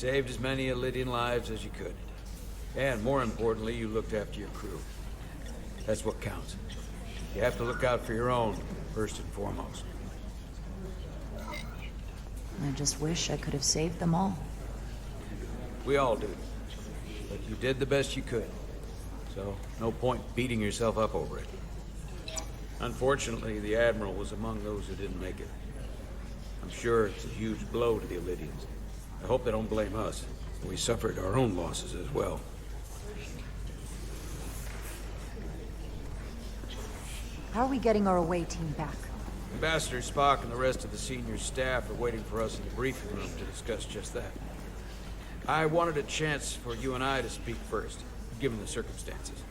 saved as many Elydian lives as you could. And more importantly, you looked after your crew. That's what counts. You have to look out for your own, first and foremost. I just wish I could have saved them all. We all do. But you did the best you could. So, no point beating yourself up over it. Unfortunately, the Admiral was among those who didn't make it. I'm sure it's a huge blow to the Elydians. I hope they don't blame us. We suffered our own losses as well. How are we getting our away team back? Ambassador Spock and the rest of the senior staff are waiting for us in the briefing room to discuss just that. I wanted a chance for you and I to speak first, given the circumstances.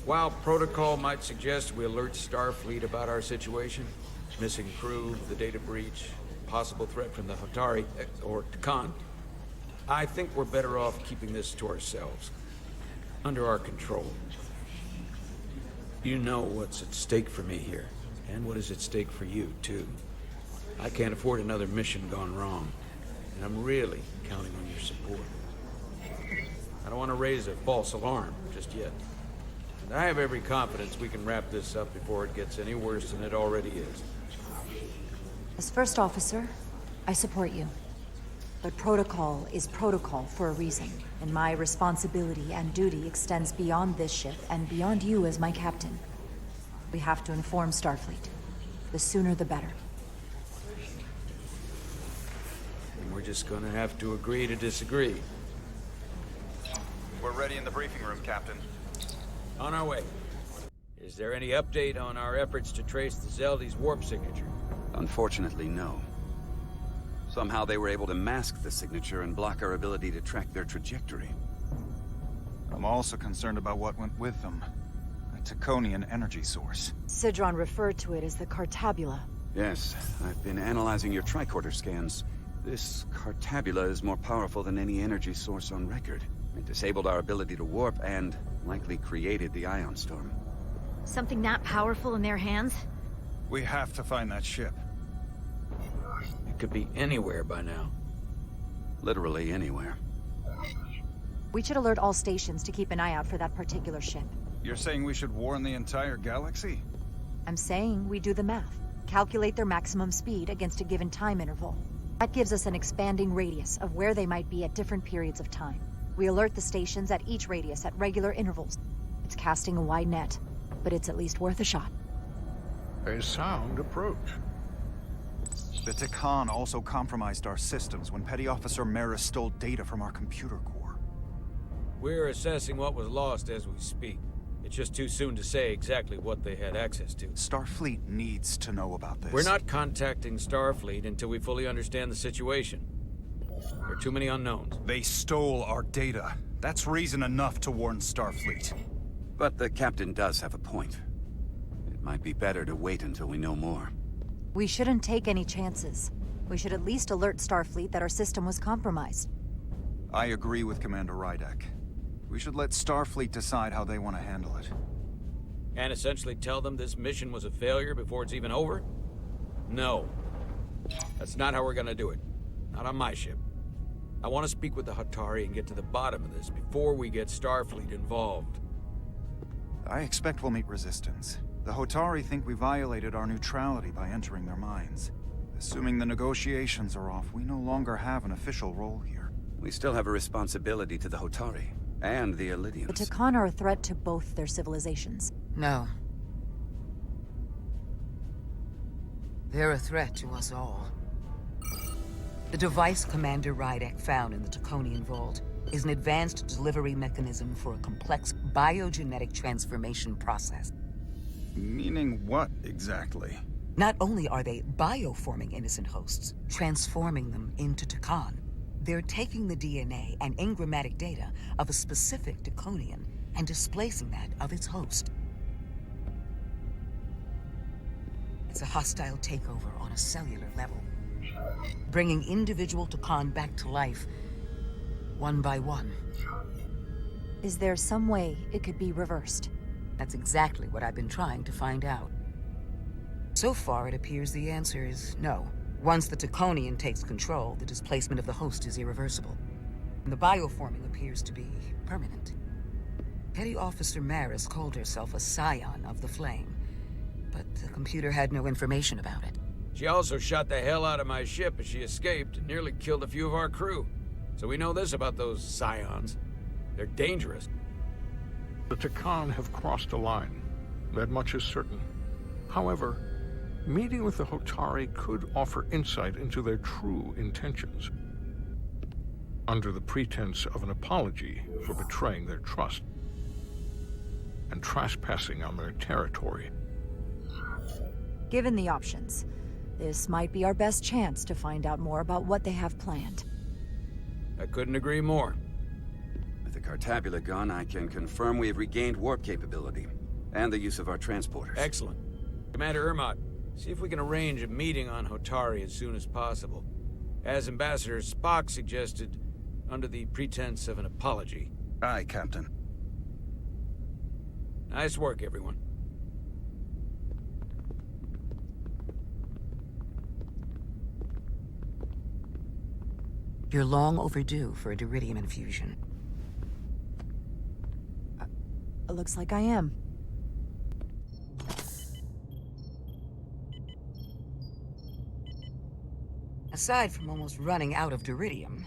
While protocol might suggest we alert Starfleet about our situation, missing crew, the data breach, possible threat from the Hatari, or Khan, I think we're better off keeping this to ourselves, under our control. You know what's at stake for me here, and what is at stake for you, too. I can't afford another mission gone wrong, and I'm really counting on your support. I don't want to raise a false alarm just yet. And I have every confidence we can wrap this up before it gets any worse than it already is. As first officer, I support you. But protocol is protocol for a reason, and my responsibility and duty extends beyond this ship and beyond you as my captain. We have to inform Starfleet. The sooner the better. And we're just gonna have to agree to disagree. We're ready in the briefing room, Captain. On our way. Is there any update on our efforts to trace the Zeldy's warp signature? Unfortunately, no. Somehow they were able to mask the signature and block our ability to track their trajectory. I'm also concerned about what went with them. A Taconian energy source. Sidron referred to it as the Cartabula. Yes, I've been analyzing your tricorder scans. This Cartabula is more powerful than any energy source on record. It disabled our ability to warp and likely created the ion storm. Something that powerful in their hands? We have to find that ship. It could be anywhere by now. Literally anywhere. We should alert all stations to keep an eye out for that particular ship. You're saying we should warn the entire galaxy? I'm saying we do the math. Calculate their maximum speed against a given time interval. That gives us an expanding radius of where they might be at different periods of time. We alert the stations at each radius at regular intervals. It's casting a wide net, but it's at least worth a shot. A sound approach. The Takan also compromised our systems when Petty Officer Maris stole data from our computer core. We're assessing what was lost as we speak. It's just too soon to say exactly what they had access to. Starfleet needs to know about this. We're not contacting Starfleet until we fully understand the situation. There are too many unknowns. They stole our data. That's reason enough to warn Starfleet. But the captain does have a point. It might be better to wait until we know more. We shouldn't take any chances. We should at least alert Starfleet that our system was compromised. I agree with Commander Rydek. We should let Starfleet decide how they want to handle it. And essentially tell them this mission was a failure before it's even over? No. That's not how we're gonna do it. Not on my ship. I want to speak with the Hatari and get to the bottom of this before we get Starfleet involved. I expect we'll meet resistance. The Hotari think we violated our neutrality by entering their minds. Assuming the negotiations are off, we no longer have an official role here. We still have a responsibility to the Hotari and the Elydians. The Takan are a threat to both their civilizations. No. They're a threat to us all. The device Commander Rydek found in the Taconian Vault is an advanced delivery mechanism for a complex biogenetic transformation process. Meaning what, exactly? Not only are they bioforming innocent hosts, transforming them into Takan, they're taking the DNA and engrammatic data of a specific Taconian and displacing that of its host. It's a hostile takeover on a cellular level, bringing individual Takan back to life, one by one. Is there some way it could be reversed? That's exactly what I've been trying to find out. So far, it appears the answer is no. Once the Taconian takes control, the displacement of the host is irreversible. And the bioforming appears to be permanent. Petty Officer Maris called herself a scion of the Flame, but the computer had no information about it. She also shot the hell out of my ship as she escaped and nearly killed a few of our crew. So we know this about those scions. They're dangerous. The Takan have crossed a line. That much is certain. However, meeting with the Hotari could offer insight into their true intentions, under the pretense of an apology for betraying their trust and trespassing on their territory. Given the options, this might be our best chance to find out more about what they have planned. I couldn't agree more. With the Cartabula gone, I can confirm we have regained warp capability, and the use of our transporters. Excellent. Commander Ermot, see if we can arrange a meeting on Hotari as soon as possible. As Ambassador Spock suggested, under the pretense of an apology. Aye, Captain. Nice work, everyone. You're long overdue for a Duridium infusion. It looks like I am. Aside from almost running out of Duridium,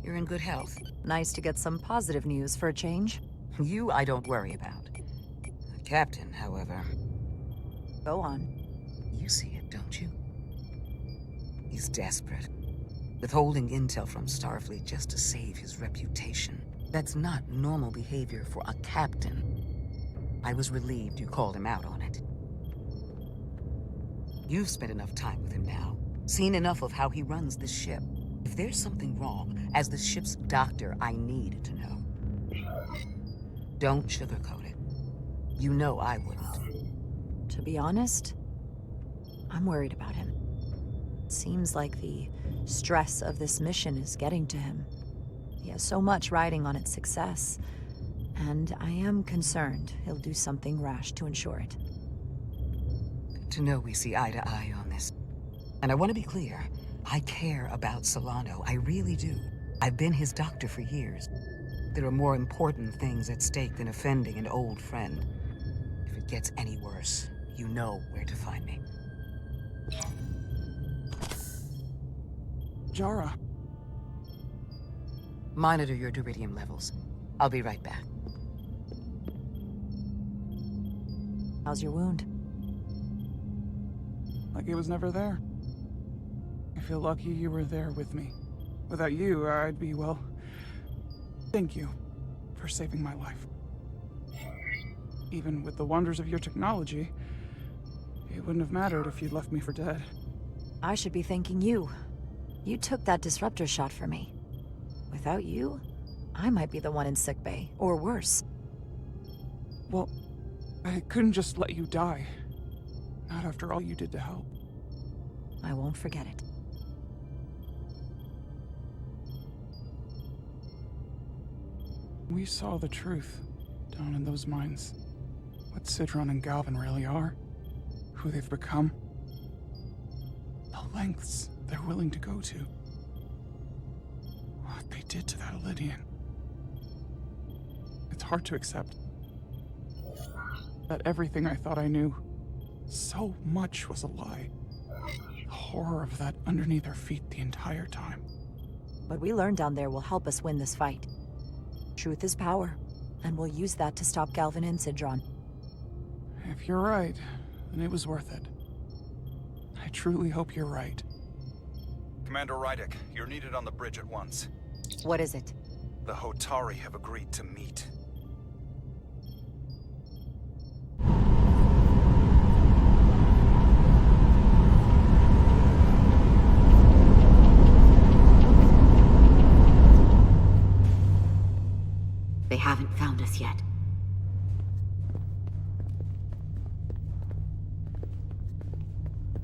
you're in good health. Nice to get some positive news for a change. You I don't worry about. The Captain, however, Go on. you see it, don't you? He's desperate. Withholding intel from Starfleet just to save his reputation. That's not normal behavior for a captain. I was relieved you called him out on it. You've spent enough time with him now. Seen enough of how he runs this ship. If there's something wrong, as the ship's doctor, I need to know. Don't sugarcoat it. You know I wouldn't. To be honest, I'm worried about him. It seems like the stress of this mission is getting to him. He has so much riding on its success, and I am concerned he'll do something rash to ensure it. To know we see eye to eye on this. And I want to be clear, I care about Solano, I really do. I've been his doctor for years. There are more important things at stake than offending an old friend. If it gets any worse, you know where to find me. Jara. Monitor your Duridium levels. I'll be right back. How's your wound? Like it was never there. I feel lucky you were there with me. Without you, I'd be, well... Thank you for saving my life. Even with the wonders of your technology, it wouldn't have mattered if you'd left me for dead. I should be thanking you. You took that disruptor shot for me. Without you, I might be the one in sickbay, or worse. Well, I couldn't just let you die. Not after all you did to help. I won't forget it. We saw the truth down in those mines. What Sidron and Galvin really are. Who they've become. The lengths they're willing to go to. What they did to that Elydian. It's hard to accept. That everything I thought I knew, so much was a lie. The horror of that underneath our feet the entire time. What we learned down there will help us win this fight. Truth is power, and we'll use that to stop Galvin and Sidron. If you're right, then it was worth it. I truly hope you're right. Commander Rydick, you're needed on the bridge at once. What is it? The Hotari have agreed to meet. They haven't found us yet.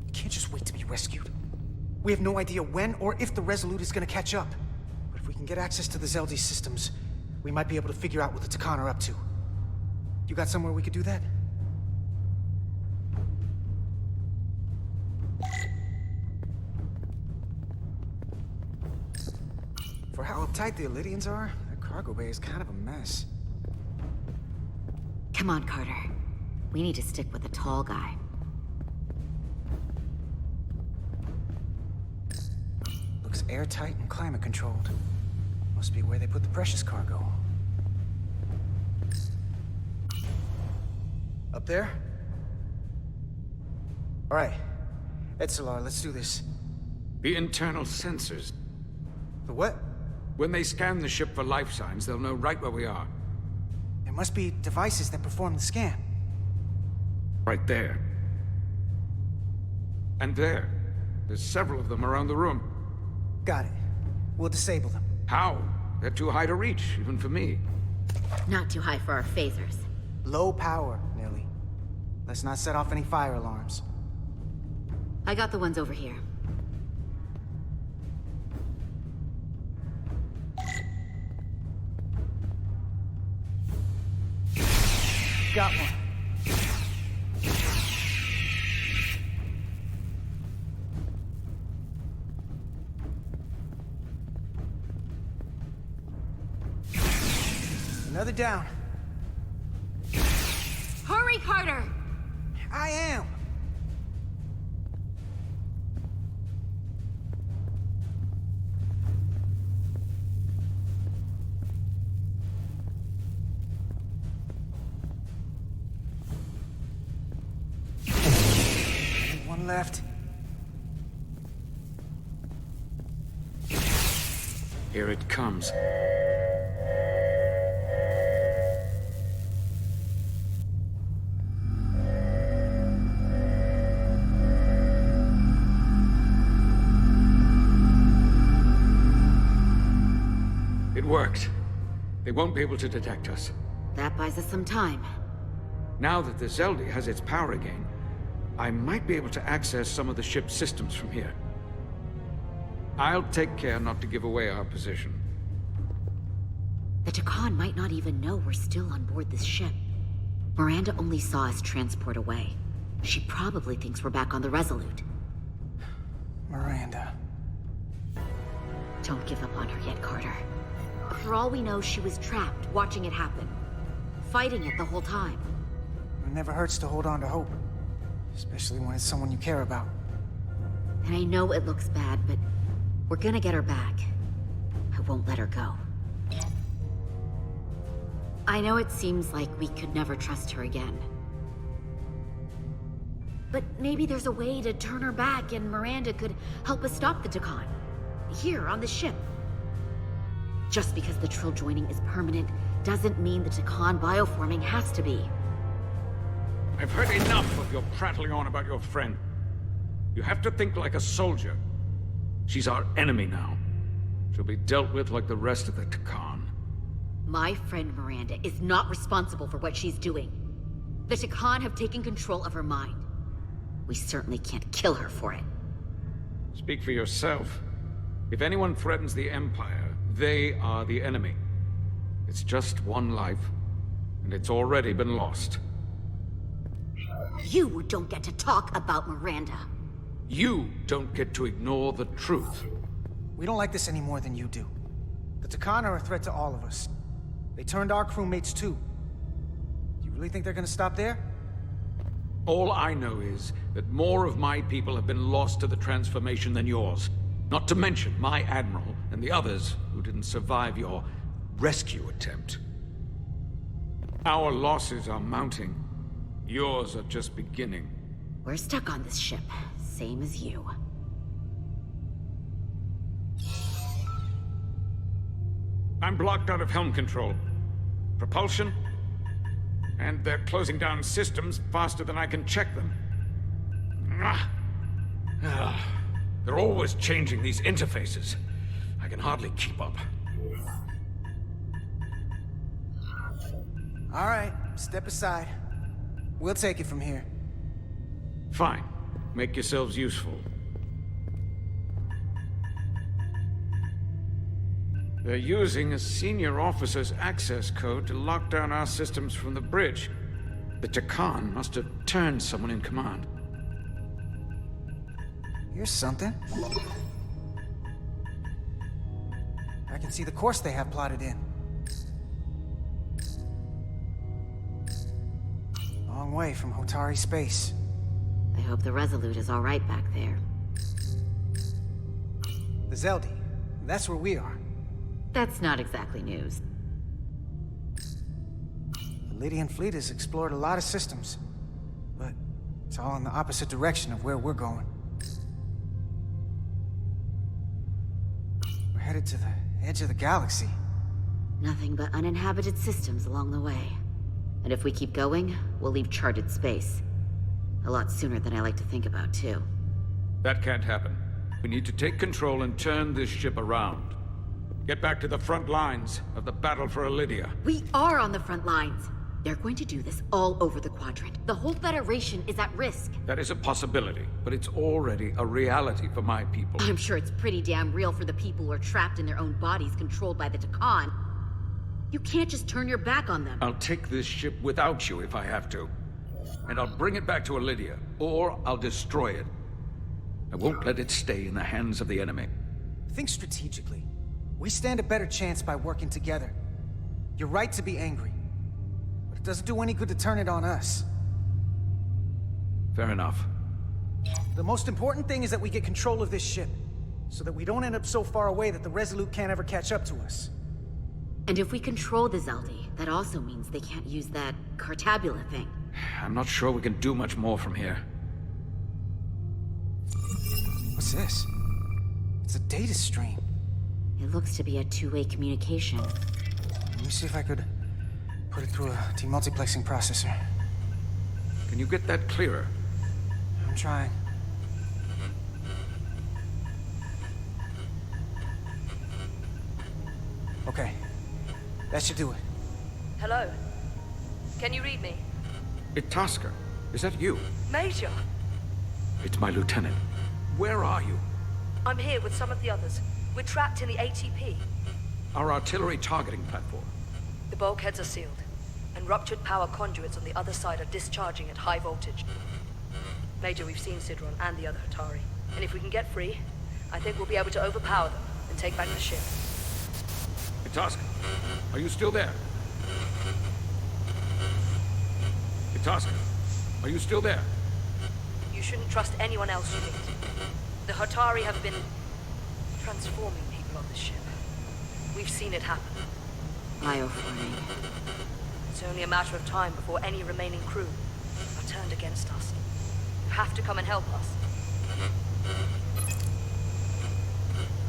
We can't just wait to be rescued. We have no idea when or if the Resolute is gonna catch up. But if we can get access to the Zeldi systems, we might be able to figure out what the Takan are up to. You got somewhere we could do that? For how uptight the Illydians are, their cargo bay is kind of a mess. Come on, Carter. We need to stick with the tall guy. Looks airtight and climate controlled. Must be where they put the precious cargo. Up there? All right. Etzelar, let's do this. The internal sensors. The what? When they scan the ship for life signs, they'll know right where we are. There must be devices that perform the scan. Right there. And there. There's several of them around the room. Got it. We'll disable them. How? They're too high to reach, even for me. Not too high for our phasers. Low power, Nelly. Let's not set off any fire alarms. I got the ones over here. Got one. Another down. Hurry, Carter! I am. One left. Here it comes. It worked. They won't be able to detect us. That buys us some time. Now that the Zeldi has its power again, I might be able to access some of the ship's systems from here. I'll take care not to give away our position. The Takan might not even know we're still on board this ship. Miranda only saw us transport away. She probably thinks we're back on the Resolute. Miranda. Don't give up on her yet, Carter. For all we know, she was trapped, watching it happen. Fighting it the whole time. It never hurts to hold on to hope. Especially when it's someone you care about. And I know it looks bad, but we're gonna get her back. I won't let her go. I know it seems like we could never trust her again. But maybe there's a way to turn her back and Miranda could help us stop the Takan. Here, on the ship. Just because the Trill joining is permanent doesn't mean the Takan bioforming has to be. I've heard enough of your prattling on about your friend. You have to think like a soldier. She's our enemy now. She'll be dealt with like the rest of the Takan. My friend Miranda is not responsible for what she's doing. The Takan have taken control of her mind. We certainly can't kill her for it. Speak for yourself. If anyone threatens the Empire, they are the enemy. It's just one life, and it's already been lost. You don't get to talk about Miranda. You don't get to ignore the truth. We don't like this any more than you do. The Takan are a threat to all of us. They turned our crewmates too. Do you really think they're gonna stop there? All I know is that more of my people have been lost to the transformation than yours. Not to mention my Admiral and the others who didn't survive your rescue attempt. Our losses are mounting. Yours are just beginning. We're stuck on this ship, same as you. I'm blocked out of helm control. Propulsion? And they're closing down systems faster than I can check them. They're always changing these interfaces. I can hardly keep up. All right, step aside. We'll take it from here. Fine. Make yourselves useful. They're using a senior officer's access code to lock down our systems from the bridge. The Takan must have turned someone in command. Here's something. I can see the course they have plotted in. Long way from Hotari space. I hope the Resolute is all right back there. The Zeldi. That's where we are. That's not exactly news. The Lydian fleet has explored a lot of systems, but it's all in the opposite direction of where we're going. We're headed to the edge of the galaxy. Nothing but uninhabited systems along the way. And if we keep going, we'll leave charted space. A lot sooner than I like to think about, too. That can't happen. We need to take control and turn this ship around. Get back to the front lines of the battle for Elydia. We are on the front lines. They're going to do this all over the Quadrant. The whole Federation is at risk. That is a possibility, but it's already a reality for my people. I'm sure it's pretty damn real for the people who are trapped in their own bodies controlled by the Takan. You can't just turn your back on them. I'll take this ship without you if I have to. And I'll bring it back to Elydia, or I'll destroy it. I won't let it stay in the hands of the enemy. Think strategically. We stand a better chance by working together. You're right to be angry, but it doesn't do any good to turn it on us. Fair enough. The most important thing is that we get control of this ship, so that we don't end up so far away that the Resolute can't ever catch up to us. And if we control the Zeldi, that also means they can't use that Cartabula thing. I'm not sure we can do much more from here. What's this? It's a data stream. It looks to be a two-way communication. Let me see if I could put it through a demultiplexing processor. Can you get that clearer? I'm trying. Okay. That should do it. Hello? Can you read me? Itasca, is that you? Major! It's my lieutenant. Where are you? I'm here with some of the others. We're trapped in the ATP. Our artillery targeting platform. The bulkheads are sealed, and ruptured power conduits on the other side are discharging at high voltage. Major, we've seen Sidron and the other Hatari, and if we can get free, I think we'll be able to overpower them and take back the ship. Itasca, are you still there? Itasca, are you still there? You shouldn't trust anyone else you meet. The Hatari have been transforming people on this ship. We've seen it happen. Bioforming. It's only a matter of time before any remaining crew are turned against us. You have to come and help us.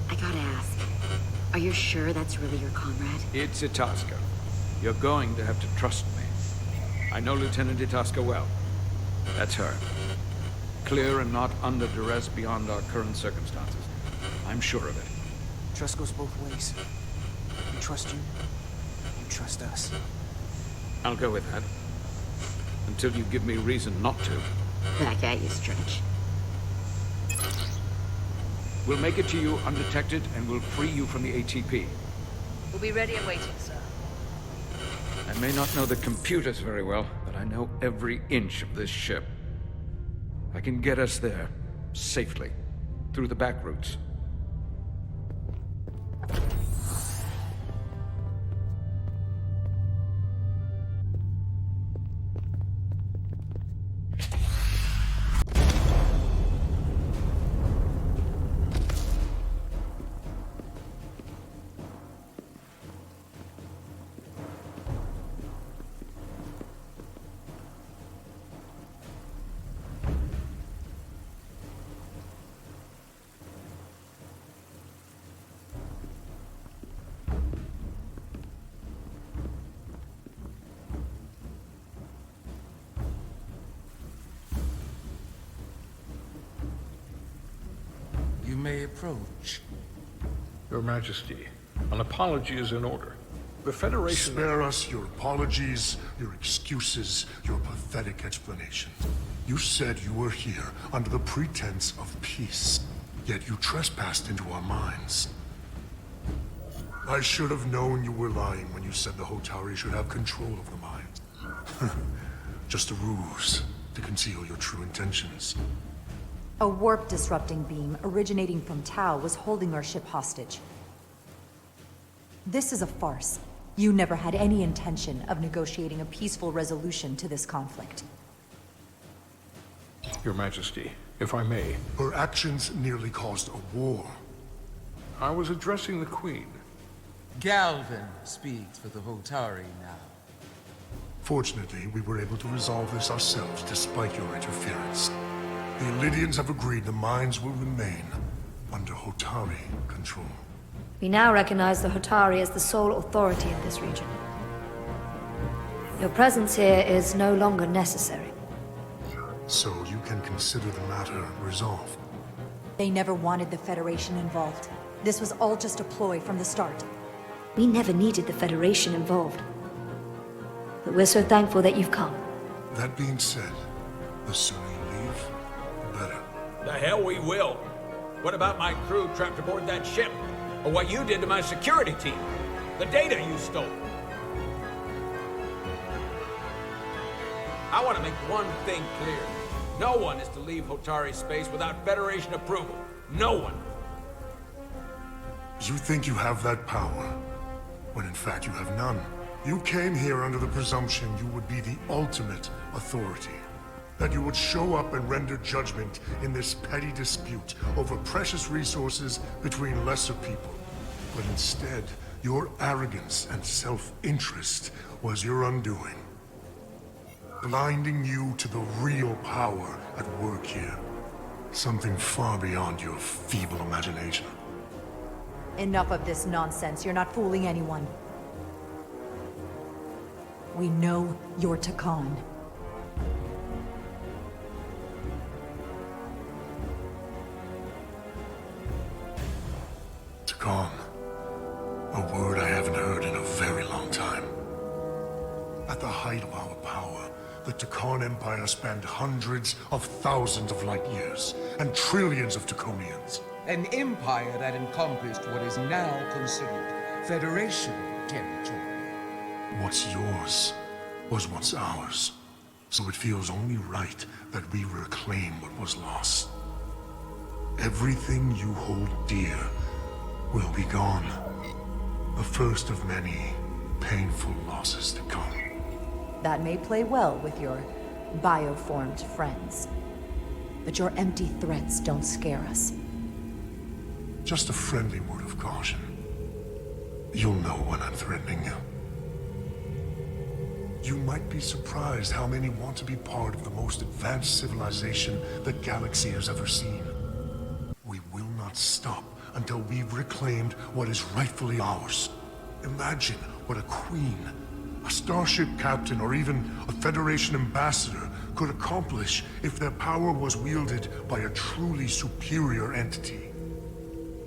I gotta ask, are you sure that's really your comrade? It's Itasca. You're going to have to trust me. I know Lieutenant Itasca well. That's her. Clear and not under duress beyond our current circumstances. I'm sure of it. Trust goes both ways. We trust you. You trust us. I'll go with that. Until you give me reason not to. Back at you, Stretch. We'll make it to you undetected, and we'll free you from the ATP. We'll be ready and waiting, sir. I may not know the computers very well, but I know every inch of this ship. I can get us there, safely, through the back routes. You may approach. Your Majesty, an apology is in order. The Federation... Spare us your apologies, your excuses, your pathetic explanations. You said you were here under the pretense of peace, yet you trespassed into our minds. I should have known you were lying when you said the Hotari should have control of the mines. Just a ruse to conceal your true intentions. A warp-disrupting beam originating from Tau was holding our ship hostage. This is a farce. You never had any intention of negotiating a peaceful resolution to this conflict. Your Majesty, if I may. Her actions nearly caused a war. I was addressing the Queen. Galvin speaks for the Hotari now. Fortunately, we were able to resolve this ourselves despite your interference. The Illydians have agreed the mines will remain under Hotari control. We now recognize the Hotari as the sole authority in this region. Your presence here is no longer necessary. So you can consider the matter resolved. They never wanted the Federation involved. This was all just a ploy from the start. We never needed the Federation involved. But we're so thankful that you've come. That being said, the sooner you leave, the better. The hell we will. What about my crew trapped aboard that ship? Or what you did to my security team? The data you stole? I want to make one thing clear. No one is to leave Hotari space without Federation approval. No one. You think you have that power, when in fact you have none. You came here under the presumption you would be the ultimate authority. That you would show up and render judgment in this petty dispute over precious resources between lesser people. But instead, your arrogance and self-interest was your undoing. Blinding you to the real power at work here. Something far beyond your feeble imagination. Enough of this nonsense. You're not fooling anyone. We know you're Takan. Takan. A word I haven't heard in a very long time. At the height of our power, the Takan Empire spanned hundreds of thousands of light years, and trillions of Taconians. An empire that encompassed what is now considered Federation territory. What's yours was once ours, so it feels only right that we reclaim what was lost. Everything you hold dear will be gone. The first of many painful losses to come. That may play well with your bioformed friends. But your empty threats don't scare us. Just a friendly word of caution. You'll know when I'm threatening you. You might be surprised how many want to be part of the most advanced civilization the galaxy has ever seen. We will not stop until we've reclaimed what is rightfully ours. Imagine what a queen, a starship captain, or even a Federation ambassador could accomplish if their power was wielded by a truly superior entity.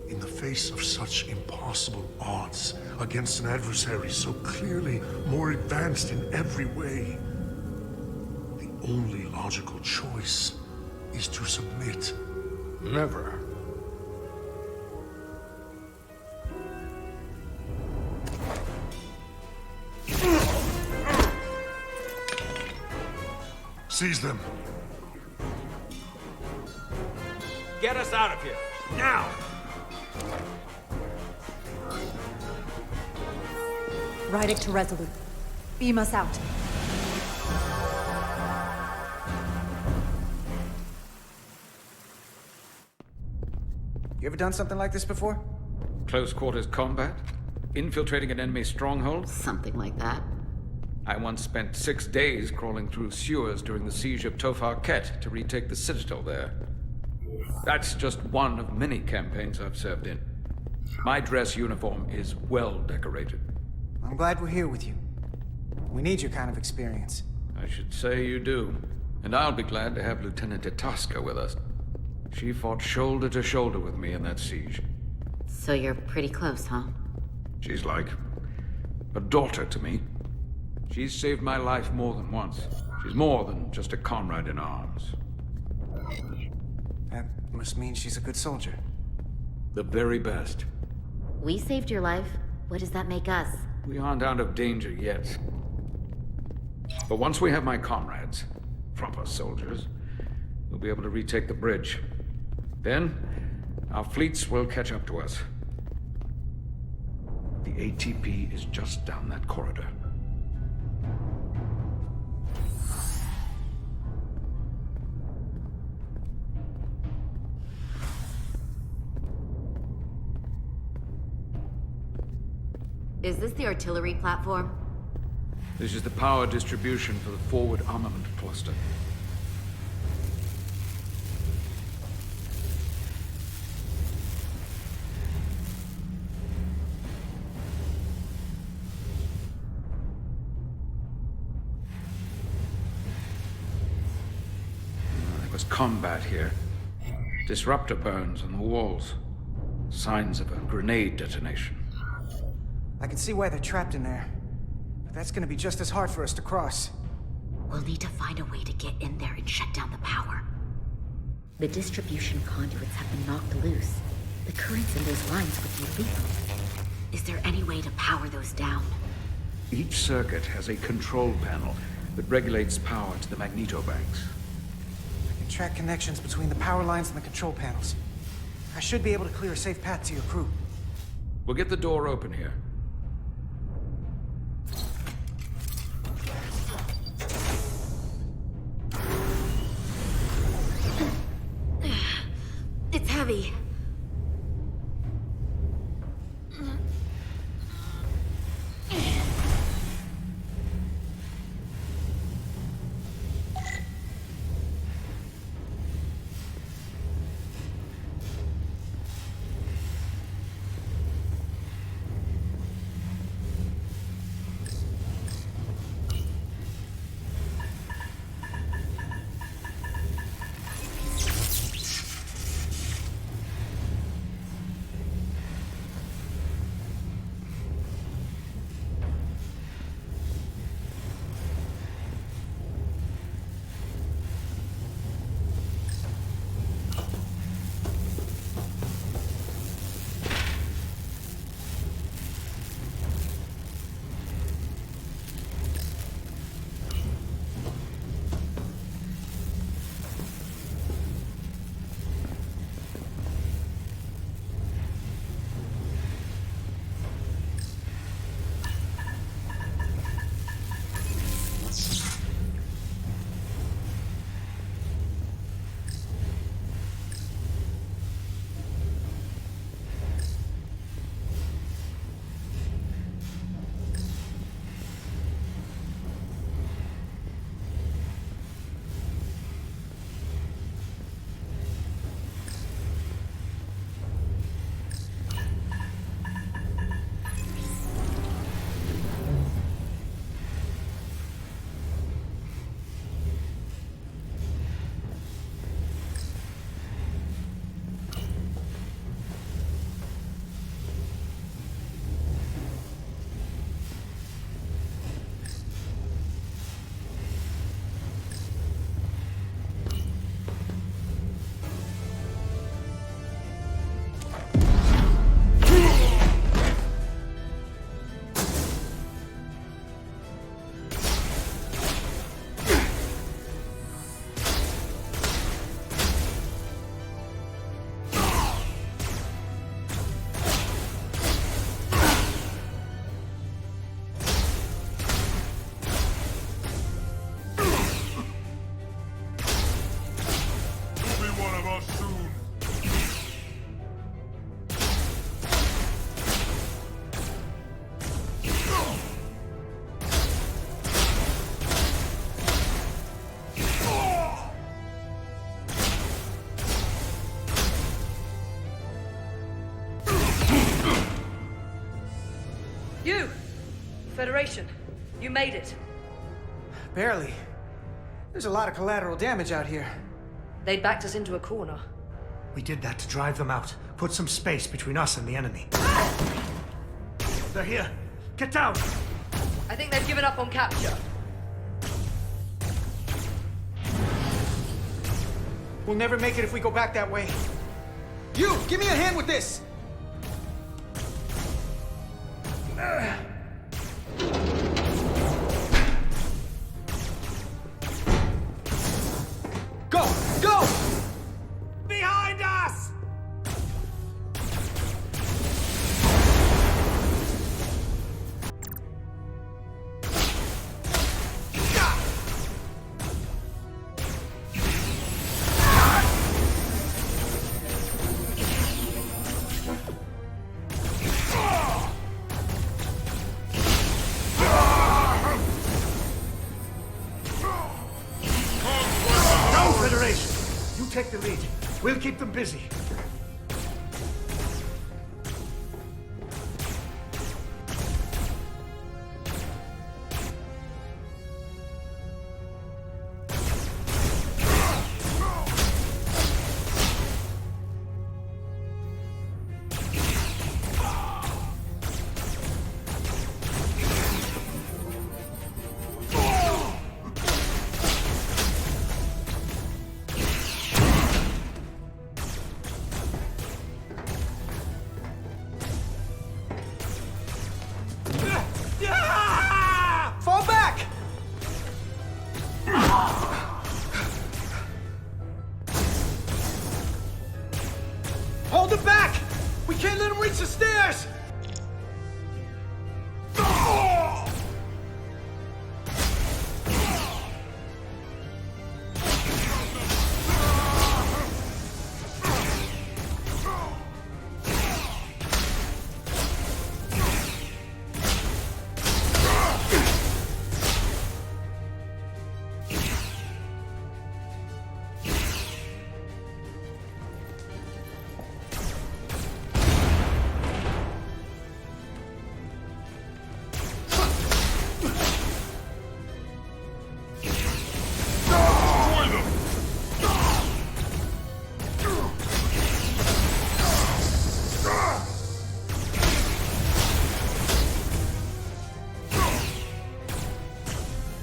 In the face of such impossible odds against an adversary so clearly more advanced in every way, the only logical choice is to submit. Never. Seize them. Get us out of here, now! Ride it to Resolute. Beam us out. You ever done something like this before? Close quarters combat? Infiltrating an enemy stronghold? Something like that. I once spent 6 days crawling through sewers during the siege of Tofar Ket to retake the citadel there. That's just one of many campaigns I've served in. My dress uniform is well decorated. I'm glad we're here with you. We need your kind of experience. I should say you do. And I'll be glad to have Lieutenant Itasca with us. She fought shoulder to shoulder with me in that siege. So you're pretty close, huh? She's like a daughter to me. She's saved my life more than once. She's more than just a comrade in arms. That must mean she's a good soldier. The very best. We saved your life. What does that make us? We aren't out of danger yet. But once we have my comrades, proper soldiers, we'll be able to retake the bridge. Then, our fleets will catch up to us. The ATP is just down that corridor. Is this the artillery platform? This is the power distribution for the forward armament cluster. There was combat here. Disruptor burns on the walls. Signs of a grenade detonation. I can see why they're trapped in there. But that's gonna be just as hard for us to cross. We'll need to find a way to get in there and shut down the power. The distribution conduits have been knocked loose. The currents in those lines would be lethal. Is there any way to power those down? Each circuit has a control panel that regulates power to the magnetobanks. I can track connections between the power lines and the control panels. I should be able to clear a safe path to your crew. We'll get the door open here. It's heavy. Federation, you made it. Barely. There's a lot of collateral damage out here. They backed us into a corner. We did that to drive them out. Put some space between us and the enemy. They're here. Get down! I think they've given up on capture. We'll never make it if we go back that way. You! Give me a hand with this! Go! Go! Behind us! We'll keep them busy. Fall back! Hold it back! We can't let him reach the stairs!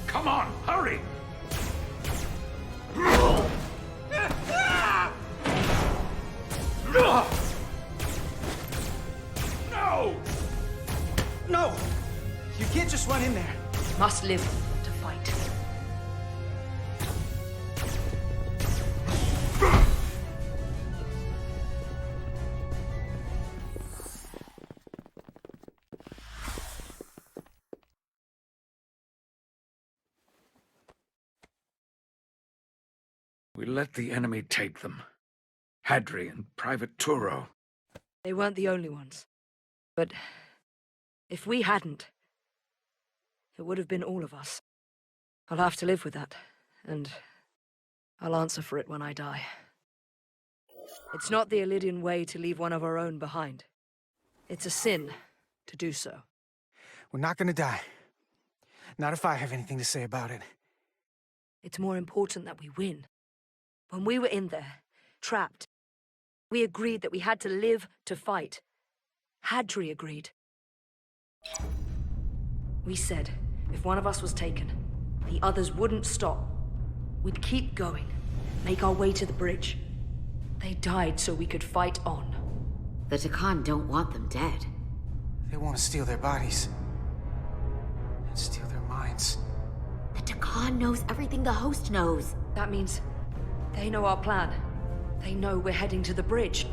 Come on, hurry! No! No! You can't just run in there. Must live to fight. We let the enemy take them. Hadri and Private Turo. They weren't the only ones. But if we hadn't, it would have been all of us. I'll have to live with that, and I'll answer for it when I die. It's not the Illidian way to leave one of our own behind. It's a sin to do so. We're not gonna die. Not if I have anything to say about it. It's more important that we win. When we were in there, trapped, we agreed that we had to live to fight. Hadri agreed. We said, if one of us was taken, the others wouldn't stop. We'd keep going, make our way to the bridge. They died so we could fight on. The Takan don't want them dead. They want to steal their bodies. And steal their minds. The Takan knows everything the host knows. That means they know our plan. They know we're heading to the bridge.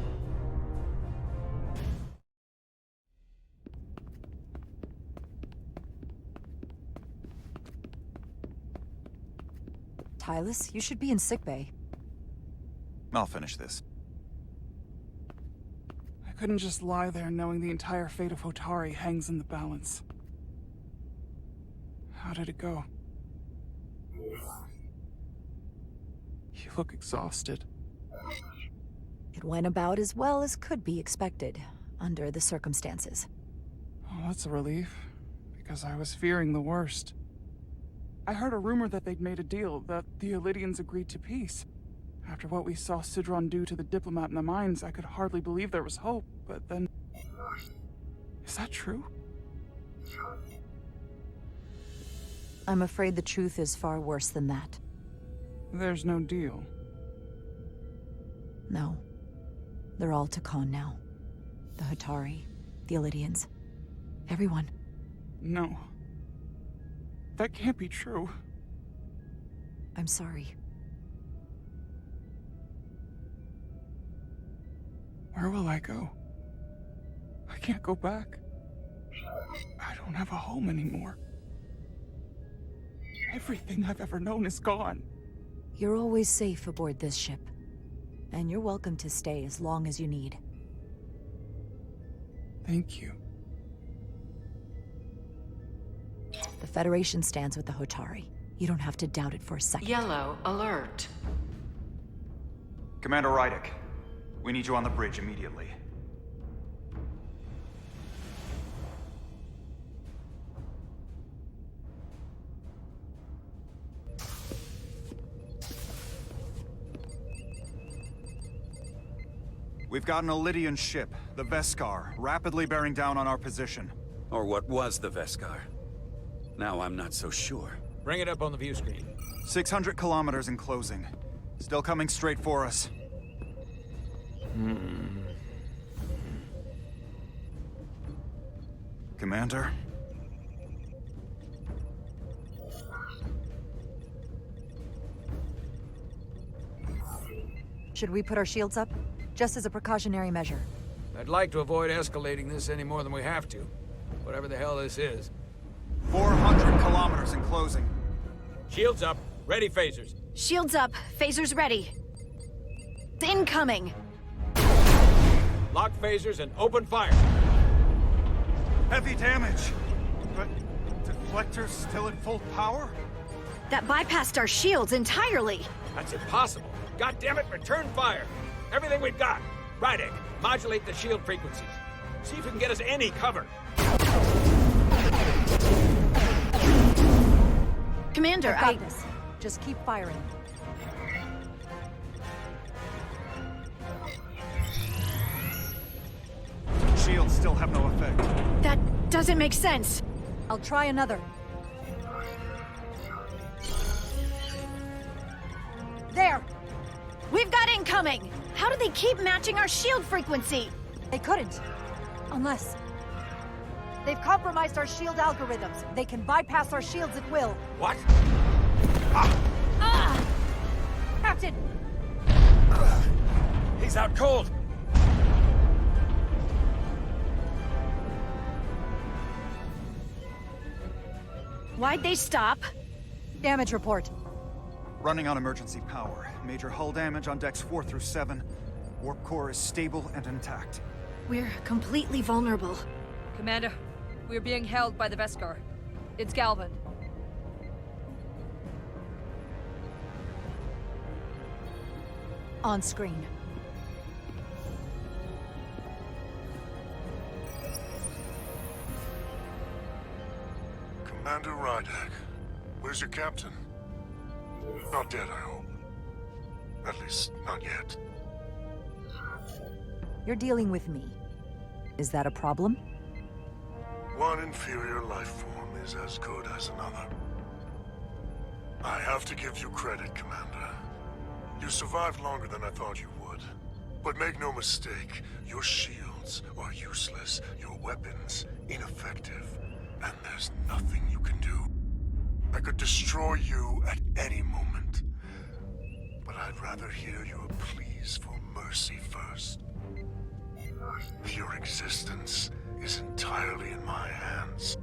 Tylus, you should be in sickbay. I'll finish this. I couldn't just lie there knowing the entire fate of Hotari hangs in the balance. How did it go? You look exhausted. It went about as well as could be expected, under the circumstances. Oh, that's a relief, because I was fearing the worst. I heard a rumor that they'd made a deal, that the Illidians agreed to peace. After what we saw Sidron do to the diplomat in the mines, I could hardly believe there was hope, but then... Is that true? I'm afraid the truth is far worse than that. There's no deal. No. They're all Takan now. The Hotari, the Illidians. Everyone. No. That can't be true. I'm sorry. Where will I go? I can't go back. I don't have a home anymore. Everything I've ever known is gone. You're always safe aboard this ship. And you're welcome to stay as long as you need. Thank you. The Federation stands with the Hotari. You don't have to doubt it for a second. Yellow alert. Commander Rydick, we need you on the bridge immediately. We've got an Elydian ship, the Veskar, rapidly bearing down on our position. Or what was the Veskar. Now I'm not so sure. Bring it up on the view screen. 600 kilometers in closing. Still coming straight for us. Commander? Should we put our shields up? Just as a precautionary measure. I'd like to avoid escalating this any more than we have to. Whatever the hell this is. 400 kilometers in closing. Shields up. Ready phasers. Shields up. Phasers ready. Incoming. Lock phasers and open fire. Heavy damage. But deflectors still at full power? That bypassed our shields entirely. That's impossible. God damn it, return fire. Everything we've got. Rydick, modulate the shield frequencies. See if we can get us any cover. Commander, I've got this. Just keep firing. Shields still have no effect. That doesn't make sense. I'll try another. There! We've got incoming! How do they keep matching our shield frequency? They couldn't. Unless... They've compromised our shield algorithms. They can bypass our shields at will. What? Captain! He's out cold. Why'd they stop? Damage report. Running on emergency power. Major hull damage on decks 4 through 7. Warp core is stable and intact. We're completely vulnerable. Commander, we're being held by the Veskar. It's Galvin. On screen. Commander Rydick, where's your captain? Not dead, I hope. At least, not yet. You're dealing with me. Is that a problem? One inferior life form is as good as another. I have to give you credit, Commander. You survived longer than I thought you would. But make no mistake, your shields are useless, your weapons ineffective, and there's nothing you can do. I could destroy you at any moment. But I'd rather hear your pleas for mercy first. Your existence is entirely in my hands,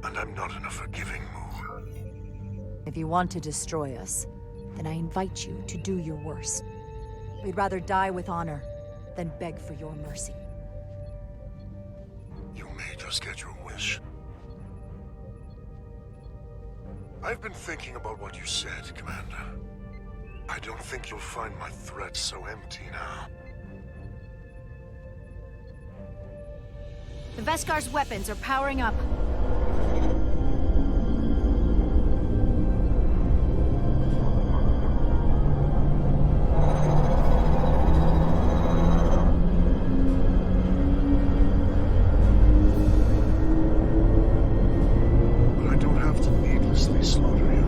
and I'm not in a forgiving mood. If you want to destroy us, then I invite you to do your worst. We'd rather die with honor than beg for your mercy. You may just get your wish. I've been thinking about what you said, Commander. I don't think you'll find my threats so empty now. The Veskar's weapons are powering up. But I don't have to needlessly slaughter you.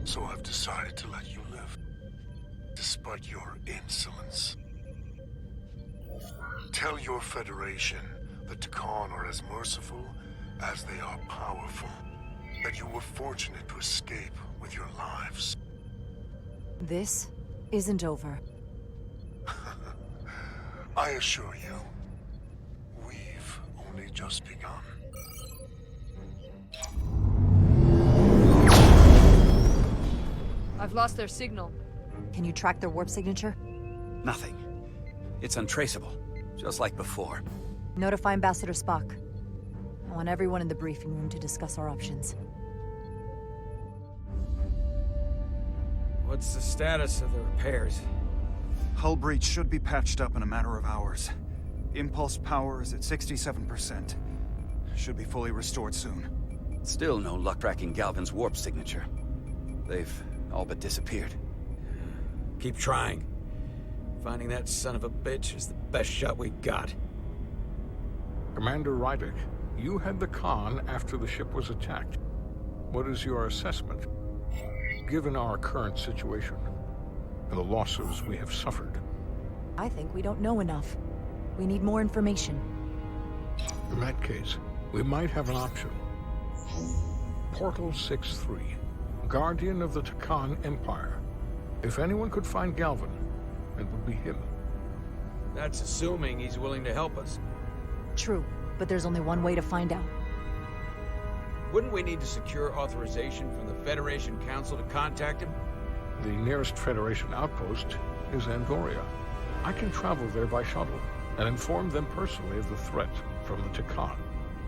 So I've decided to let you live, despite your insolence. Tell your Federation that Takan are as merciful as they are powerful, that you were fortunate to escape with your lives. This isn't over. I assure you, we've only just begun. I've lost their signal. Can you track their warp signature? Nothing. It's untraceable, just like before. Notify Ambassador Spock. I want everyone in the briefing room to discuss our options. What's the status of the repairs? Hull breach should be patched up in a matter of hours. Impulse power is at 67%. Should be fully restored soon. Still no luck tracking Galvin's warp signature. They've all but disappeared. Keep trying. Finding that son of a bitch is the best shot we got. Commander Rydick, you had the Khan after the ship was attacked. What is your assessment, given our current situation and the losses we have suffered? I think we don't know enough. We need more information. In that case, we might have an option. Portal 6-3, Guardian of the Takan Empire. If anyone could find Galvin, it would be him. That's assuming he's willing to help us. True, but there's only one way to find out. Wouldn't we need to secure authorization from the Federation Council to contact him? The nearest Federation outpost is Andoria. I can travel there by shuttle and inform them personally of the threat from the Takan.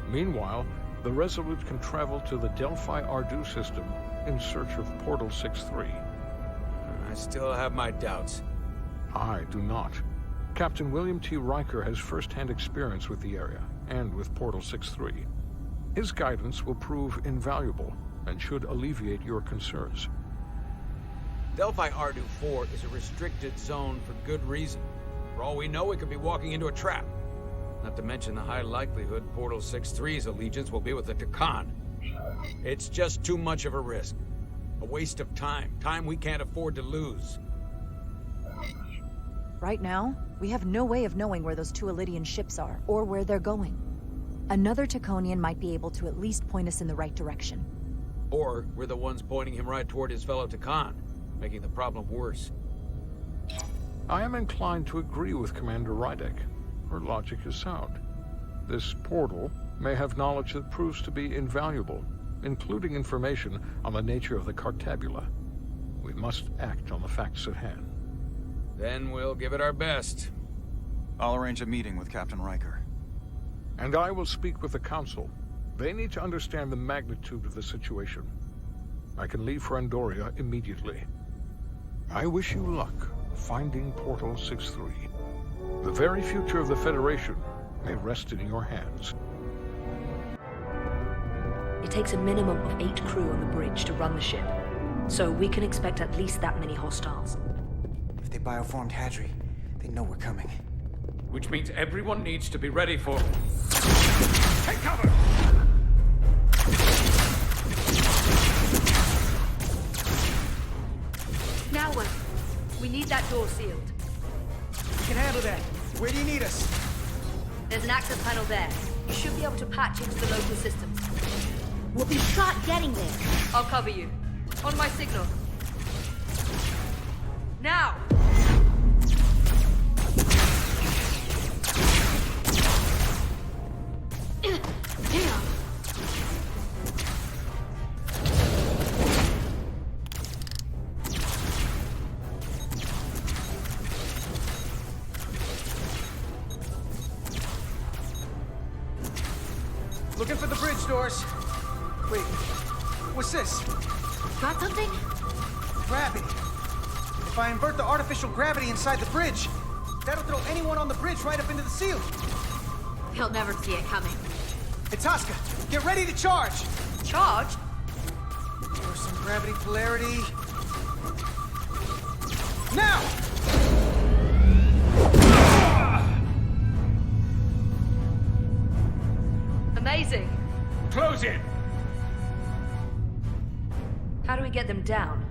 Meanwhile, the Resolute can travel to the Delphi Ardu system in search of Portal 6-3. I still have my doubts. I do not. Captain William T. Riker has first-hand experience with the area, and with Portal 6-3. His guidance will prove invaluable, and should alleviate your concerns. Delphi Ardu 4 is a restricted zone for good reason. For all we know, we could be walking into a trap. Not to mention the high likelihood Portal 6-3's allegiance will be with the Takan. It's just too much of a risk. A waste of time. Time we can't afford to lose. Right now, we have no way of knowing where those two Elydian ships are, or where they're going. Another Taconian might be able to at least point us in the right direction. Or we're the ones pointing him right toward his fellow Takan, making the problem worse. I am inclined to agree with Commander Rydick. Her logic is sound. This portal may have knowledge that proves to be invaluable, including information on the nature of the Cartabula. We must act on the facts at hand. Then we'll give it our best. I'll arrange a meeting with Captain Riker. And I will speak with the Council. They need to understand the magnitude of the situation. I can leave for Andoria immediately. I wish you luck finding Portal 6-3. The very future of the Federation may rest in your hands. It takes a minimum of 8 crew on the bridge to run the ship, so we can expect at least that many hostiles. If they bioformed Hadri, they know we're coming. Which means everyone needs to be ready for... Take cover! Now what? We need that door sealed. We can handle that. Where do you need us? There's an access panel there. You should be able to patch into the local systems. We'll be shot getting there. I'll cover you. On my signal. Now! Damn! Looking for the bridge doors. Wait, what's this? Got something? Gravity. If I invert the artificial gravity inside the bridge, that'll throw anyone on the bridge right up into the ceiling. He'll never see it coming. Itasca, get ready to charge! Charge? Or some gravity polarity. Now! Amazing. Close in! How do we get them down?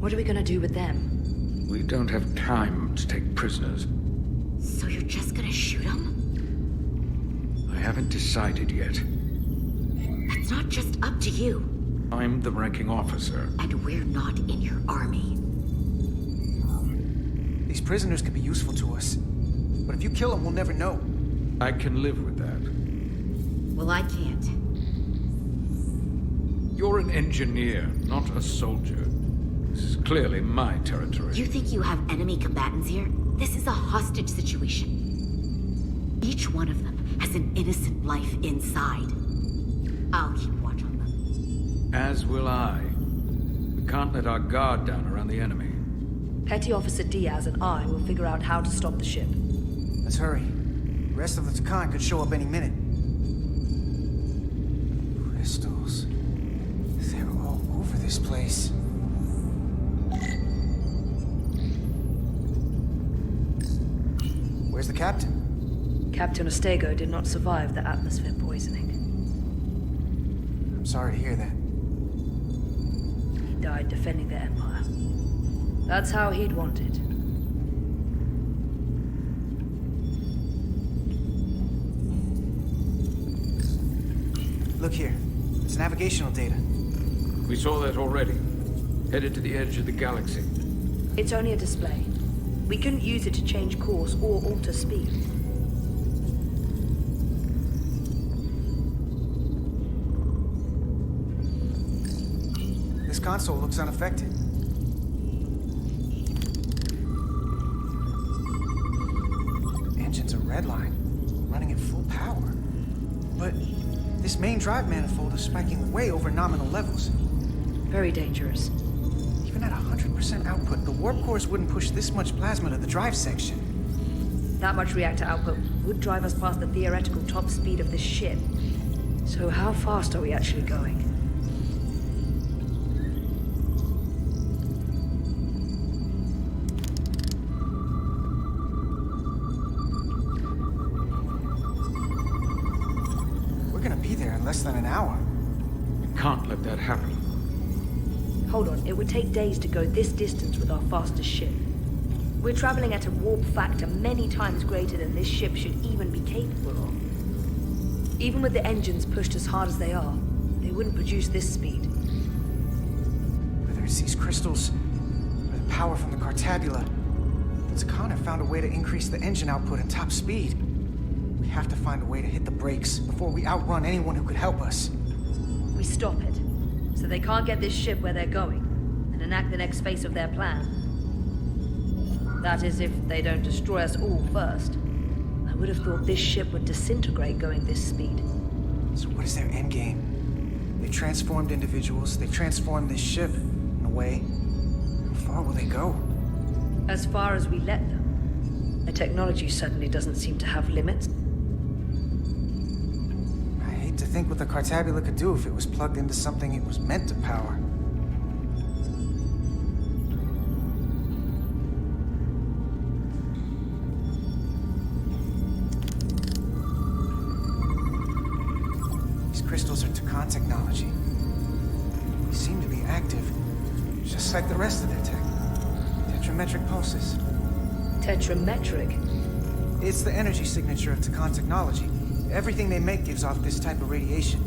What are we gonna do with them? We don't have time to take prisoners. So you're just gonna shoot him? I haven't decided yet. That's not just up to you. I'm the ranking officer. And we're not in your army. These prisoners could be useful to us. But if you kill them, we'll never know. I can live with that. Well, I can't. You're an engineer, not a soldier. This is clearly my territory. You think you have enemy combatants here? This is a hostage situation. Each one of them has an innocent life inside. I'll keep watch on them. As will I. We can't let our guard down around the enemy. Petty Officer Diaz and I will figure out how to stop the ship. Let's hurry. The rest of the Takan could show up any minute. Crystals. They're all over this place. Where's the captain? Captain Ostego did not survive the atmosphere poisoning. I'm sorry to hear that. He died defending the Empire. That's how he'd want it. Look here. It's navigational data. We saw that already. Headed to the edge of the galaxy. It's only a display. We couldn't use it to change course or alter speed. This console looks unaffected. Engine's a red line, running at full power. But this main drive manifold is spiking way over nominal levels. Very dangerous. Even at 100% output, the warp cores wouldn't push this much plasma to the drive section. That much reactor output would drive us past the theoretical top speed of this ship. So how fast are we actually going? We're gonna be there in less than an hour. We can't let that happen. Hold on, it would take days to go this distance with our fastest ship. We're traveling at a warp factor many times greater than this ship should even be capable of. Even with the engines pushed as hard as they are, they wouldn't produce this speed. Whether it's these crystals, or the power from the Cartabula, the Takan have found a way to increase the engine output and top speed. We have to find a way to hit the brakes before we outrun anyone who could help us. We stop it, so they can't get this ship where they're going, and enact the next phase of their plan. That is, if they don't destroy us all first. I would have thought this ship would disintegrate going this speed. So what is their endgame? They transformed individuals, they transformed this ship, in a way. How far will they go? As far as we let them. Their technology certainly doesn't seem to have limits. I hate to think what the Cartabula could do if it was plugged into something it was meant to power. These crystals are Takan technology. They seem to be active, just like the rest of their tech. Tetrametric pulses. Tetrametric? It's the energy signature of Takan technology. Everything they make gives off this type of radiation.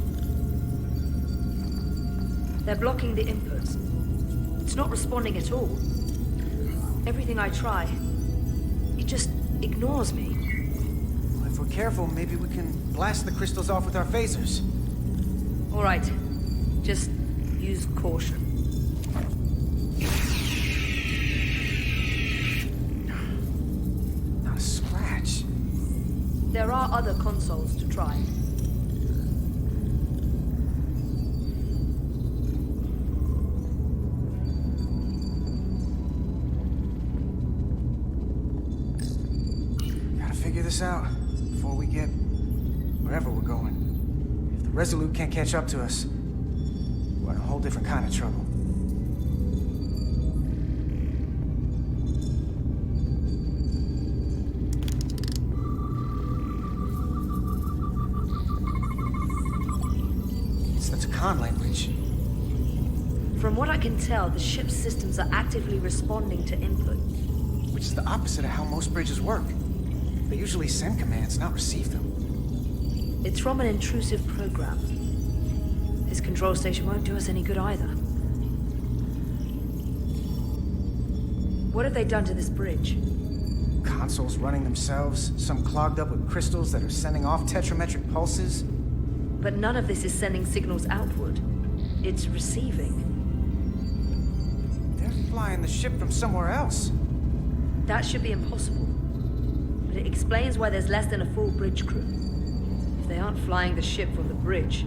They're blocking the inputs. It's not responding at all. Everything I try, it just ignores me. Well, if we're careful, maybe we can blast the crystals off with our phasers. All right. Just use caution. Not a scratch. There are other consoles to try. Gotta figure this out before we get wherever we're going. If the Resolute can't catch up to us, we're in a whole different kind of trouble. It's the Takan language. From what I can tell, the ship's systems are actively responding to input. Which is the opposite of how most bridges work. They usually send commands, not receive them. It's from an intrusive program. This control station won't do us any good either. What have they done to this bridge? Consoles running themselves, some clogged up with crystals that are sending off tetrametric pulses. But none of this is sending signals outward. It's receiving. They're flying the ship from somewhere else. That should be impossible. But it explains why there's less than a full bridge crew. If they aren't flying the ship from the bridge,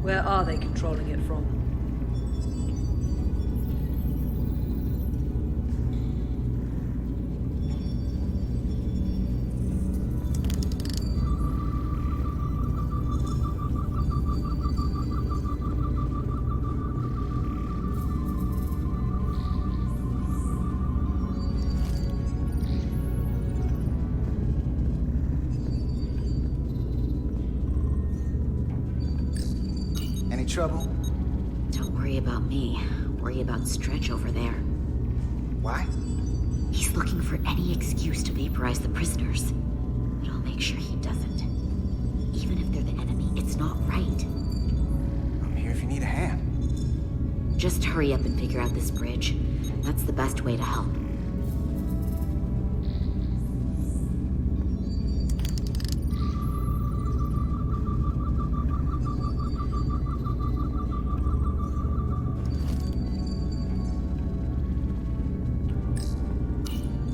where are they controlling it from? Trouble? Don't worry about me. Worry about Stretch over there. Why? He's looking for any excuse to vaporize the prisoners. But I'll make sure he doesn't. Even if they're the enemy, it's not right. I'm here if you need a hand. Just hurry up and figure out this bridge. That's the best way to help.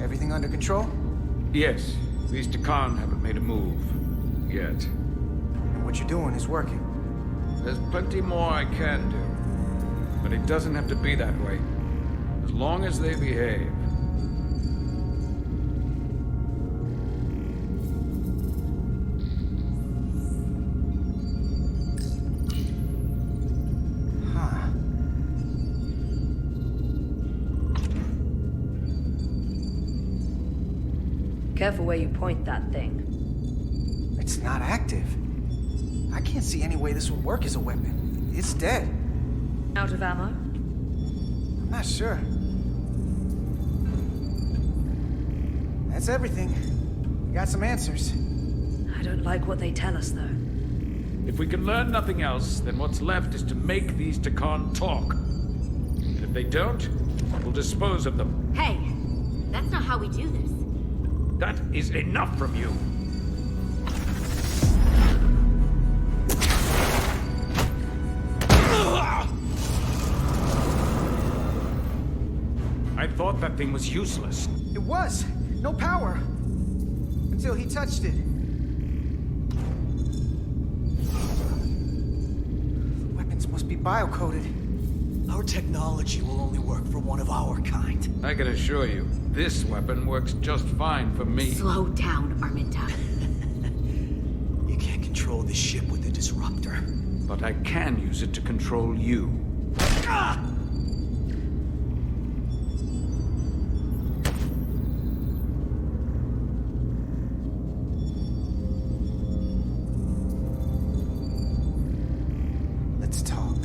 Everything under control? Yes. These Takan haven't made a move. Yet. And what you're doing is working. There's plenty more I can do. But it doesn't have to be that way. As long as they behave. Careful where you point that thing. It's not active. I can't see any way this would work as a weapon. It's dead. Out of ammo? I'm not sure. That's everything. We got some answers. I don't like what they tell us, though. If we can learn nothing else, then what's left is to make these Takan talk. And if they don't, we'll dispose of them. Hey, that's not how we do this. That is enough from you. I thought that thing was useless. It was. No power. Until he touched it. Weapons must be biocoded. Our technology will only work for one of our kind. I can assure you, this weapon works just fine for me. Slow down, Arminta. You can't control the ship with a disruptor. But I can use it to control you. Ah! Let's talk.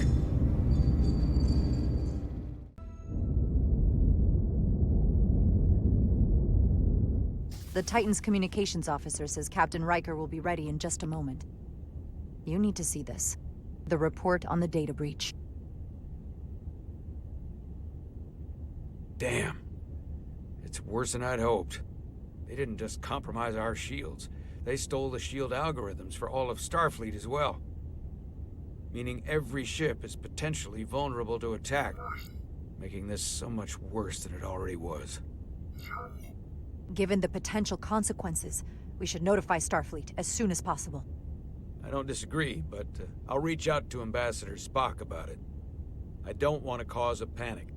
The Titan's communications officer says Captain Riker will be ready in just a moment. You need to see this. The report on the data breach. Damn. It's worse than I'd hoped. They didn't just compromise our shields. They stole the shield algorithms for all of Starfleet as well. Meaning every ship is potentially vulnerable to attack, making this so much worse than it already was. Given the potential consequences, we should notify Starfleet as soon as possible. I don't disagree, but I'll reach out to Ambassador Spock about it. I don't want to cause a panic,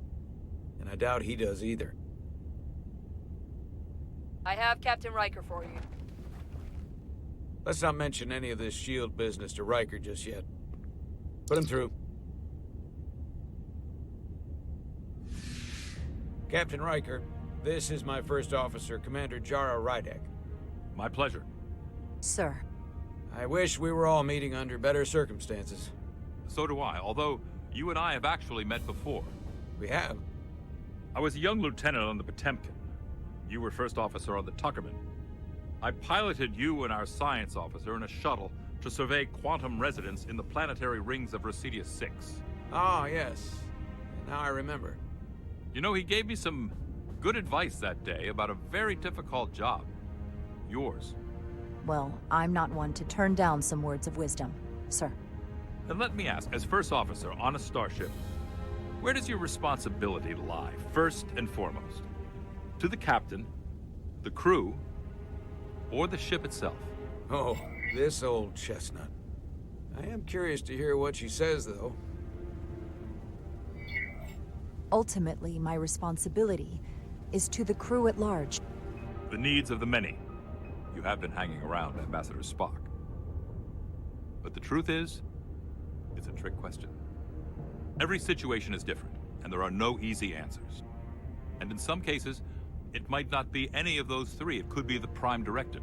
and I doubt he does either. I have Captain Riker for you. Let's not mention any of this shield business to Riker just yet. Put him through. Captain Riker, this is my first officer, Commander Jara Rydek. My pleasure. Sir. I wish we were all meeting under better circumstances. So do I, although you and I have actually met before. We have? I was a young lieutenant on the Potemkin. You were first officer on the Tuckerman. I piloted you and our science officer in a shuttle to survey quantum residence in the planetary rings of Resurgence 6. Ah, yes. Now I remember. You know, he gave me some good advice that day about a very difficult job. Yours. Well, I'm not one to turn down some words of wisdom, sir. Then let me ask, as first officer on a starship, where does your responsibility lie, first and foremost? To the captain, the crew, or the ship itself? Oh, this old chestnut. I am curious to hear what she says, though. Ultimately, my responsibility is to the crew at large. The needs of the many. You have been hanging around Ambassador Spock. But the truth is, it's a trick question. Every situation is different, and there are no easy answers. And in some cases, it might not be any of those three. It could be the prime directive.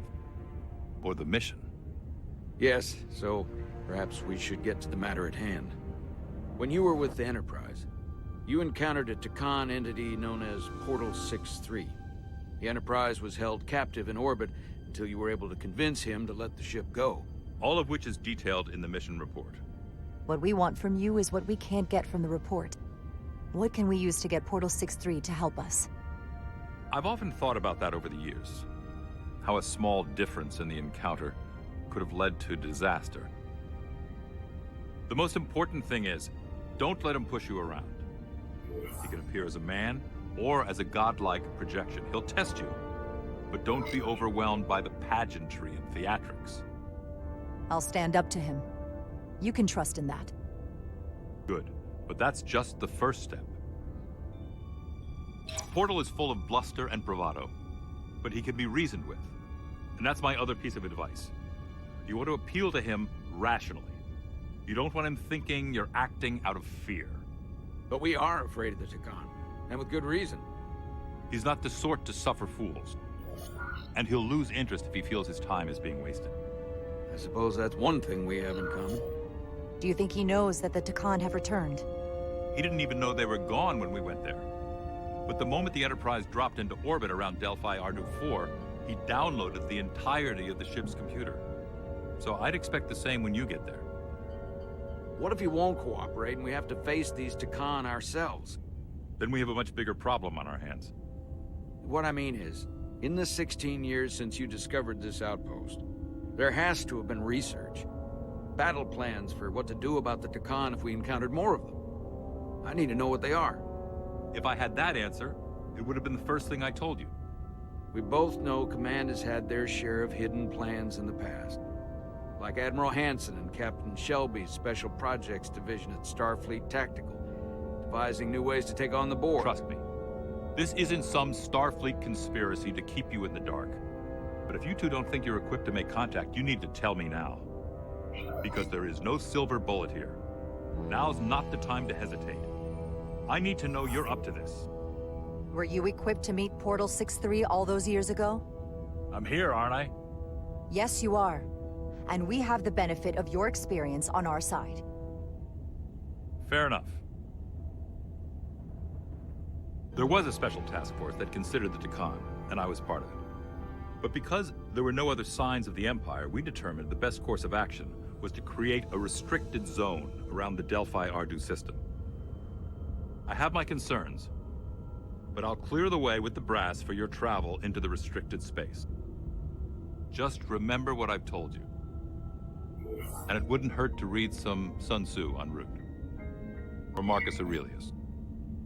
Or the mission. Yes, so perhaps we should get to the matter at hand. When you were with the Enterprise, you encountered a Takan entity known as Portal 6-3. The Enterprise was held captive in orbit until you were able to convince him to let the ship go. All of which is detailed in the mission report. What we want from you is what we can't get from the report. What can we use to get Portal 6-3 to help us? I've often thought about that over the years. How a small difference in the encounter could have led to disaster. The most important thing is, don't let him push you around. He can appear as a man or as a godlike projection. He'll test you, but don't be overwhelmed by the pageantry and theatrics. I'll stand up to him. You can trust in that. Good, but that's just the first step. Portal is full of bluster and bravado, but he can be reasoned with. And that's my other piece of advice. You want to appeal to him rationally. You don't want him thinking you're acting out of fear. But we are afraid of the Takan, and with good reason. He's not the sort to suffer fools. And he'll lose interest if he feels his time is being wasted. I suppose that's one thing we have in common. Do you think he knows that the Takan have returned? He didn't even know they were gone when we went there. But the moment the Enterprise dropped into orbit around Delphi Ardu 4, he downloaded the entirety of the ship's computer. So I'd expect the same when you get there. What if he won't cooperate and we have to face these Takan ourselves? Then we have a much bigger problem on our hands. What I mean is, in the 16 years since you discovered this outpost, there has to have been research. Battle plans for what to do about the Takan if we encountered more of them. I need to know what they are. If I had that answer, it would have been the first thing I told you. We both know Command has had their share of hidden plans in the past. Like Admiral Hansen and Captain Shelby's Special Projects Division at Starfleet Tactical, devising new ways to take on the board. Trust me, this isn't some Starfleet conspiracy to keep you in the dark. But if you two don't think you're equipped to make contact, you need to tell me now. Because there is no silver bullet here. Now's not the time to hesitate. I need to know you're up to this. Were you equipped to meet Portal 6-3 all those years ago? I'm here, aren't I? Yes, you are. And we have the benefit of your experience on our side. Fair enough. There was a special task force that considered the Takan, and I was part of it. But because there were no other signs of the Empire, we determined the best course of action was to create a restricted zone around the Delphi Ardu system. I have my concerns, but I'll clear the way with the brass for your travel into the restricted space. Just remember what I've told you. And it wouldn't hurt to read some Sun Tzu en route. Or Marcus Aurelius.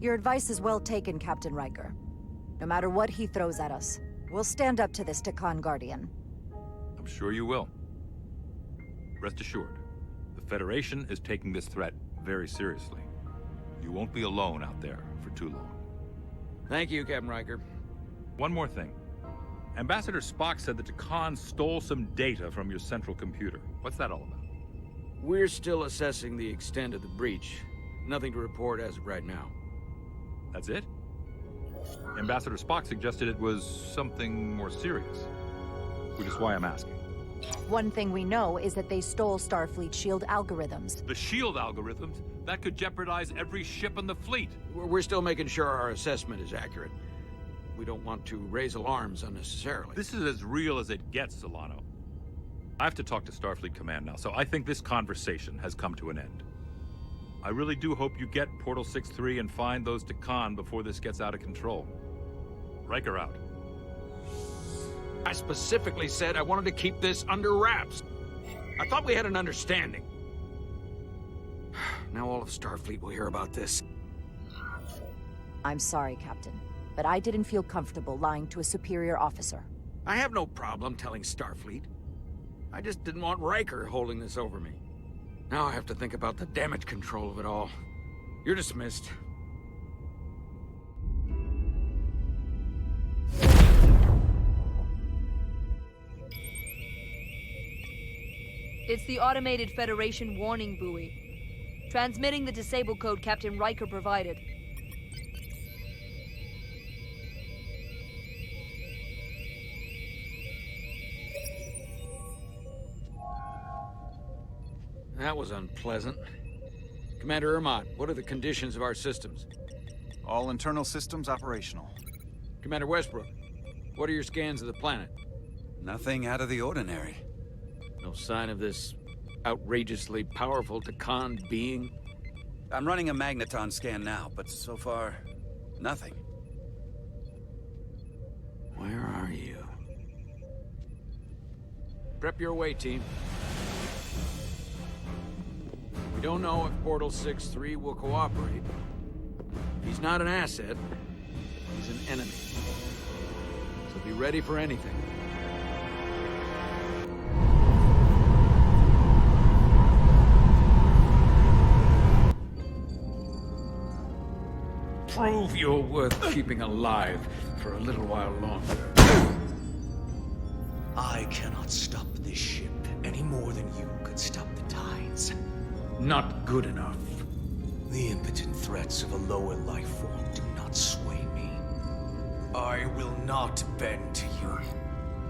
Your advice is well taken, Captain Riker. No matter what he throws at us, we'll stand up to this Takan Guardian. I'm sure you will. Rest assured, the Federation is taking this threat very seriously. You won't be alone out there for too long. Thank you, Captain Riker. One more thing. Ambassador Spock said that Takan stole some data from your central computer. What's that all about? We're still assessing the extent of the breach. Nothing to report as of right now. That's it? Ambassador Spock suggested it was something more serious, which is why I'm asking. One thing we know is that they stole Starfleet shield algorithms. The shield algorithms? That could jeopardize every ship in the fleet. We're still making sure our assessment is accurate. We don't want to raise alarms unnecessarily. This is as real as it gets, Solano. I have to talk to Starfleet Command now, so I think this conversation has come to an end. I really do hope you get Portal 6-3 and find those Takan before this gets out of control. Riker out. I specifically said I wanted to keep this under wraps. I thought we had an understanding. Now all of Starfleet will hear about this. I'm sorry, Captain, but I didn't feel comfortable lying to a superior officer. I have no problem telling Starfleet. I just didn't want Riker holding this over me. Now I have to think about the damage control of it all. You're dismissed. It's the automated Federation warning buoy. Transmitting the disable code Captain Riker provided. That was unpleasant. Commander Ermont, what are the conditions of our systems? All internal systems operational. Commander Westbrook, what are your scans of the planet? Nothing out of the ordinary. No sign of this outrageously powerful Takan being? I'm running a magneton scan now, but so far, nothing. Where are you? Prep your way, team. We don't know if Portal 6-3 will cooperate. He's not an asset, he's an enemy. So be ready for anything. Prove you're worth keeping alive for a little while longer. I cannot stop this ship any more than you could stop the tides. Not good enough. The impotent threats of a lower life form do not sway me. I will not bend to you.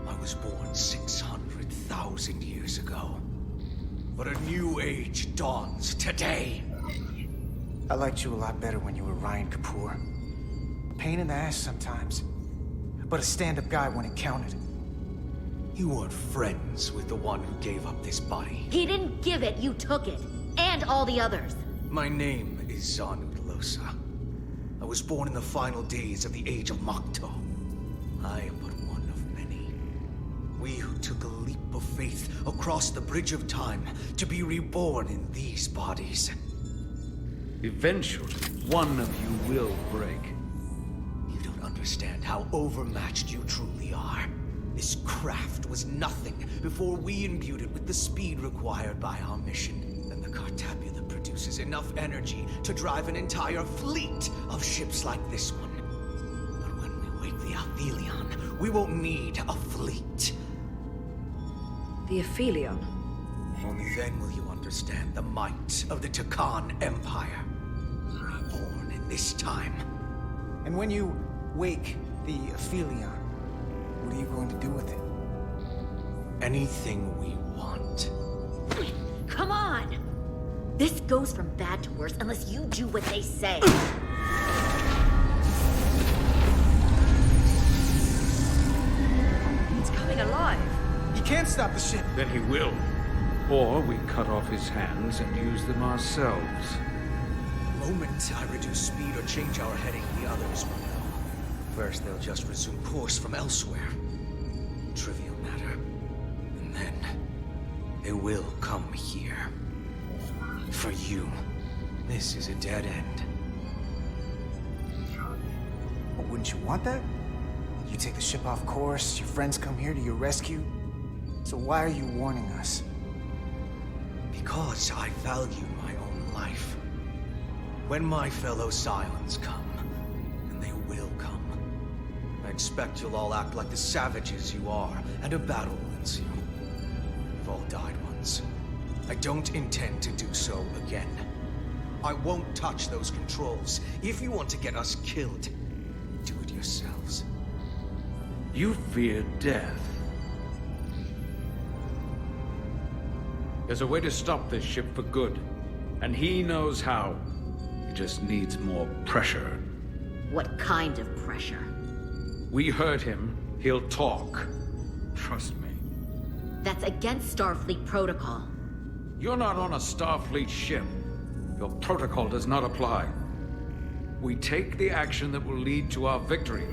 I was born 600,000 years ago. But a new age dawns today. I liked you a lot better when you were Ryan Kapoor. Pain in the ass sometimes, but a stand-up guy when it counted. You weren't friends with the one who gave up this body. He didn't give it, you took it. And all the others. My name is Zanud Losa. I was born in the final days of the Age of Makto. I am but one of many. We who took a leap of faith across the bridge of time to be reborn in these bodies. Eventually, one of you will break. You don't understand how overmatched you truly are. This craft was nothing before we imbued it with the speed required by our mission. And the Cartabula produces enough energy to drive an entire fleet of ships like this one. But when we wake the Aphelion, we won't need a fleet. The Aphelion? Only then will you understand the might of the Takan Empire. Reborn in this time. And when you wake the Aphelion, what are you going to do with it? Anything we want. Come on! This goes from bad to worse unless you do what they say. It's coming alive. You can't stop the ship. Then he will. Or we cut off his hands and use them ourselves. The moment I reduce speed or change our heading, the others will know. First, they'll just resume course from elsewhere. Trivial matter. And then, they will come here. For you, this is a dead end. But wouldn't you want that? You take the ship off course, your friends come here to your rescue. So why are you warning us? Because I value my own life. When my fellow Scions come, and they will come, I expect you'll all act like the savages you are, and a battle will ensue. We've all died once. I don't intend to do so again. I won't touch those controls. If you want to get us killed, do it yourselves. You fear death. There's a way to stop this ship for good, and he knows how. He just needs more pressure. What kind of pressure? We hurt him, he'll talk. Trust me. That's against Starfleet protocol. You're not on a Starfleet ship. Your protocol does not apply. We take the action that will lead to our victory.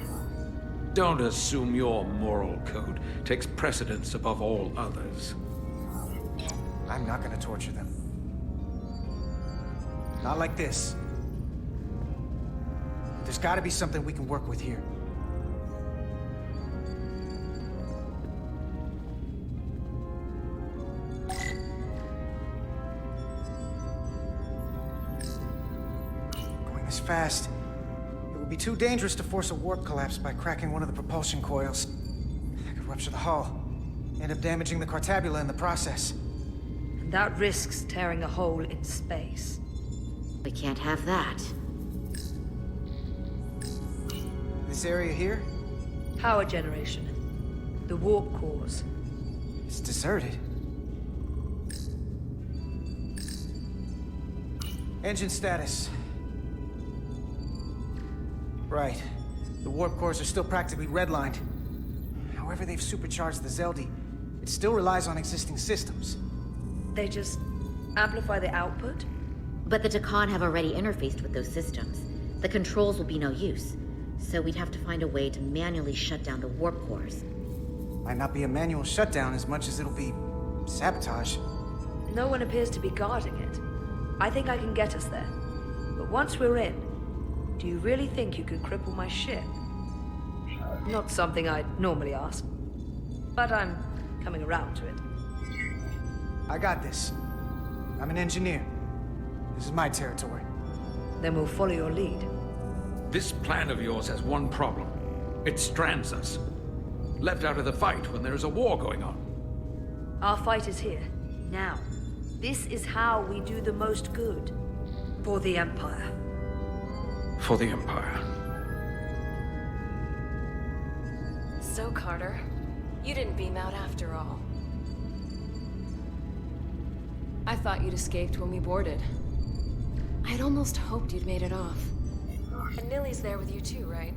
Don't assume your moral code takes precedence above all others. I'm not gonna torture them. Not like this. There's gotta be something we can work with here. Going this fast, it would be too dangerous to force a warp collapse by cracking one of the propulsion coils. That could rupture the hull, end up damaging the Cartabula in the process. And that risks tearing a hole in space. We can't have that. This area here? Power generation. The warp cores. It's deserted. Engine status. Right. The warp cores are still practically redlined. However they've supercharged the Zeldi, it still relies on existing systems. They just amplify the output? But the Takan have already interfaced with those systems. The controls will be no use. So we'd have to find a way to manually shut down the warp cores. Might not be a manual shutdown as much as it'll be sabotage. No one appears to be guarding it. I think I can get us there. But once we're in, do you really think you could cripple my ship? Not something I'd normally ask. But I'm coming around to it. I got this. I'm an engineer. This is my territory. Then we'll follow your lead. This plan of yours has one problem. It strands us. Left out of the fight when there is a war going on. Our fight is here, now. This is how we do the most good. For the Empire. For the Empire. So, Carter, you didn't beam out after all. I thought you'd escaped when we boarded. I had almost hoped you'd made it off. And Nilly's there with you too, right?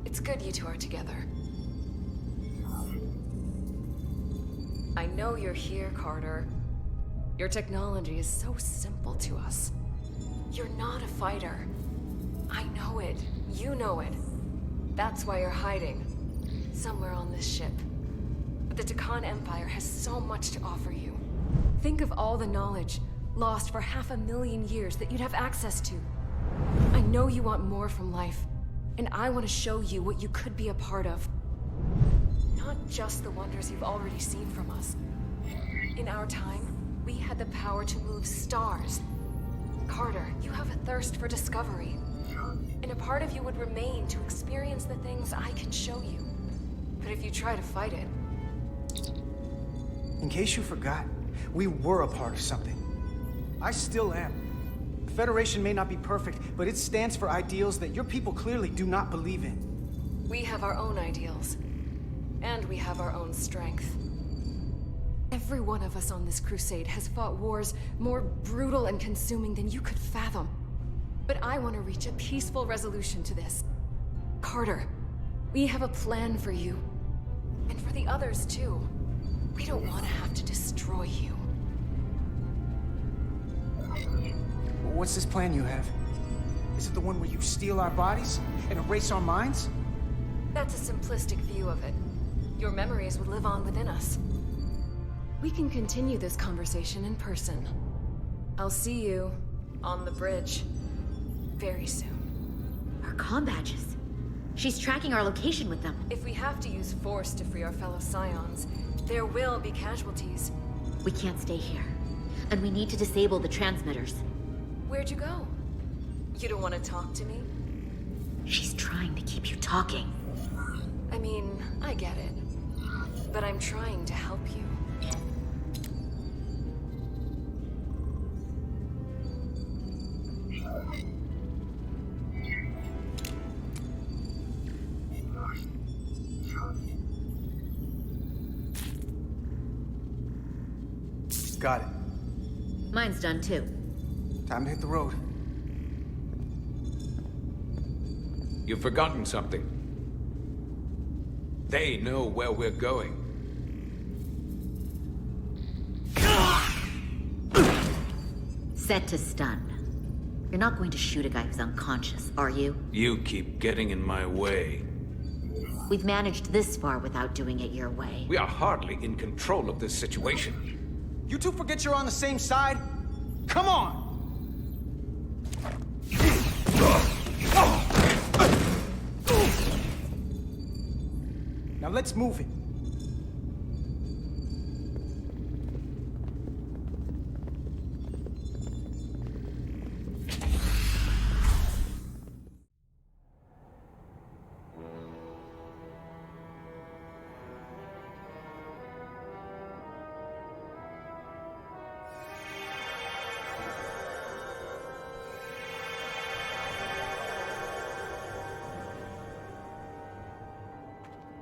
It's good you two are together. I know you're here, Carter. Your technology is so simple to us. You're not a fighter. I know it. You know it. That's why you're hiding. Somewhere on this ship. But the Takan Empire has so much to offer you. Think of all the knowledge lost for 500,000 years that you'd have access to. I know you want more from life, and I want to show you what you could be a part of. Not just the wonders you've already seen from us. In our time, we had the power to move stars. Carter, you have a thirst for discovery. And a part of you would remain to experience the things I can show you. But if you try to fight it... In case you forgot, we were a part of something. I still am. The Federation may not be perfect, but it stands for ideals that your people clearly do not believe in. We have our own ideals. And we have our own strength. Every one of us on this crusade has fought wars more brutal and consuming than you could fathom. But I want to reach a peaceful resolution to this. Carter, we have a plan for you. And for the others, too. We don't want to have to destroy you. What's this plan you have? Is it the one where you steal our bodies and erase our minds? That's a simplistic view of it. Your memories would live on within us. We can continue this conversation in person. I'll see you on the bridge very soon. Our comm badges. She's tracking our location with them. If we have to use force to free our fellow Scions, there will be casualties. We can't stay here. And we need to disable the transmitters. Where'd you go? You don't want to talk to me? She's trying to keep you talking. I mean, I get it. But I'm trying to help you. Got it. Mine's done too. Time to hit the road. You've forgotten something. They know where we're going. Set to stun. You're not going to shoot a guy who's unconscious, are you? You keep getting in my way. We've managed this far without doing it your way. We are hardly in control of this situation. You two forget you're on the same side? Come on! Now let's move it.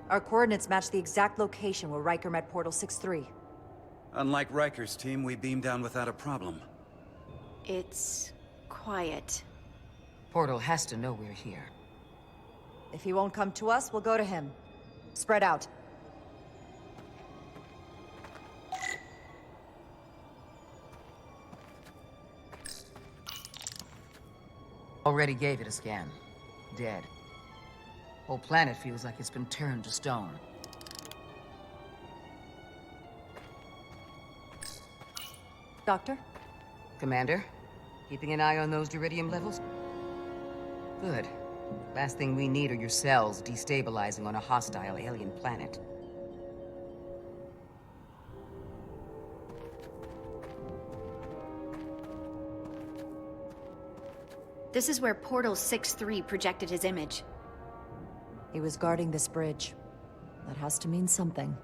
Our coordinates match the exact location where Riker met Portal 6-3. Unlike Riker's team, we beamed down without a problem. It's quiet. Portal has to know we're here. If he won't come to us, we'll go to him. Spread out. Already gave it a scan. Dead. Whole planet feels like it's been turned to stone. Doctor? Commander? Keeping an eye on those Duridium levels? Good. Last thing we need are your cells destabilizing on a hostile alien planet. This is where Portal 6-3 projected his image. He was guarding this bridge. That has to mean something.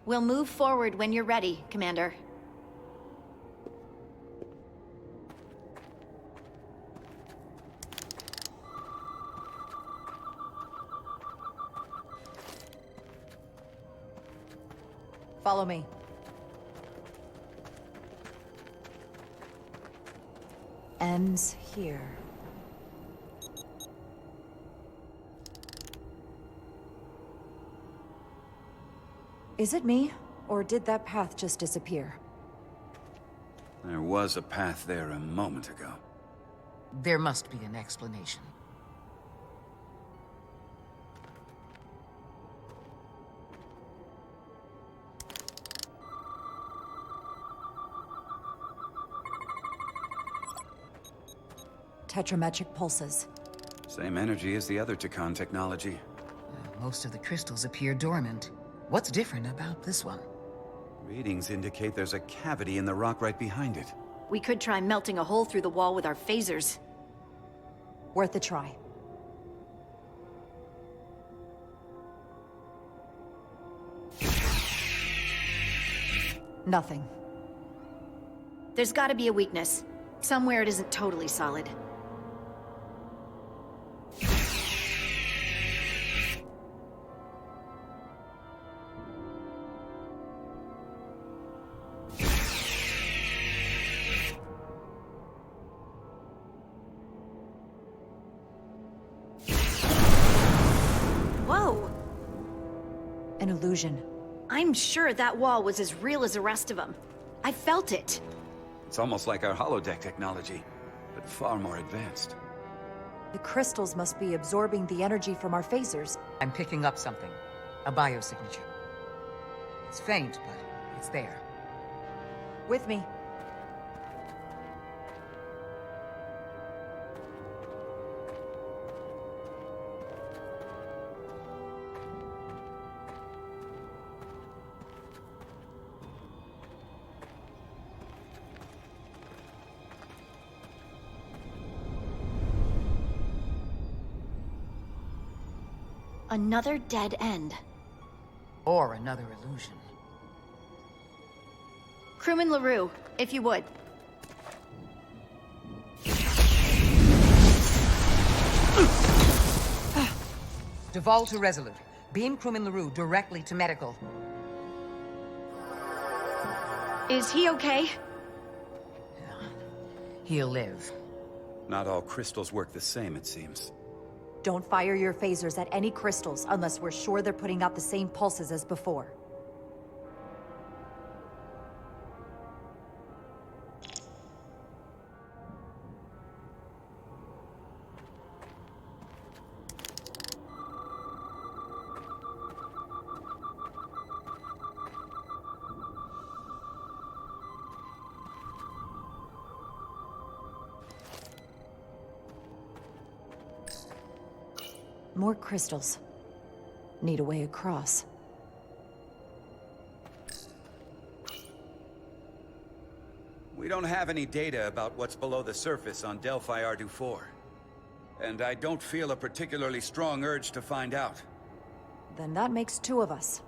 We'll move forward when you're ready, Commander. Follow me. Ends here. Is it me, or did that path just disappear? There was a path there a moment ago. There must be an explanation. Tetrametric pulses. Same energy as the other Takan technology. Most of the crystals appear dormant. What's different about this one? Readings indicate there's a cavity in the rock right behind it. We could try melting a hole through the wall with our phasers. Worth a try. Nothing. There's gotta be a weakness. Somewhere it isn't totally solid. Whoa! An illusion. I'm sure that wall was as real as the rest of them. I felt it. It's almost like our holodeck technology, but far more advanced. The crystals must be absorbing the energy from our phasers. I'm picking up something. A biosignature. It's faint, but it's there. With me. Another dead end. Or another illusion. Crewman LaRue, if you would. Duval to Resolute. Beam Crewman LaRue directly to medical. Is he okay? He'll live. Not all crystals work the same, it seems. Don't fire your phasers at any crystals unless we're sure they're putting out the same pulses as before. More crystals. Need a way across. We don't have any data about what's below the surface on Delphi Ardu 4. And I don't feel a particularly strong urge to find out. Then that makes two of us.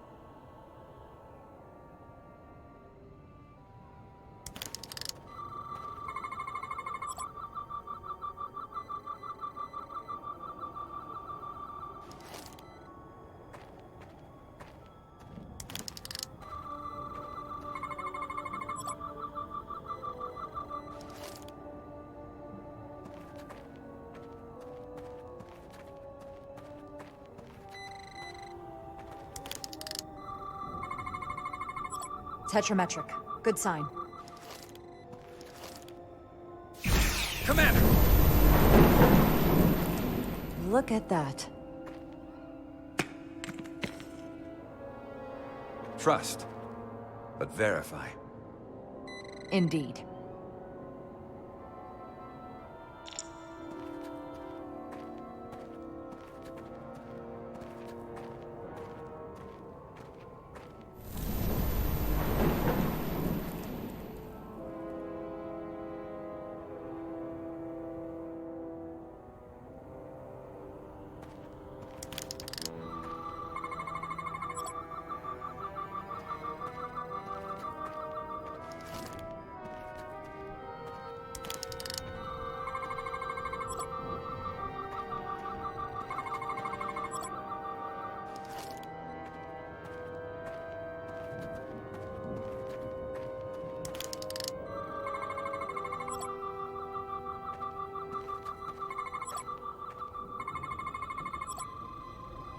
Tetrametric. Good sign. Commander! Look at that. Trust, but verify. Indeed.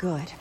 Good.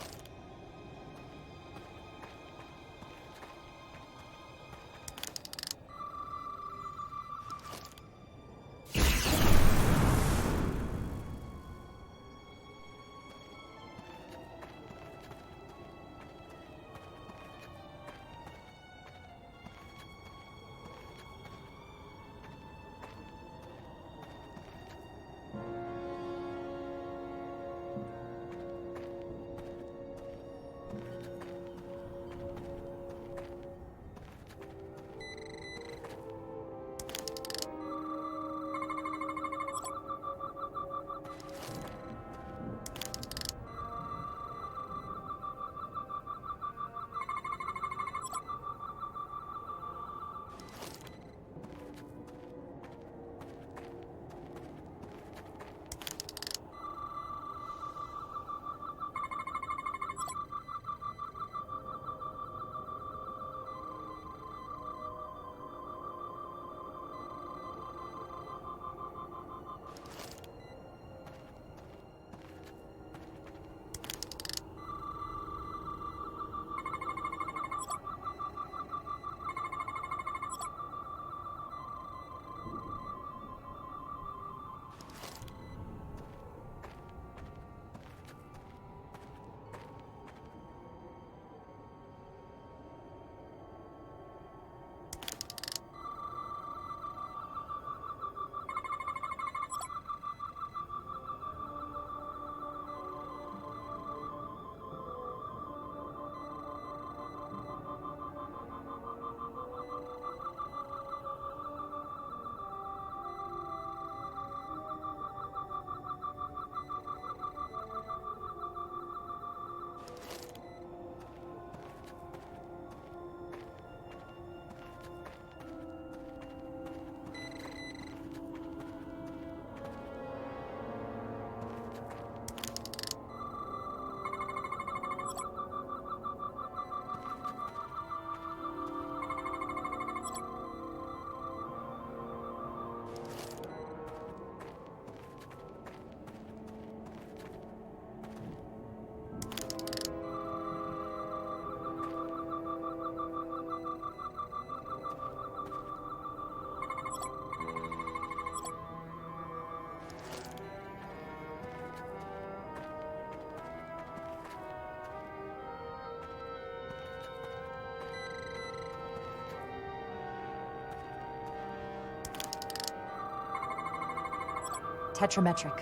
Tetrametric.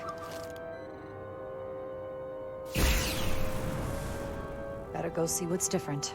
Better go see what's different.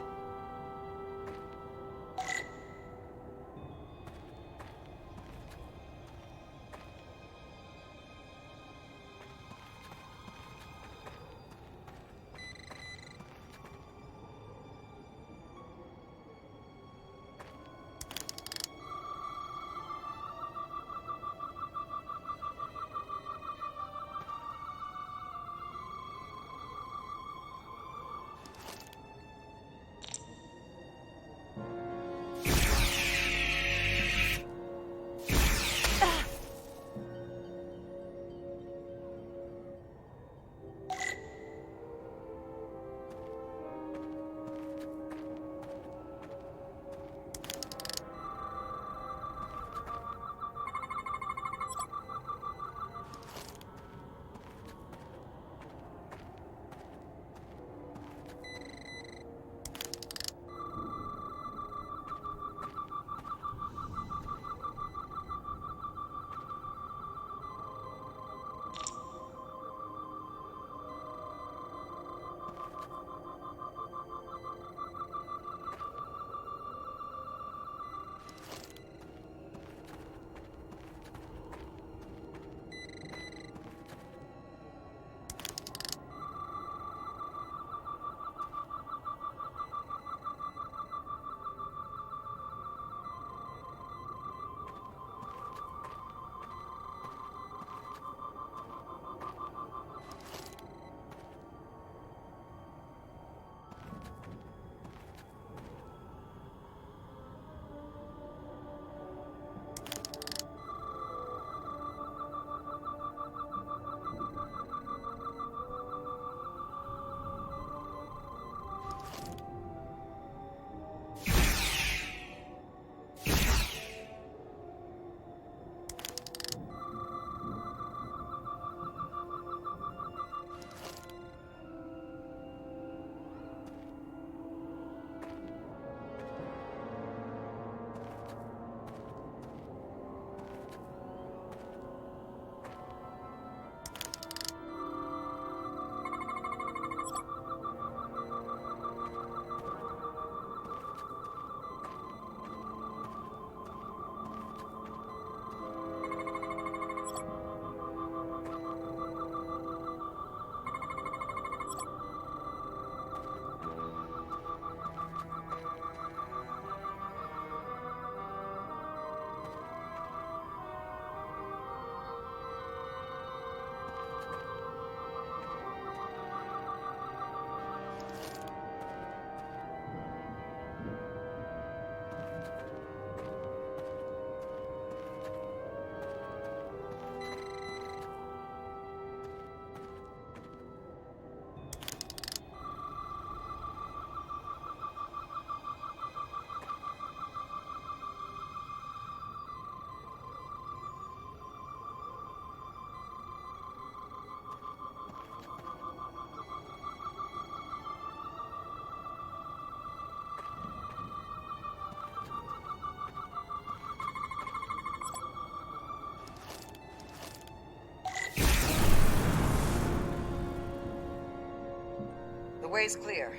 The way's clear.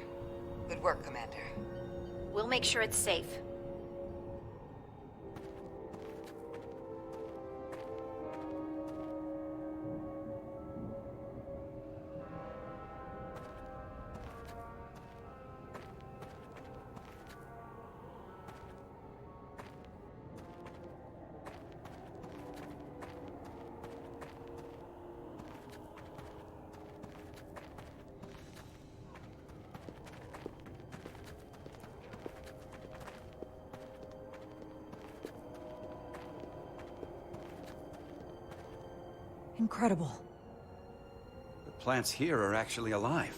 Good work, Commander. We'll make sure it's safe. Incredible. The plants here are actually alive.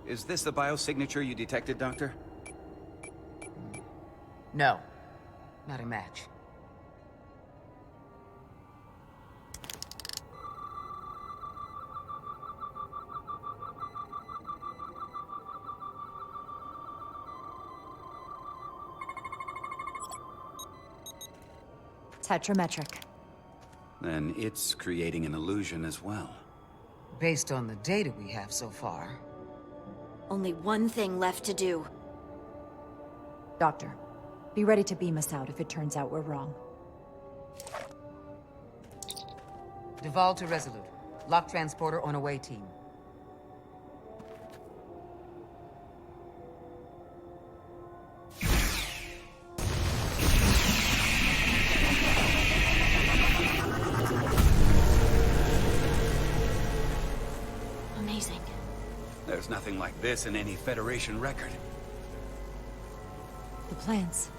Is this the biosignature you detected, Doctor? No. Not a match. Tetrametric. Then it's creating an illusion as well. Based on the data we have so far. Only one thing left to do. Doctor, be ready to beam us out if it turns out we're wrong. Duval to Resolute. Lock transporter on away team. Amazing. There's nothing like this in any Federation record. The plans.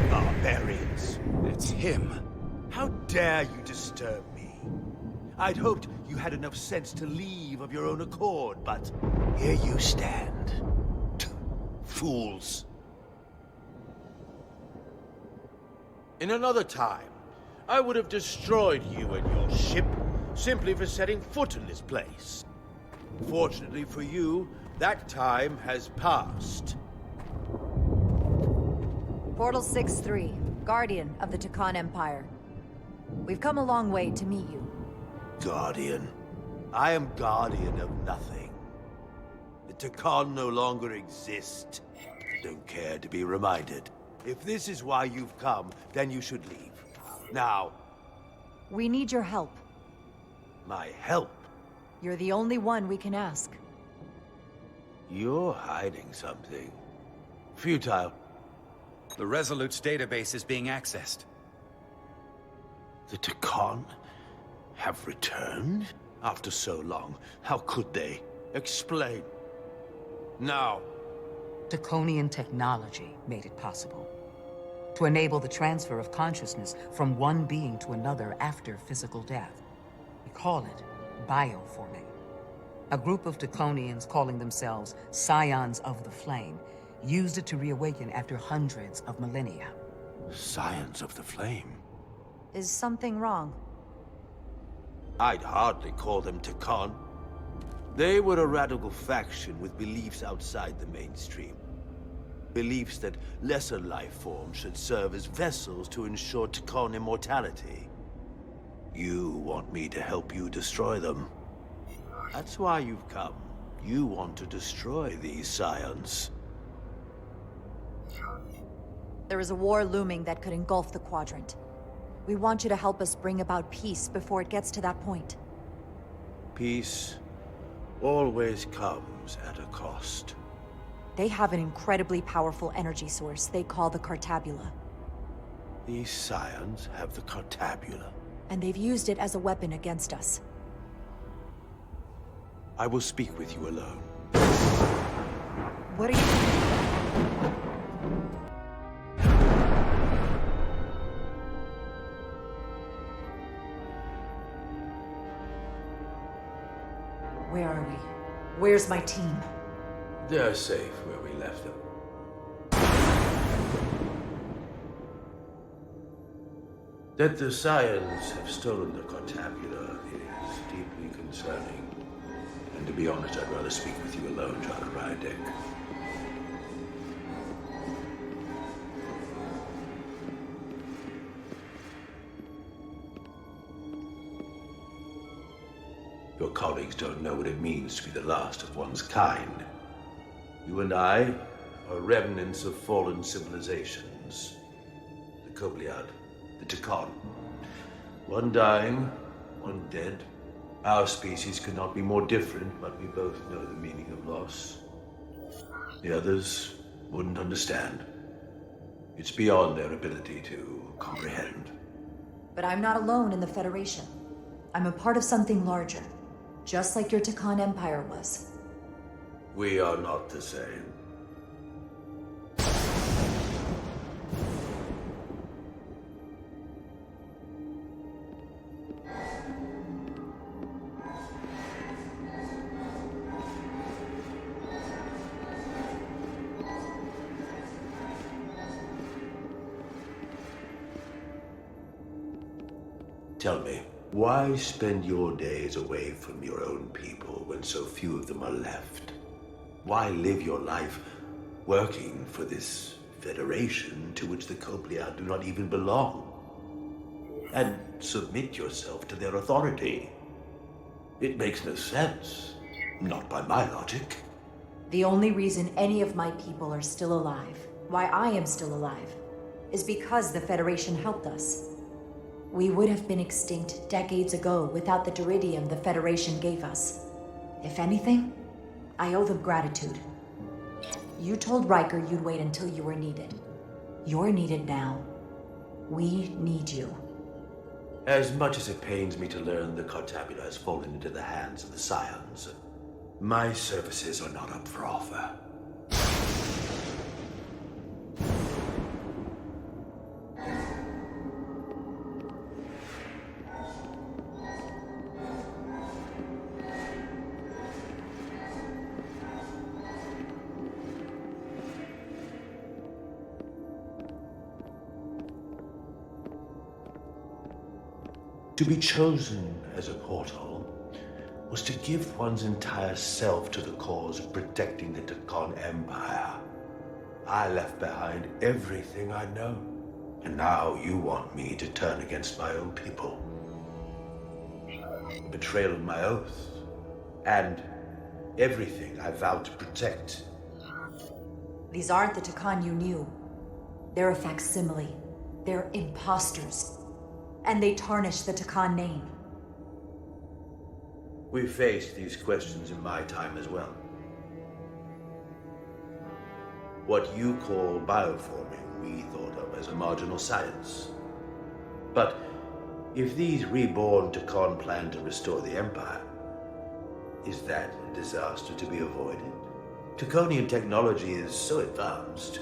Barbarians. It's him. How dare you disturb me? I'd hoped you had enough sense to leave of your own accord, but here you stand. Fools. In another time, I would have destroyed you and your ship simply for setting foot in this place. Fortunately for you, that time has passed. Portal 6-3, Guardian of the Takan Empire. We've come a long way to meet you. Guardian. I am guardian of nothing. The Takan no longer exist. Don't care to be reminded. If this is why you've come, then you should leave. Now. We need your help. My help? You're the only one we can ask. You're hiding something. Futile. The Resolute's database is being accessed. The Takan have returned? After so long, how could they? Explain. Now. Draconian technology made it possible. To enable the transfer of consciousness from one being to another after physical death. We call it bioforming. A group of Draconians calling themselves Scions of the Flame used it to reawaken after hundreds of millennia. Scions of the Flame? Is something wrong? I'd hardly call them Takan. They were a radical faction with beliefs outside the mainstream. Beliefs that lesser life forms should serve as vessels to ensure Takan immortality. You want me to help you destroy them. That's why you've come. You want to destroy these Scions. There is a war looming that could engulf the Quadrant. We want you to help us bring about peace before it gets to that point. Peace always comes at a cost. They have an incredibly powerful energy source they call the Cartabula. These Scions have the Cartabula. And they've used it as a weapon against us. I will speak with you alone. What are you... Where are we? Where's my team? They're safe where we left them. That the Scions have stolen the Cartabula is deeply concerning. And to be honest, I'd rather speak with you alone, John Rydick. Your colleagues don't know what it means to be the last of one's kind. You and I are remnants of fallen civilizations. The Kobliad, the Takan. One dying, one dead. Our species could not be more different, but we both know the meaning of loss. The others wouldn't understand. It's beyond their ability to comprehend. But I'm not alone in the Federation. I'm a part of something larger. Just like your Takan Empire was. We are not the same. Tell me, Why spend your days away from your own people when so few of them are left? Why live your life working for this federation to which the Copliard do not even belong? And submit yourself to their authority? It makes no sense. Not by my logic. The only reason any of my people are still alive, why I am still alive, is because the Federation helped us. We would have been extinct decades ago without the Duridium the Federation gave us. If anything, I owe them gratitude. You told Riker you'd wait until you were needed. You're needed now. We need you. As much as it pains me to learn the Cartabula has fallen into the hands of the Scions, my services are not up for offer. To be chosen as a portal was to give one's entire self to the cause of protecting the Takan Empire. I left behind everything I know, and now you want me to turn against my own people. The betrayal of my oath, and everything I vowed to protect. These aren't the Takan you knew. They're a facsimile. They're imposters. And they tarnish the Takan name. We faced these questions in my time as well. What you call bioforming, we thought of as a marginal science. But if these reborn Takan plan to restore the Empire, is that a disaster to be avoided? Takonian technology is so advanced,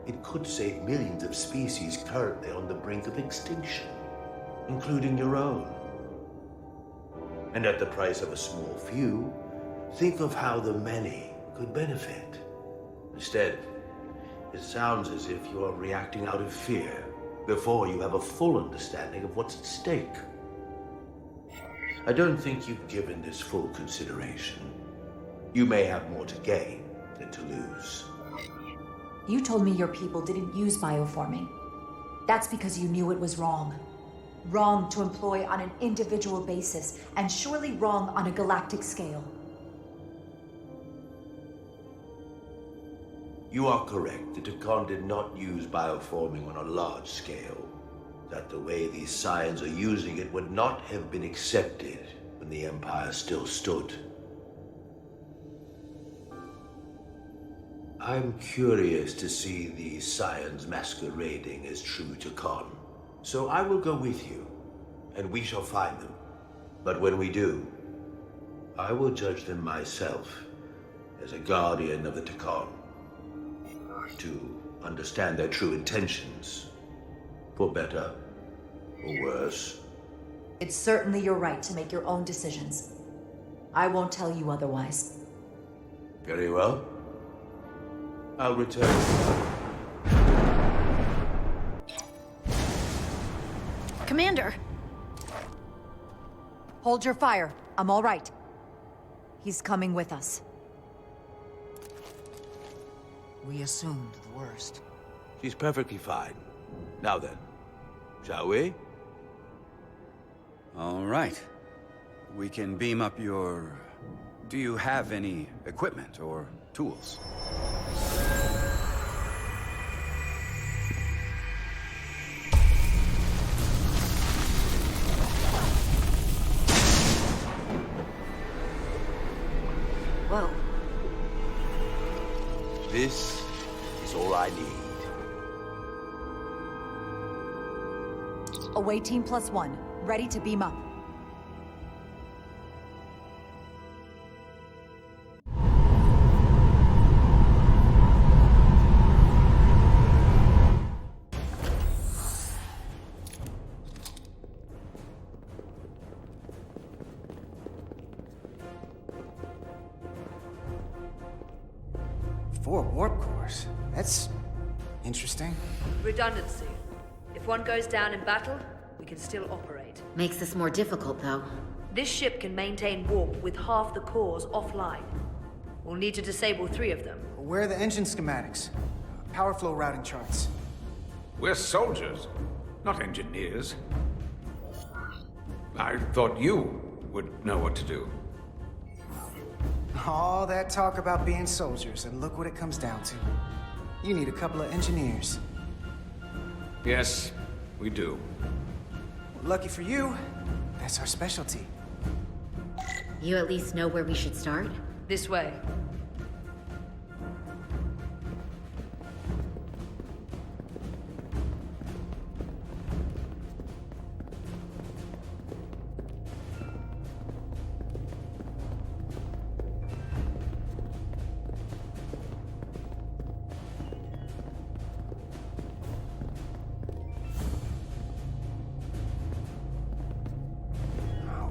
it could save millions of species currently on the brink of extinction, including your own. And at the price of a small few, think of how the many could benefit. Instead, it sounds as if you are reacting out of fear before you have a full understanding of what's at stake. I don't think you've given this full consideration. You may have more to gain than to lose. You told me your people didn't use bioforming. That's because you knew it was wrong. Wrong to employ on an individual basis, and surely wrong on a galactic scale. You are correct. The Takan did not use bioforming on a large scale. That the way these Scions are using it would not have been accepted when the Empire still stood. I'm curious to see these Scions masquerading as true Takan. So I will go with you, and we shall find them. But when we do, I will judge them myself as a guardian of the Takan, to understand their true intentions, for better or worse. It's certainly your right to make your own decisions. I won't tell you otherwise. Very well. I'll return. Commander! Hold your fire. I'm all right. He's coming with us. We assumed the worst. She's perfectly fine. Now then, shall we? All right. We can beam up your... Do you have any equipment or tools? Whoa. This is all I need. Away team +1, ready to beam up. Four warp cores. That's interesting. Redundancy. If one goes down in battle, we can still operate. Makes this more difficult, though. This ship can maintain warp with half the cores offline. We'll need to disable 3 of them. Where are the engine schematics? Power flow routing charts. We're soldiers, not engineers. I thought you would know what to do. All that talk about being soldiers, and look what it comes down to. You need a couple of engineers. Yes, we do. Lucky for you, that's our specialty. You at least know where we should start? This way.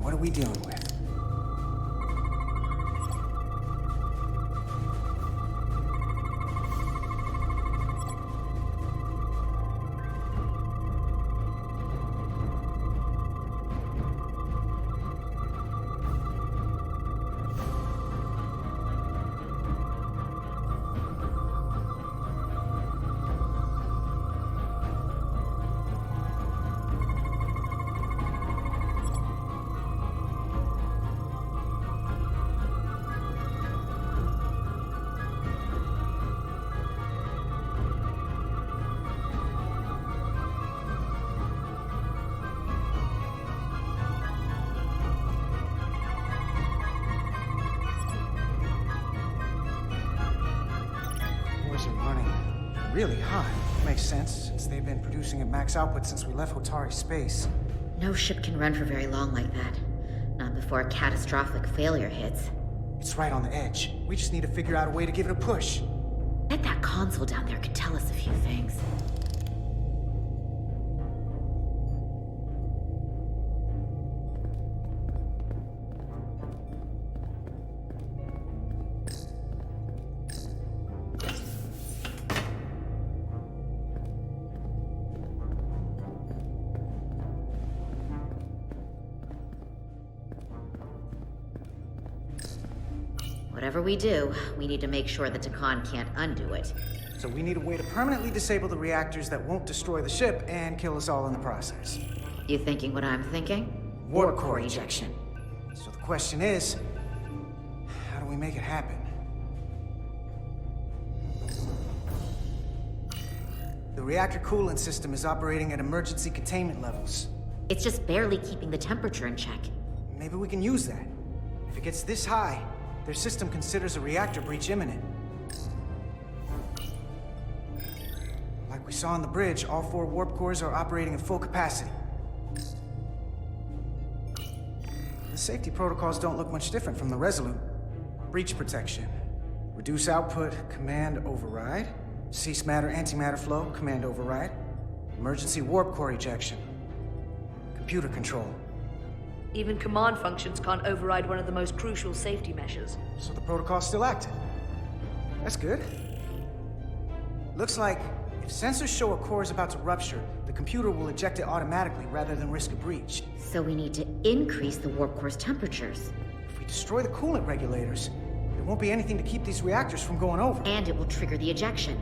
What are we dealing with? Really hot. Makes sense, since they've been producing at max output since we left Hotari space. No ship can run for very long like that. Not before a catastrophic failure hits. It's right on the edge. We just need to figure out a way to give it a push. Bet that console down there could tell us a few things. Whatever we do, we need to make sure the Takan can't undo it. So we need a way to permanently disable the reactors that won't destroy the ship and kill us all in the process. You thinking what I'm thinking? Warp core ejection. So the question is, how do we make it happen? The reactor coolant system is operating at emergency containment levels. It's just barely keeping the temperature in check. Maybe we can use that. If it gets this high, their system considers a reactor breach imminent. Like we saw on the bridge, all 4 warp cores are operating at full capacity. The safety protocols don't look much different from the Resolute. Breach protection. Reduce output, command override. Cease matter, antimatter flow, command override. Emergency warp core ejection. Computer control. Even command functions can't override one of the most crucial safety measures. So the protocol's still active. That's good. Looks like if sensors show a core is about to rupture, the computer will eject it automatically rather than risk a breach. So we need to increase the warp core's temperatures. If we destroy the coolant regulators, there won't be anything to keep these reactors from going over. And it will trigger the ejection.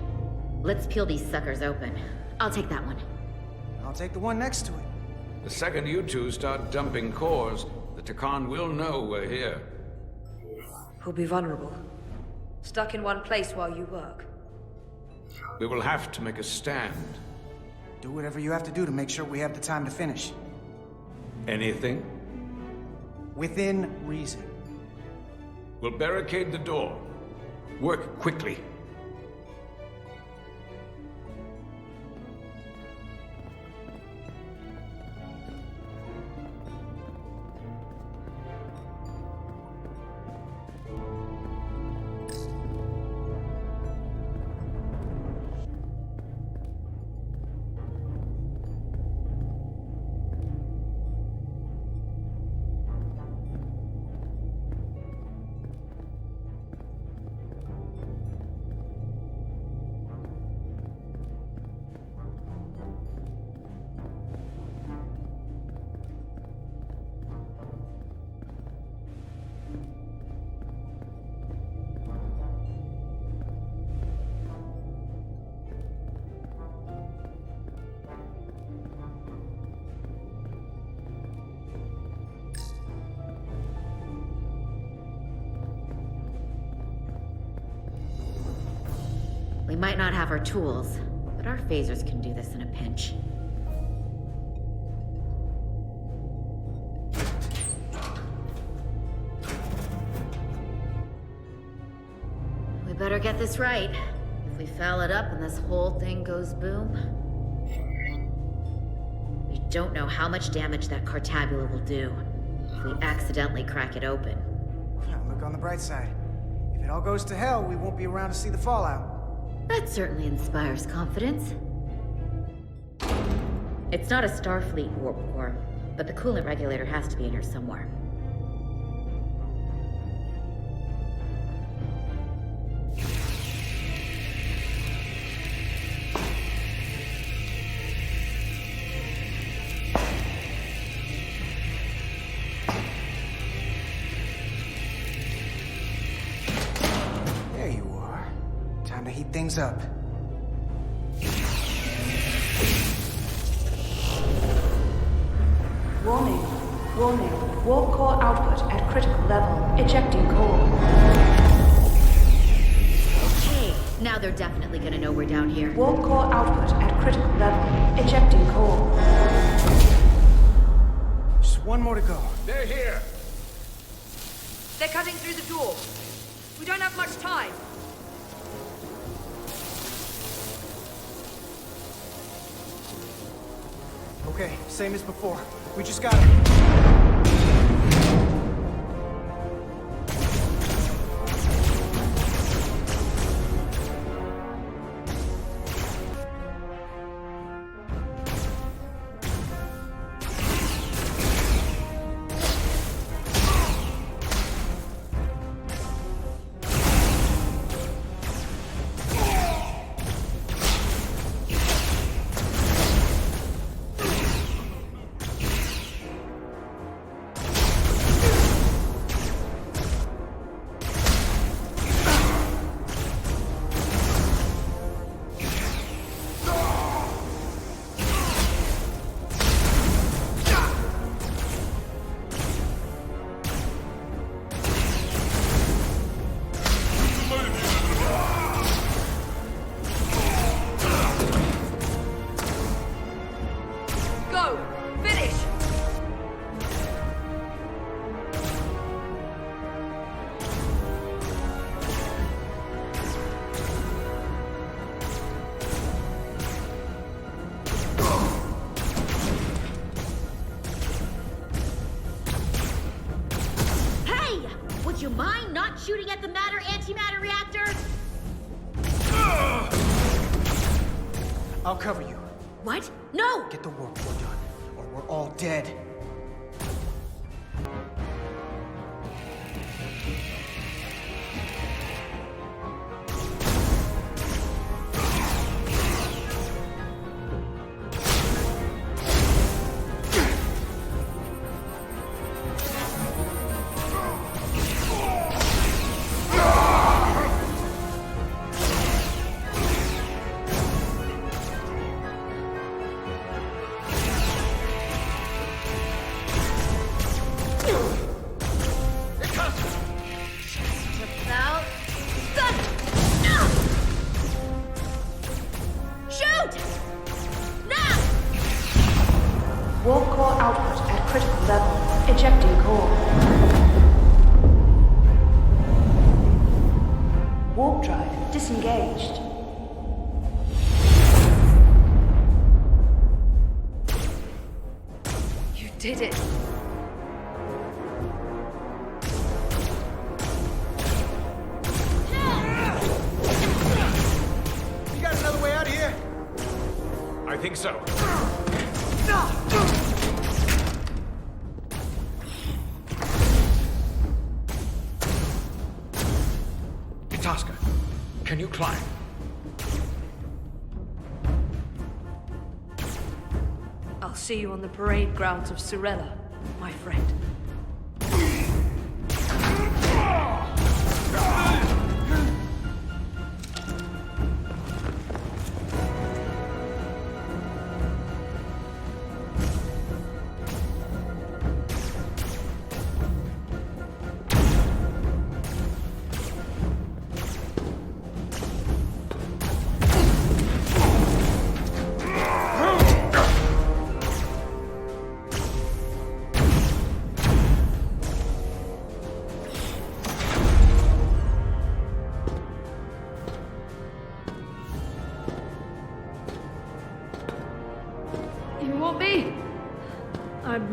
Let's peel these suckers open. I'll take that one. I'll take the one next to it. The second you two start dumping cores, the Takan will know we're here. We'll be vulnerable. Stuck in one place while you work. We will have to make a stand. Do whatever you have to do to make sure we have the time to finish. Anything? Within reason. We'll barricade the door. Work quickly. We might not have our tools, but our phasers can do this in a pinch. We better get this right. If we foul it up and this whole thing goes boom, we don't know how much damage that Cartabula will do if we accidentally crack it open. Look on the bright side. If it all goes to hell, we won't be around to see the fallout. That certainly inspires confidence. It's not a Starfleet warp core, but the coolant regulator has to be in here somewhere. There you are. Time to heat things up. Warning. Warning. Warp core output at critical level. Ejecting core. Okay, now they're definitely gonna know we're down here. Warp core output at critical level. Ejecting core. Just one more to go. They're here. They're cutting through the door. We don't have much time. Okay, same as before. We just gotta... Go! Finish! Hey! Would you mind not shooting at the matter-antimatter reactor? I'll cover you. What? No! Get the warp core done, or we're all dead. Now... Shoot! Now! Warp core output at critical level. Ejecting core. Warp drive disengaged. You did it. You got another way out of here? I think so. Itasca, can you climb? I'll see you on the parade grounds of Surella, my friend.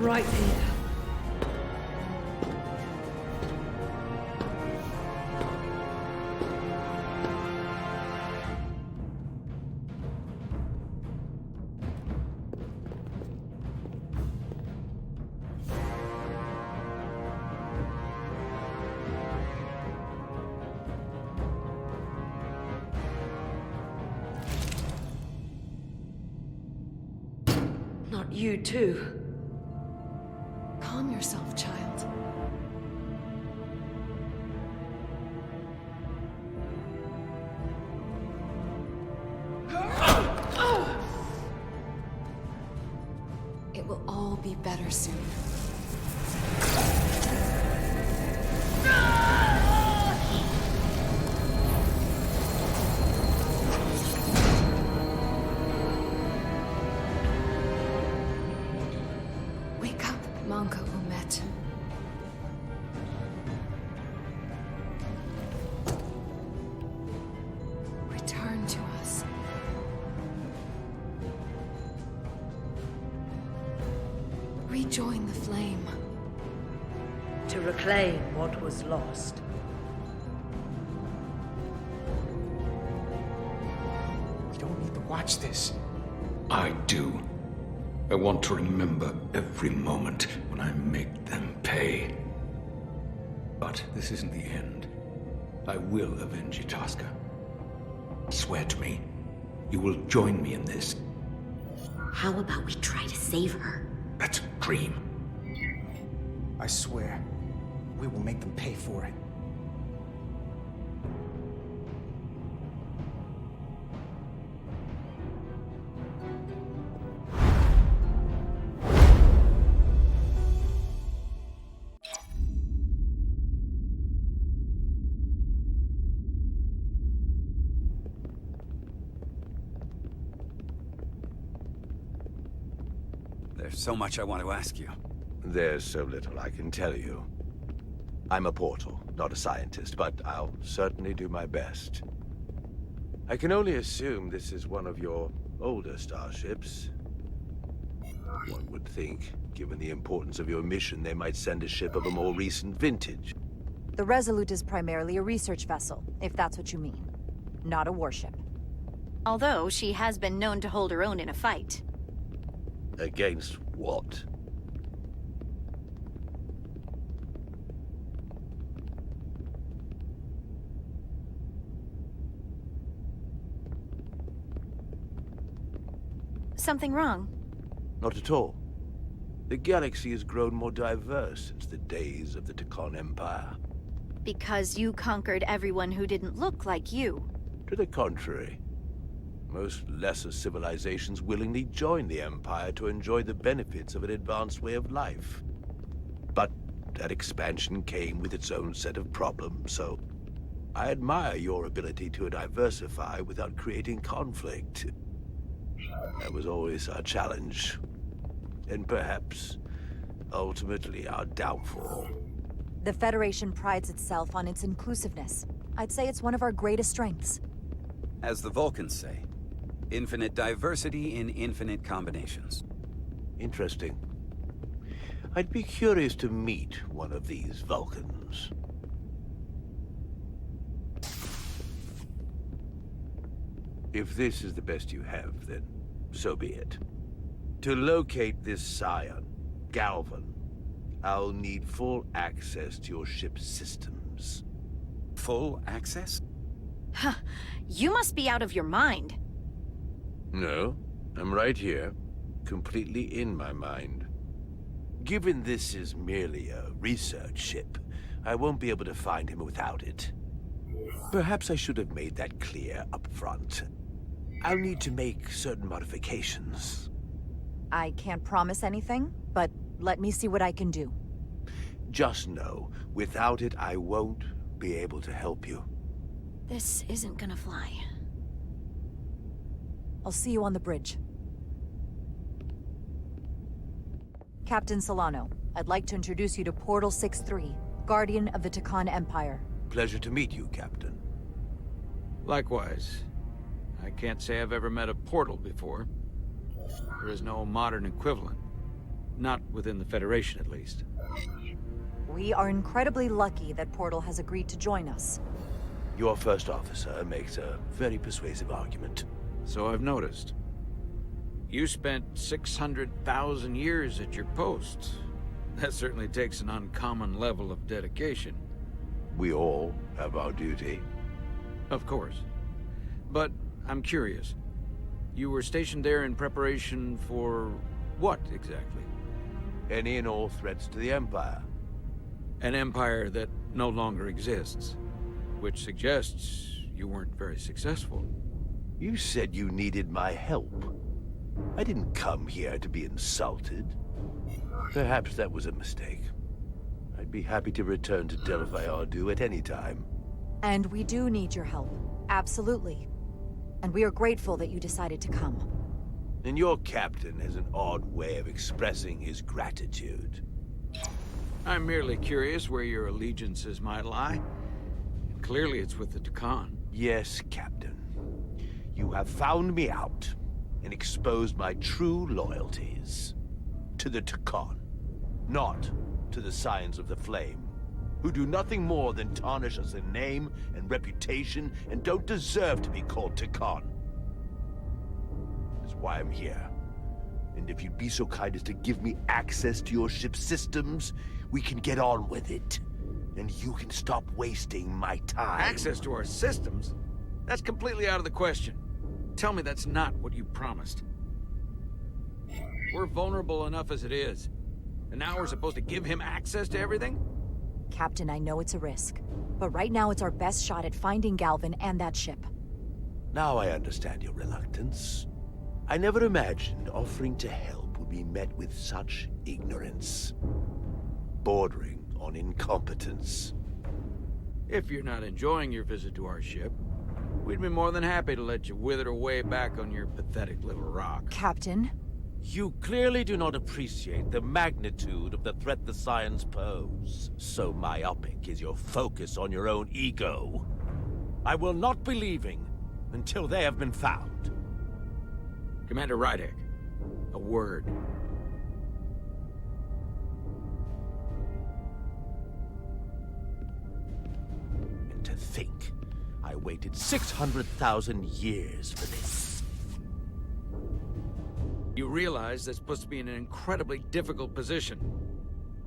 right here. Not you too. Calm yourself, child. It will all be better soon. Wake up, Manka Umet. Return to us. Rejoin the flame. To reclaim what was lost. We don't need to watch this. I do. I want to remember every moment when I make them pay. But this isn't the end. I will avenge Itasca. Swear to me, you will join me in this. How about we try to save her? That's a dream. I swear, we will make them pay for it. There's so much I want to ask you. There's so little I can tell you. I'm a portal, not a scientist, but I'll certainly do my best. I can only assume this is one of your older starships. One would think, given the importance of your mission, they might send a ship of a more recent vintage. The Resolute is primarily a research vessel, if that's what you mean. Not a warship. Although she has been known to hold her own in a fight. Against what? Something wrong? Not at all. The galaxy has grown more diverse since the days of the Tekon Empire. Because you conquered everyone who didn't look like you. To the contrary. Most lesser civilizations willingly joined the Empire to enjoy the benefits of an advanced way of life. But that expansion came with its own set of problems, so I admire your ability to diversify without creating conflict. That was always our challenge. And perhaps, ultimately, our downfall. The Federation prides itself on its inclusiveness. I'd say it's one of our greatest strengths. As the Vulcans say, infinite diversity in infinite combinations. Interesting. I'd be curious to meet one of these Vulcans. If this is the best you have, then so be it. To locate this scion, Galvan, I'll need full access to your ship's systems. Full access? Huh. You must be out of your mind. No, I'm right here, completely in my mind. Given this is merely a research ship, I won't be able to find him without it. Perhaps I should have made that clear up front. I'll need to make certain modifications. I can't promise anything, but let me see what I can do. Just know, without it, I won't be able to help you. This isn't gonna fly. I'll see you on the bridge. Captain Solano, I'd like to introduce you to Portal 6-3, Guardian of the Tekon Empire. Pleasure to meet you, Captain. Likewise. I can't say I've ever met a portal before. There is no modern equivalent. Not within the Federation, at least. We are incredibly lucky that Portal has agreed to join us. Your first officer makes a very persuasive argument. So I've noticed. You spent 600,000 years at your post. That certainly takes an uncommon level of dedication. We all have our duty. Of course. But I'm curious. You were stationed there in preparation for what, exactly? Any and all threats to the Empire. An empire that no longer exists. Which suggests you weren't very successful. You said you needed my help. I didn't come here to be insulted. Perhaps that was a mistake. I'd be happy to return to Delphi Ardu at any time. And we do need your help. Absolutely. And we are grateful that you decided to come. And your captain has an odd way of expressing his gratitude. I'm merely curious where your allegiances might lie. Clearly it's with the Takan. Yes, Captain. You have found me out and exposed my true loyalties. To the Takan, not to the Scions of the Flame, who do nothing more than tarnish us in name and reputation and don't deserve to be called Takan. That's why I'm here. And if you'd be so kind as to give me access to your ship's systems, we can get on with it. And you can stop wasting my time. Access to our systems? That's completely out of the question. Tell me that's not what you promised. We're vulnerable enough as it is. And now we're supposed to give him access to everything? Captain, I know it's a risk. But right now it's our best shot at finding Galvin and that ship. Now I understand your reluctance. I never imagined offering to help would be met with such ignorance. Bordering on incompetence. If you're not enjoying your visit to our ship, we'd be more than happy to let you wither away back on your pathetic little rock. Captain? You clearly do not appreciate the magnitude of the threat the Scions pose. So myopic is your focus on your own ego. I will not be leaving until they have been found. Commander Rydek, a word. And to think, I waited 600,000 years for this. You realize that's supposed to be in an incredibly difficult position.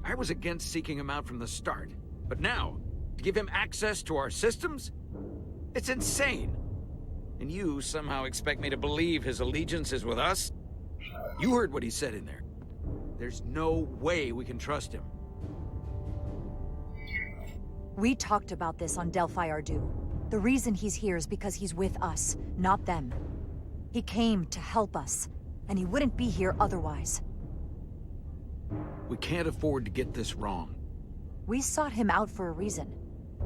I was against seeking him out from the start, but now, to give him access to our systems? It's insane! And you somehow expect me to believe his allegiance is with us? You heard what he said in there. There's no way we can trust him. We talked about this on Delphi Ardu. The reason he's here is because he's with us, not them. He came to help us, and he wouldn't be here otherwise. We can't afford to get this wrong. We sought him out for a reason.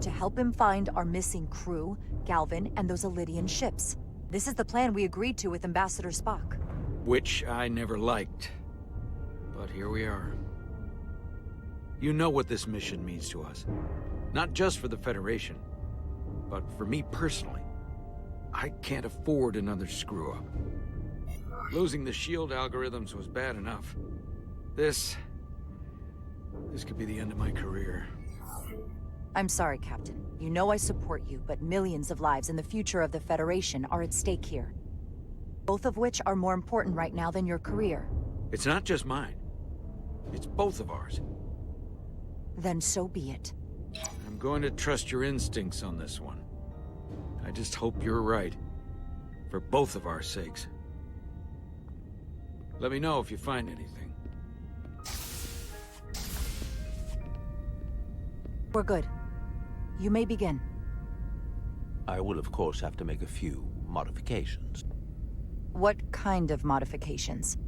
To help him find our missing crew, Galvin, and those Elydian ships. This is the plan we agreed to with Ambassador Spock. Which I never liked. But here we are. You know what this mission means to us. Not just for the Federation, but for me personally. I can't afford another screw-up. Losing the shield algorithms was bad enough. This could be the end of my career. I'm sorry, Captain. You know I support you, but millions of lives and the future of the Federation are at stake here. Both of which are more important right now than your career. It's not just mine. It's both of ours. Then so be it. I'm going to trust your instincts on this one. I just hope you're right. For both of our sakes. Let me know if you find anything. We're good. You may begin. I will of course have to make a few modifications. What kind of modifications?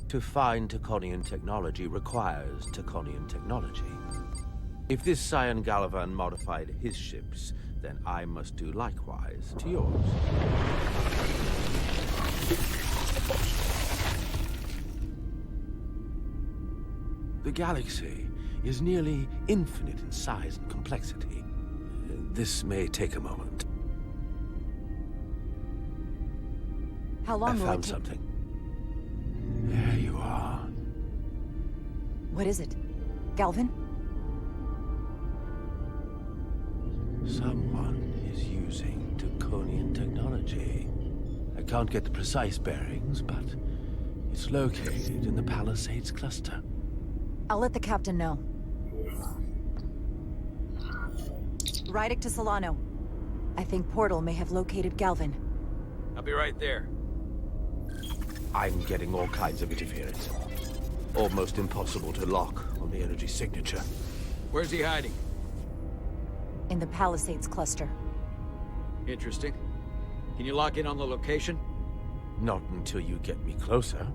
To find Taconian technology requires Taconian technology. If this Scion Galavan modified his ships, then I must do likewise to yours. The galaxy is nearly infinite in size and complexity. This may take a moment. How long I will it found take? something. There you are. What is it? Galvin? Someone is using Draconian technology. I can't get the precise bearings, but it's located in the Palisades cluster. I'll let the captain know. Rydick to Solano. I think Portal may have located Galvin. I'll be right there. I'm getting all kinds of interference. Almost impossible to lock on the energy signature. Where's he hiding? In the Palisades cluster. Interesting. Can you lock in on the location? Not until you get me closer.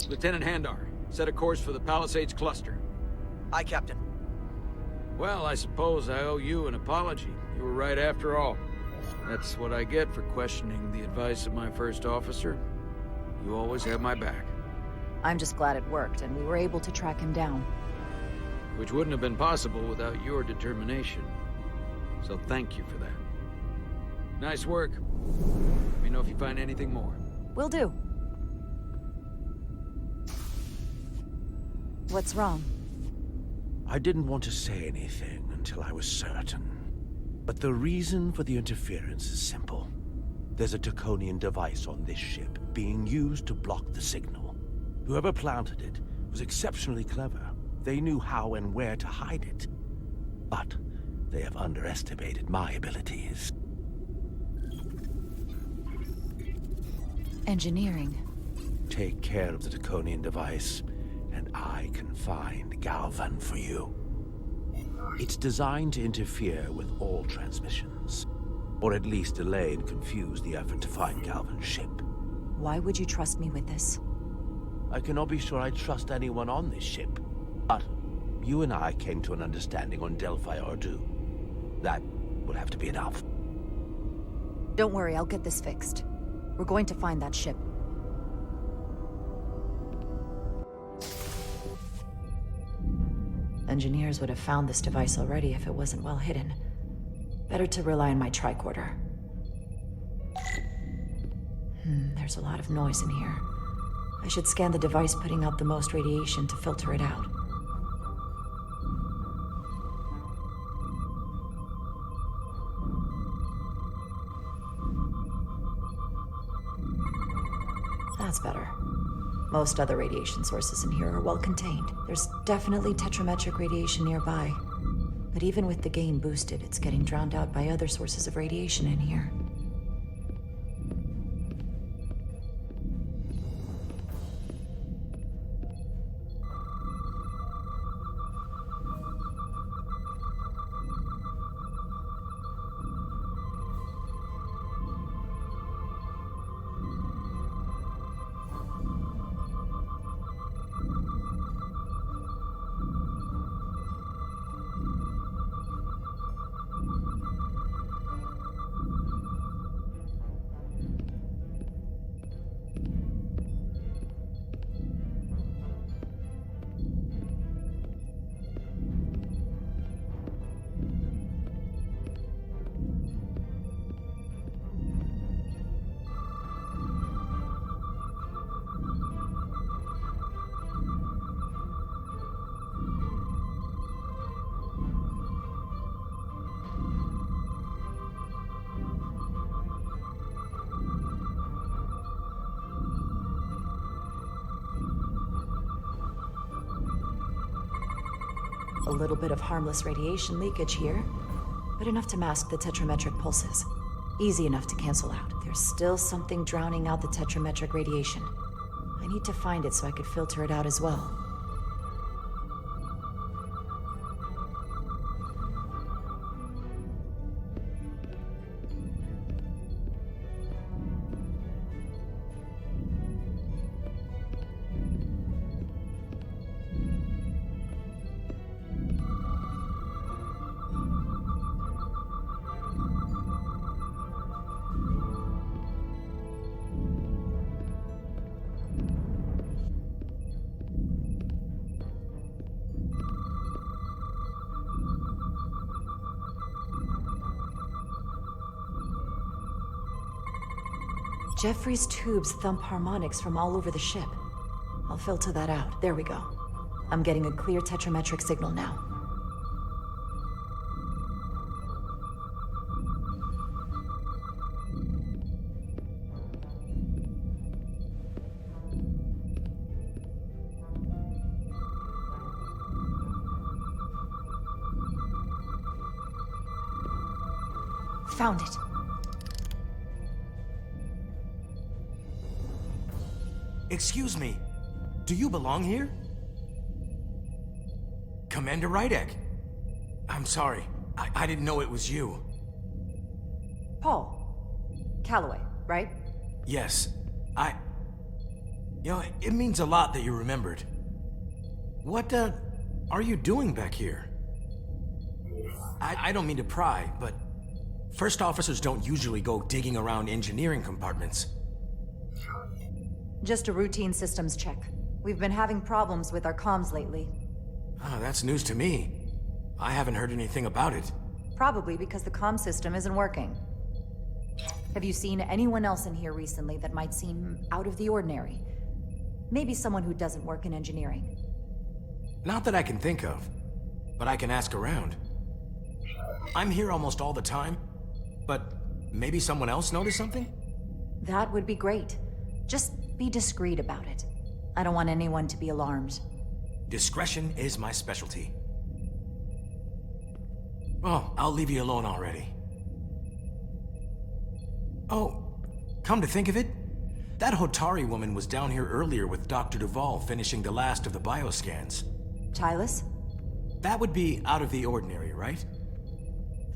Lieutenant Handar, set a course for the Palisades cluster. Aye, Captain. Well, I suppose I owe you an apology. You were right after all. That's what I get for questioning the advice of my first officer. You always have my back. I'm just glad it worked, and we were able to track him down. Which wouldn't have been possible without your determination. So thank you for that. Nice work. Let me know if you find anything more. Will do. What's wrong? I didn't want to say anything until I was certain. But the reason for the interference is simple. There's a Draconian device on this ship being used to block the signal. Whoever planted it was exceptionally clever. They knew how and where to hide it. But they have underestimated my abilities. Engineering. Take care of the Draconian device, and I can find Galvin for you. It's designed to interfere with all transmissions, or at least delay and confuse the effort to find Galvin's ship. Why would you trust me with this? I cannot be sure I trust anyone on this ship, but you and I came to an understanding on Delphi Ardu. That will have to be enough. Don't worry, I'll get this fixed. We're going to find that ship. Engineers would have found this device already if it wasn't well hidden. Better to rely on my tricorder. There's a lot of noise in here. I should scan the device putting out the most radiation to filter it out. That's better. Most other radiation sources in here are well contained. There's definitely tetrametric radiation nearby. But even with the gain boosted, it's getting drowned out by other sources of radiation in here. A little bit of harmless radiation leakage here, but enough to mask the tetrametric pulses. Easy enough to cancel out. There's still something drowning out the tetrametric radiation. I need to find it so I could filter it out as well. Jeffrey's tubes thump harmonics from all over the ship. I'll filter that out. There we go. I'm getting a clear tetrametric signal now. Found it. Excuse me. Do you belong here? Commander Rydek. I'm sorry. I didn't know it was you. Paul. Calloway, right? Yes. You know, it means a lot that you remembered. What, are you doing back here? I don't mean to pry, but first officers don't usually go digging around engineering compartments. Just a routine systems check. We've been having problems with our comms lately. Ah, that's news to me. I haven't heard anything about it. Probably because the comm system isn't working. Have you seen anyone else in here recently that might seem out of the ordinary? Maybe someone who doesn't work in engineering. Not that I can think of, but I can ask around. I'm here almost all the time, but maybe someone else noticed something? That would be great. Just be discreet about it. I don't want anyone to be alarmed. Discretion is my specialty. Oh, I'll leave you alone already. Oh, come to think of it, that Hotari woman was down here earlier with Dr. Duvall finishing the last of the bioscans. Tylus? That would be out of the ordinary, right?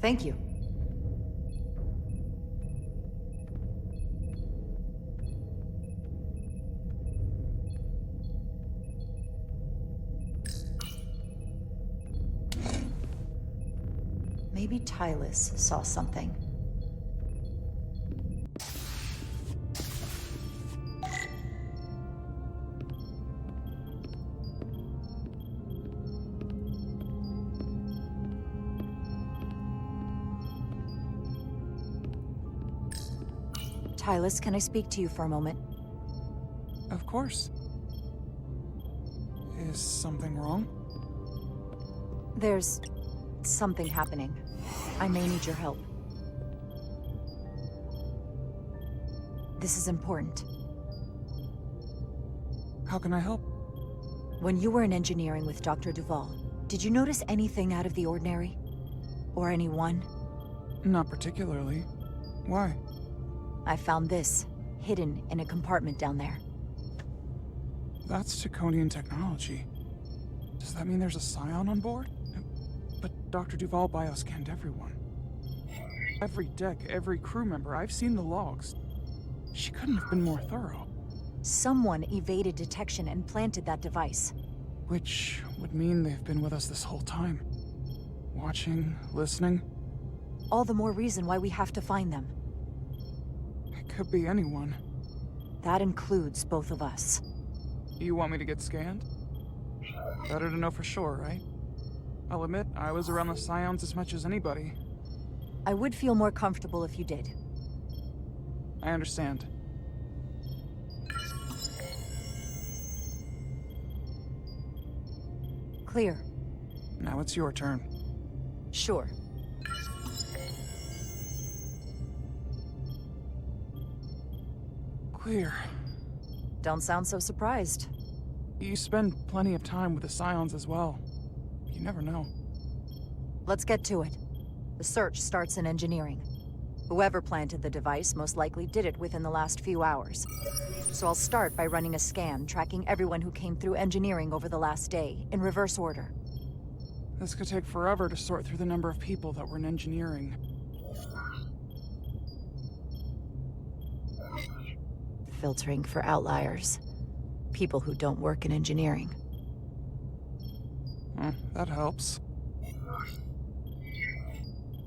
Thank you. Maybe Tylus saw something. Tylus, can I speak to you for a moment? Of course. Is something wrong? There's something happening. I may need your help. This is important. How can I help? When you were in engineering with Dr. Duvall, did you notice anything out of the ordinary? Or anyone? Not particularly. Why? I found this, hidden in a compartment down there. That's Taconian technology. Does that mean there's a scion on board? But Dr. Duvall bioscanned everyone. Every deck, every crew member, I've seen the logs. She couldn't have been more thorough. Someone evaded detection and planted that device. Which would mean they've been with us this whole time. Watching, listening. All the more reason why we have to find them. It could be anyone. That includes both of us. You want me to get scanned? Better to know for sure, right? I'll admit, I was around the Scions as much as anybody. I would feel more comfortable if you did. I understand. Clear. Now it's your turn. Sure. Clear. Don't sound so surprised. You spend plenty of time with the Scions as well. You never know. Let's get to it. The search starts in engineering. Whoever planted the device most likely did it within the last few hours. So I'll start by running a scan, tracking everyone who came through engineering over the last day, in reverse order. This could take forever to sort through the number of people that were in engineering. Filtering for outliers. People who don't work in engineering. That helps.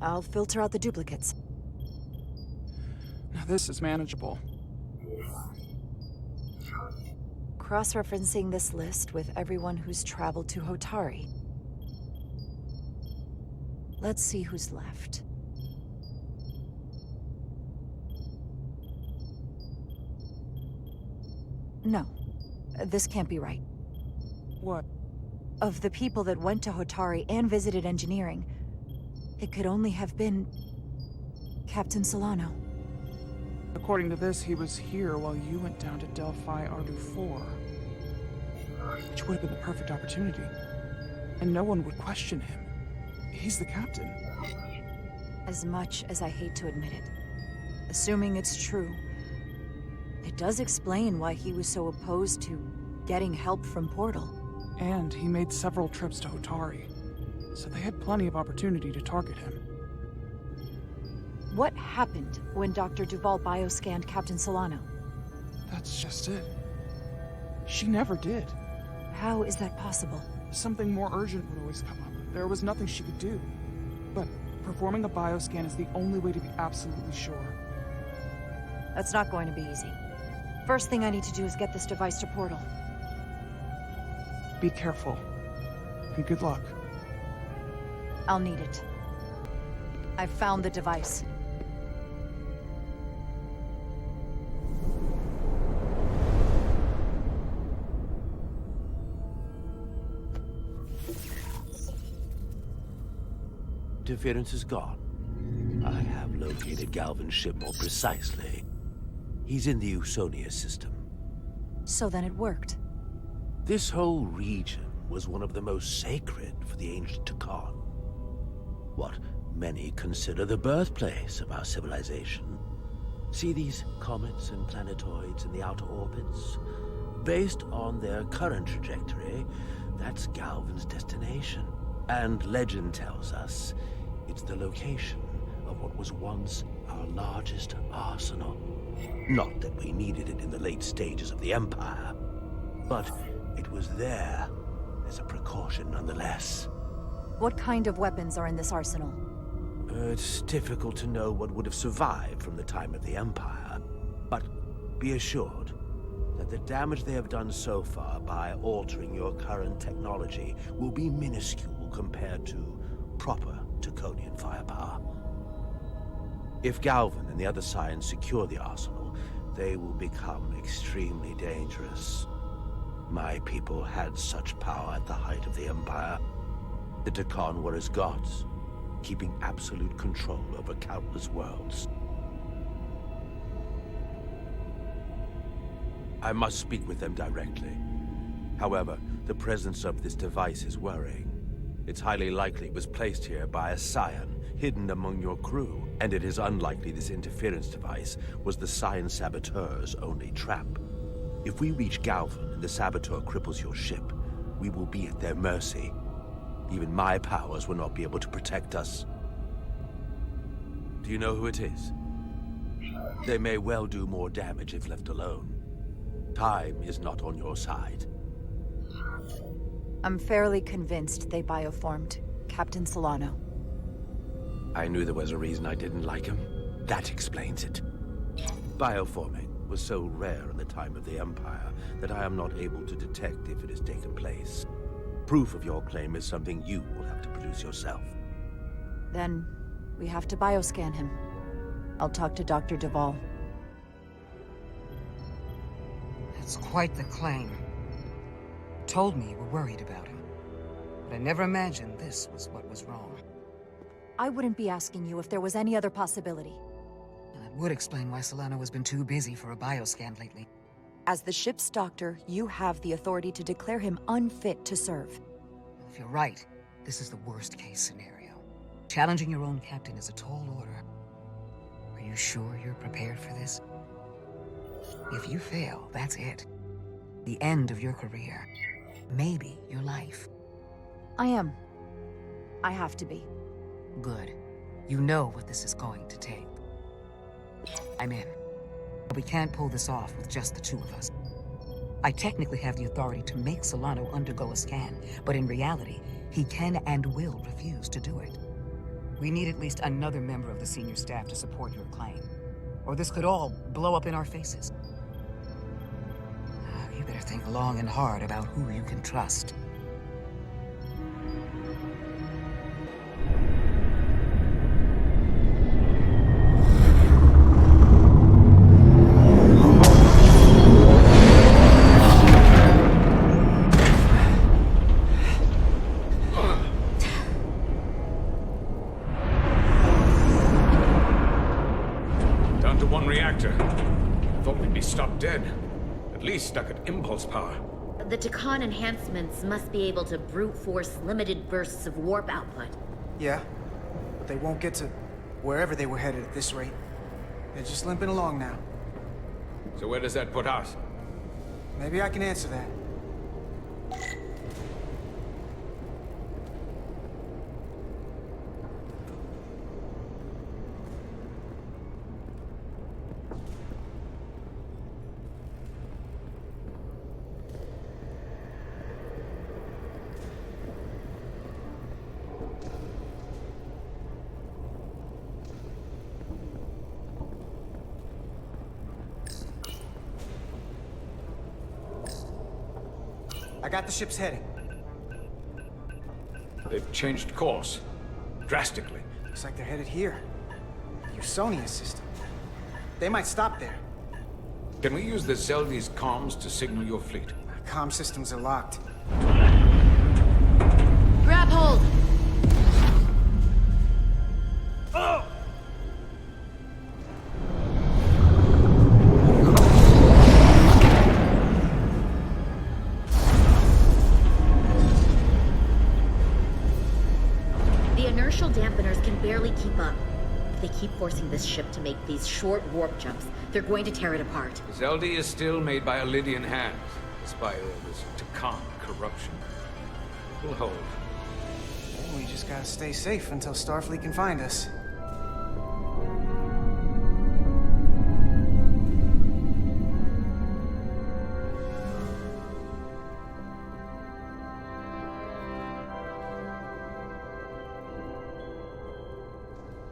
I'll filter out the duplicates. Now this is manageable. Cross-referencing this list with everyone who's traveled to Hotari. Let's see who's left. No. This can't be right. What? Of the people that went to Hotari and visited engineering, it could only have been Captain Solano. According to this, he was here while you went down to Delphi Ardu 4. Which would have been the perfect opportunity. And no one would question him. He's the captain. As much as I hate to admit it, assuming it's true, it does explain why he was so opposed to getting help from Portal. And he made several trips to Hotari, so they had plenty of opportunity to target him. What happened when Dr. Duval bioscanned Captain Solano? That's just it. She never did. How is that possible? Something more urgent would always come up. There was nothing she could do. But performing a bioscan is the only way to be absolutely sure. That's not going to be easy. First thing I need to do is get this device to Portal. Be careful. And good luck. I'll need it. I've found the device. Interference is gone. I have located Galvin's ship more precisely. He's in the Usonia system. So then it worked. This whole region was one of the most sacred for the ancient Takan. What many consider the birthplace of our civilization. See these comets and planetoids in the outer orbits? Based on their current trajectory, that's Galvin's destination. And legend tells us it's the location of what was once our largest arsenal. Not that we needed it in the late stages of the Empire, but it was there as a precaution nonetheless. What kind of weapons are in this arsenal? It's difficult to know what would have survived from the time of the Empire, but be assured that the damage they have done so far by altering your current technology will be minuscule compared to proper Taconian firepower. If Galvin and the other Scions secure the arsenal, they will become extremely dangerous. My people had such power at the height of the Empire. The Takan were as gods, keeping absolute control over countless worlds. I must speak with them directly. However, the presence of this device is worrying. It's highly likely it was placed here by a Scion, hidden among your crew, and it is unlikely this interference device was the Scion Saboteur's only trap. If we reach Galvin and the Saboteur cripples your ship, we will be at their mercy. Even my powers will not be able to protect us. Do you know who it is? They may well do more damage if left alone. Time is not on your side. I'm fairly convinced they bioformed Captain Solano. I knew there was a reason I didn't like him. That explains it. Bioforming was so rare in the time of the Empire that I am not able to detect if it has taken place. Proof of your claim is something you will have to produce yourself. Then, we have to bioscan him. I'll talk to Dr. Duval. That's quite the claim. Told me you were worried about him. But I never imagined this was what was wrong. I wouldn't be asking you if there was any other possibility. That would explain why Solano has been too busy for a bioscan lately. As the ship's doctor, you have the authority to declare him unfit to serve. If you're right, this is the worst-case scenario. Challenging your own captain is a tall order. Are you sure you're prepared for this? If you fail, that's it. The end of your career. Maybe your life. I am. I have to be. Good. You know what this is going to take. I'm in. But we can't pull this off with just the two of us. I technically have the authority to make Solano undergo a scan, but in reality, he can and will refuse to do it. We need at least another member of the senior staff to support your claim. Or this could all blow up in our faces. You better think long and hard about who you can trust. the one reactor. I thought we'd be stopped dead. At least stuck at impulse power. The Takan enhancements must be able to brute force limited bursts of warp output. Yeah, but they won't get to wherever they were headed at this rate. They're just limping along now. So where does that put us? Maybe I can answer that. I got the ship's heading. They've changed course. Drastically. Looks like they're headed here. The Usonia system. They might stop there. Can we use the Zeldy's comms to signal your fleet? Comm systems are locked. Grab hold! Oh! The inertial dampeners can barely keep up. If they keep forcing this ship to make these short warp jumps, they're going to tear it apart. Zeldy is still made by Lydian hands, despite all this Takan corruption. It will hold. We just gotta stay safe until Starfleet can find us.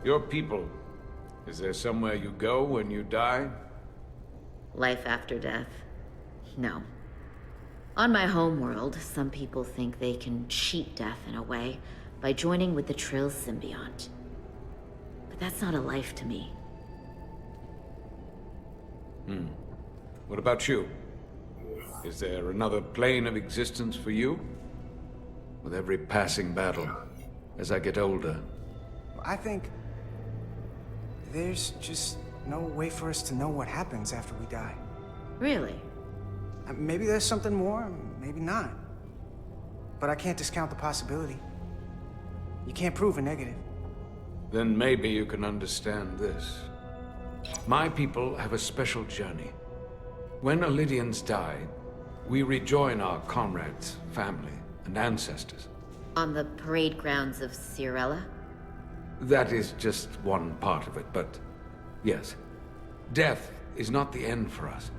Your people, is there somewhere you go when you die? Life after death? No. On my homeworld, some people think they can cheat death in a way by joining with the Trill symbiont. But that's not a life to me. What about you? Is there another plane of existence for you? With every passing battle, as I get older. I think there's just no way for us to know what happens after we die. Really? Maybe there's something more, maybe not. But I can't discount the possibility. You can't prove a negative. Then maybe you can understand this. My people have a special journey. When Lydians die, we rejoin our comrades, family, and ancestors. On the parade grounds of Cirella? That is just one part of it, but yes. Death is not the end for us.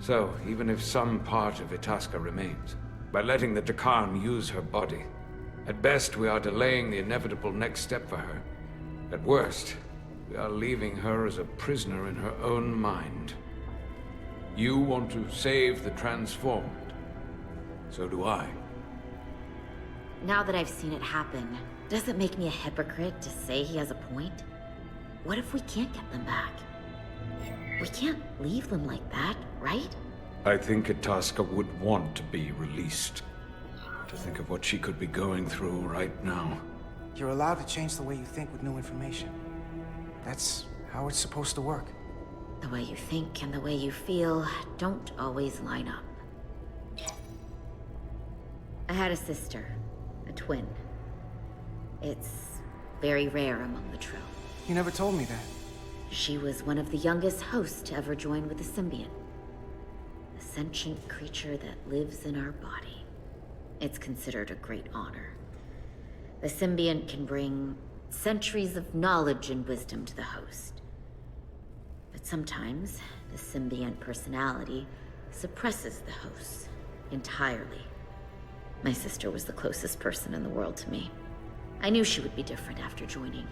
So, even if some part of Itasca remains, by letting the Takan use her body, at best we are delaying the inevitable next step for her. At worst, we are leaving her as a prisoner in her own mind. You want to save the transformed. So do I. Now that I've seen it happen, does it make me a hypocrite to say he has a point? What if we can't get them back? We can't leave them like that, right? I think Itasca would want to be released. To think of what she could be going through right now. You're allowed to change the way you think with new information. That's how it's supposed to work. The way you think and the way you feel don't always line up. I had a sister, a twin. It's very rare among the Trill. You never told me that. She was one of the youngest hosts to ever join with the symbiont. A sentient creature that lives in our body. It's considered a great honor. The symbiont can bring centuries of knowledge and wisdom to the host. But sometimes, the symbiont personality suppresses the host entirely. My sister was the closest person in the world to me. I knew she would be different after joining.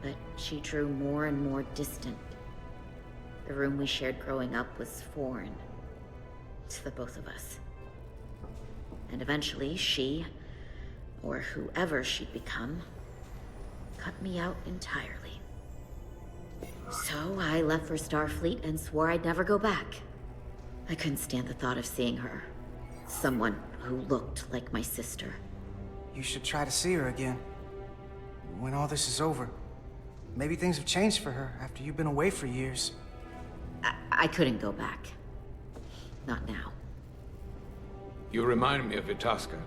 But she drew more and more distant. The room we shared growing up was foreign to the both of us. And eventually she, or whoever she'd become, cut me out entirely. So I left for Starfleet and swore I'd never go back. I couldn't stand the thought of seeing her. Someone who looked like my sister. You should try to see her again. When all this is over. Maybe things have changed for her after you've been away for years. I couldn't go back. Not now. You remind me of Itasca.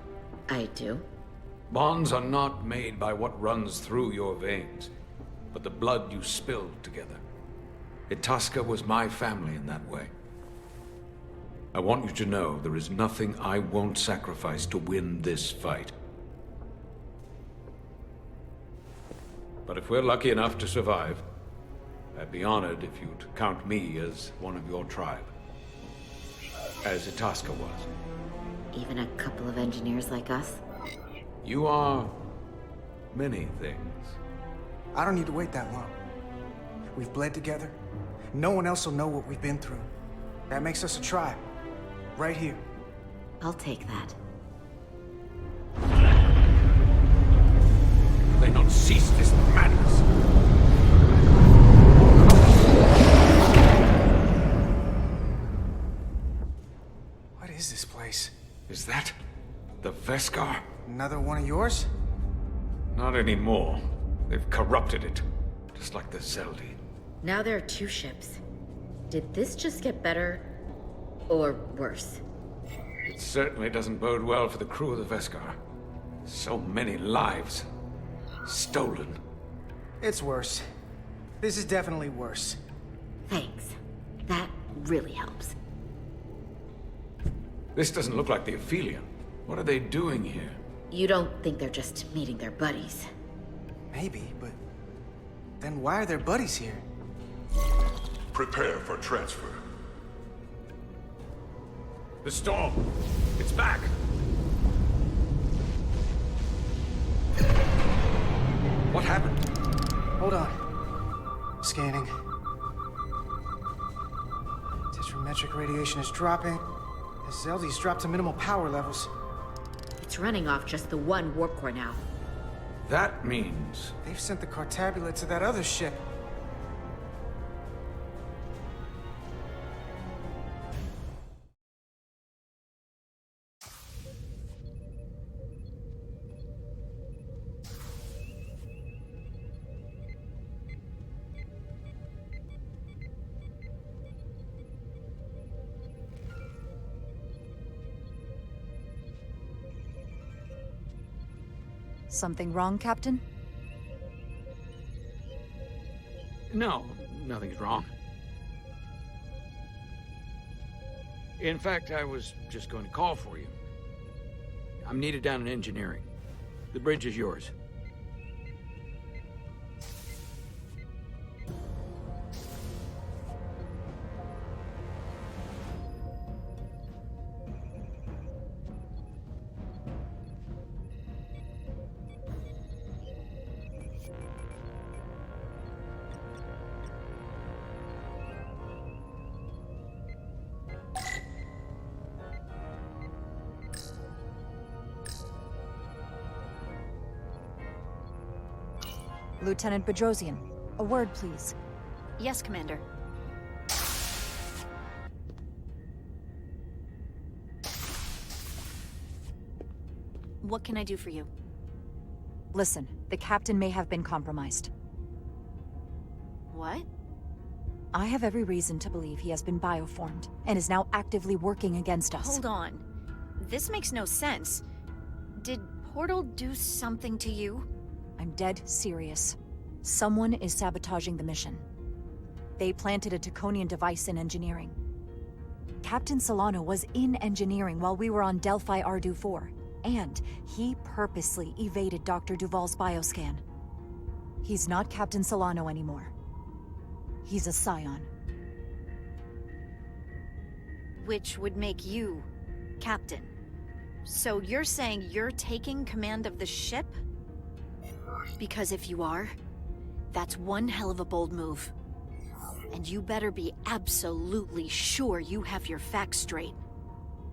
I do? Bonds are not made by what runs through your veins, but the blood you spilled together. Itasca was my family in that way. I want you to know there is nothing I won't sacrifice to win this fight. But if we're lucky enough to survive, I'd be honored if you'd count me as one of your tribe. As Itasca was. Even a couple of engineers like us? You are many things. I don't need to wait that long. We've bled together. No one else will know what we've been through. That makes us a tribe. Right here. I'll take that. They not cease this madness. What is this place? Is that the Veskar? Another one of yours? Not anymore. They've corrupted it, just like the Zeldi. Now there are 2 ships. Did this just get better? Or worse? It certainly doesn't bode well for the crew of the Veskar. So many lives stolen. It's worse. This is definitely worse. Thanks. That really helps. This doesn't look like the Aphelion. What are they doing here? You don't think they're just meeting their buddies? Maybe, but then why are their buddies here? Prepare for transfer. The storm! It's back! What happened? Hold on. Scanning. Tetrametric radiation is dropping. The Zeldi's dropped to minimal power levels. It's running off just the one warp core now. That means... They've sent the Cartabula to that other ship. Something wrong, Captain? No, nothing's wrong. In fact, I was just going to call for you. I'm needed down in engineering. The bridge is yours. Lieutenant Bedrosian, a word, please. Yes, Commander. What can I do for you? Listen, the captain may have been compromised. What? I have every reason to believe he has been bioformed, and is now actively working against us. Hold on. This makes no sense. Did Portal do something to you? I'm dead serious. Someone is sabotaging the mission. They planted a Taconian device in engineering. Captain Solano was in engineering while we were on Delphi Ardu 4, and he purposely evaded Dr. Duval's bioscan. He's not Captain Solano anymore. He's a Scion. Which would make you Captain. So you're saying you're taking command of the ship? Because if you are, that's one hell of a bold move. And you better be absolutely sure you have your facts straight.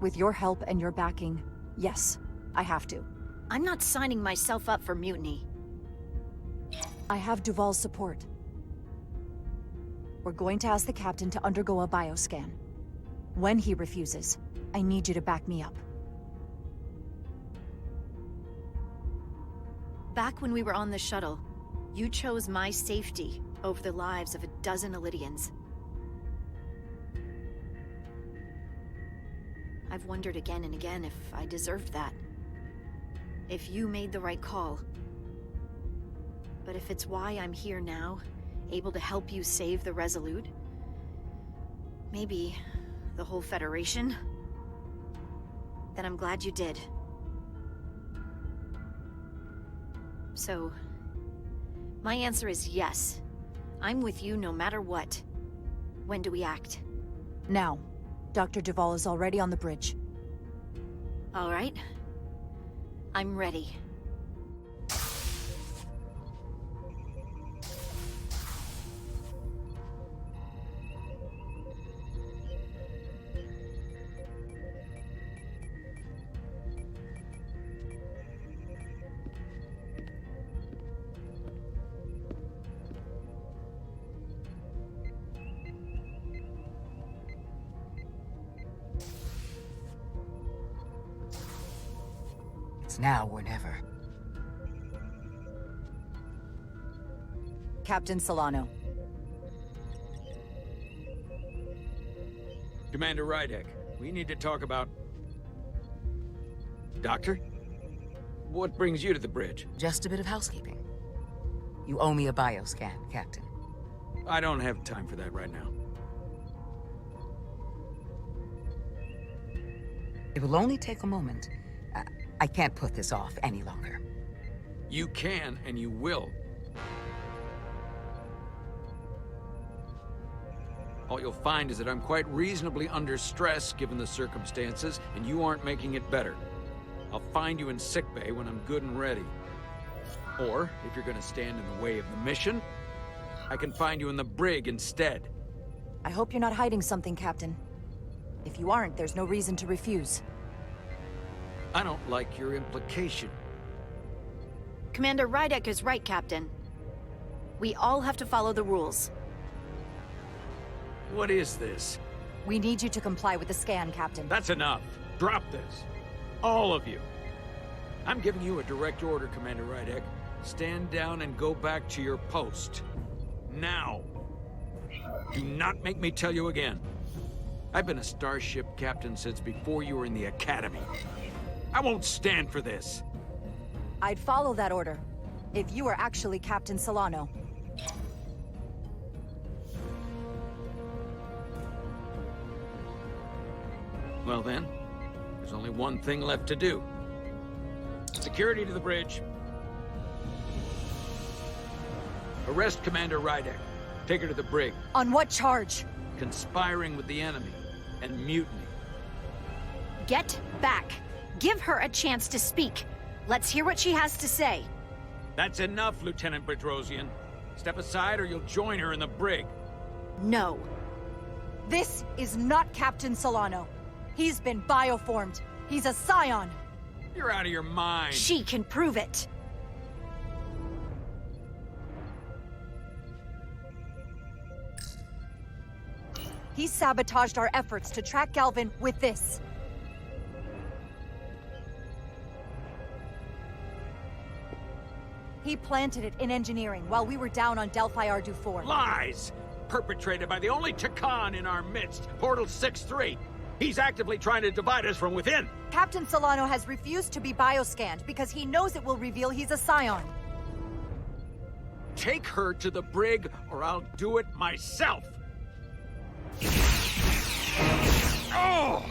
With your help and your backing, yes, I have to. I'm not signing myself up for mutiny. I have Duval's support. We're going to ask the captain to undergo a bioscan. When he refuses, I need you to back me up. Back when we were on the shuttle, You chose my safety over the lives of a dozen Illydians. I've wondered again and again if I deserved that. If you made the right call. But if it's why I'm here now, able to help you save the Resolute, maybe the whole Federation, then I'm glad you did. So, my answer is yes. I'm with you no matter what. When do we act? Now. Dr. Duvall is already on the bridge. All right. I'm ready. It's now or never. Captain Solano. Commander Rydek, we need to talk about... Doctor? What brings you to the bridge? Just a bit of housekeeping. You owe me a bioscan, Captain. I don't have time for that right now. It will only take a moment. I can't put this off any longer. You can, and you will. All you'll find is that I'm quite reasonably under stress given the circumstances, and you aren't making it better. I'll find you in sickbay when I'm good and ready. Or, if you're gonna stand in the way of the mission, I can find you in the brig instead. I hope you're not hiding something, Captain. If you aren't, there's no reason to refuse. I don't like your implication. Commander Rydek is right, Captain. We all have to follow the rules. What is this? We need you to comply with the scan, Captain. That's enough. Drop this. All of you. I'm giving you a direct order, Commander Rydek. Stand down and go back to your post. Now. Do not make me tell you again. I've been a starship captain since before you were in the Academy. I won't stand for this. I'd follow that order, if you were actually Captain Solano. Well then, there's only one thing left to do. Security to the bridge. Arrest Commander Rydek. Take her to the brig. On what charge? Conspiring with the enemy and mutiny. Get back. Give her a chance to speak. Let's hear what she has to say. That's enough, Lieutenant Bedrosian. Step aside or you'll join her in the brig. No. This is not Captain Solano. He's been bioformed. He's a scion. You're out of your mind. She can prove it. He sabotaged our efforts to track Galvin with this. He planted it in engineering while we were down on Delphi Ardu 4. Lies! Perpetrated by the only Takan in our midst, Portal 6-3. He's actively trying to divide us from within. Captain Solano has refused to be bioscanned because he knows it will reveal he's a scion. Take her to the brig or I'll do it myself. Oh!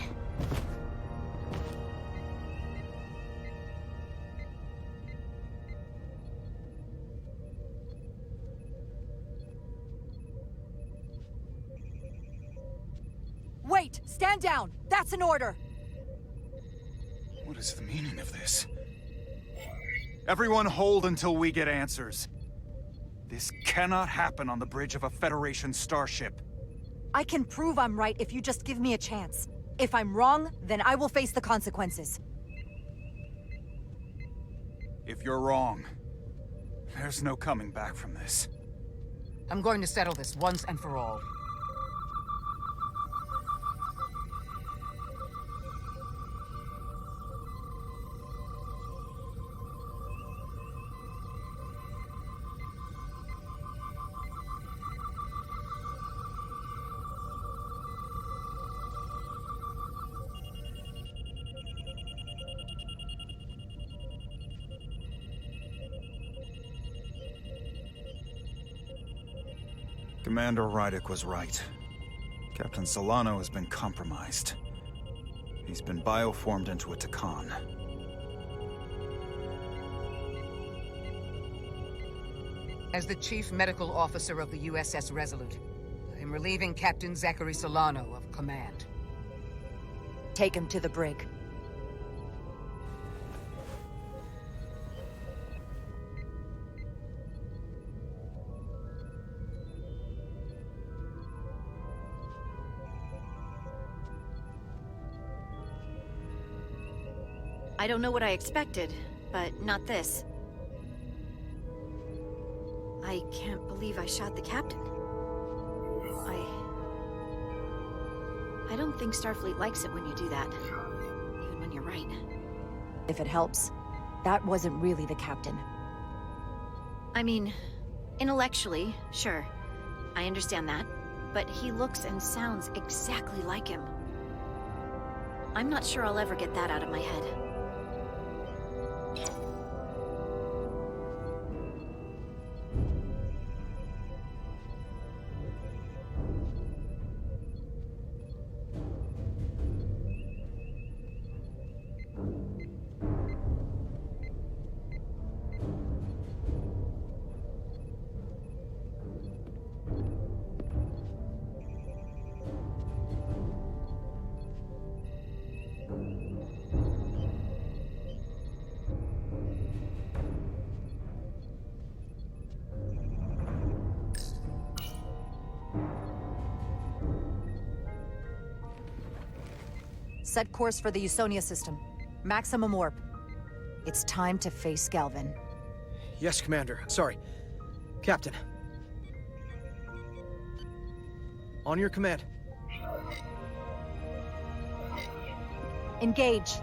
Wait! Stand down! That's an order! What is the meaning of this? Everyone hold until we get answers. This cannot happen on the bridge of a Federation starship. I can prove I'm right if you just give me a chance. If I'm wrong, then I will face the consequences. If you're wrong, there's no coming back from this. I'm going to settle this once and for all. Commander Rydick was right. Captain Solano has been compromised. He's been bioformed into a Takan. As the Chief Medical Officer of the USS Resolute, I am relieving Captain Zachary Solano of command. Take him to the brig. I don't know what I expected, but not this. I can't believe I shot the captain. I don't think Starfleet likes it when you do that. Even when you're right. If it helps, that wasn't really the captain. I mean, intellectually, sure. I understand that. But he looks and sounds exactly like him. I'm not sure I'll ever get that out of my head. Set course for the Usonia system. Maximum warp. It's time to face Galvin. Yes, Commander. Sorry. Captain. On your command. Engage.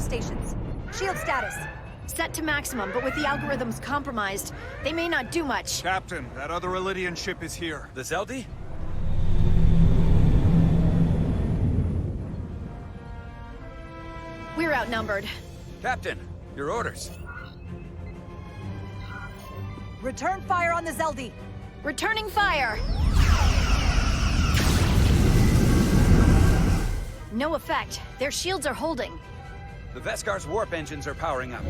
Stations. Shield status. Set to maximum, but with the algorithms compromised, they may not do much. Captain, that other Elydian ship is here. The Zeldi? We're outnumbered. Captain, your orders. Return fire on the Zeldi. Returning fire. No effect. Their shields are holding. The Veskar's warp engines are powering up.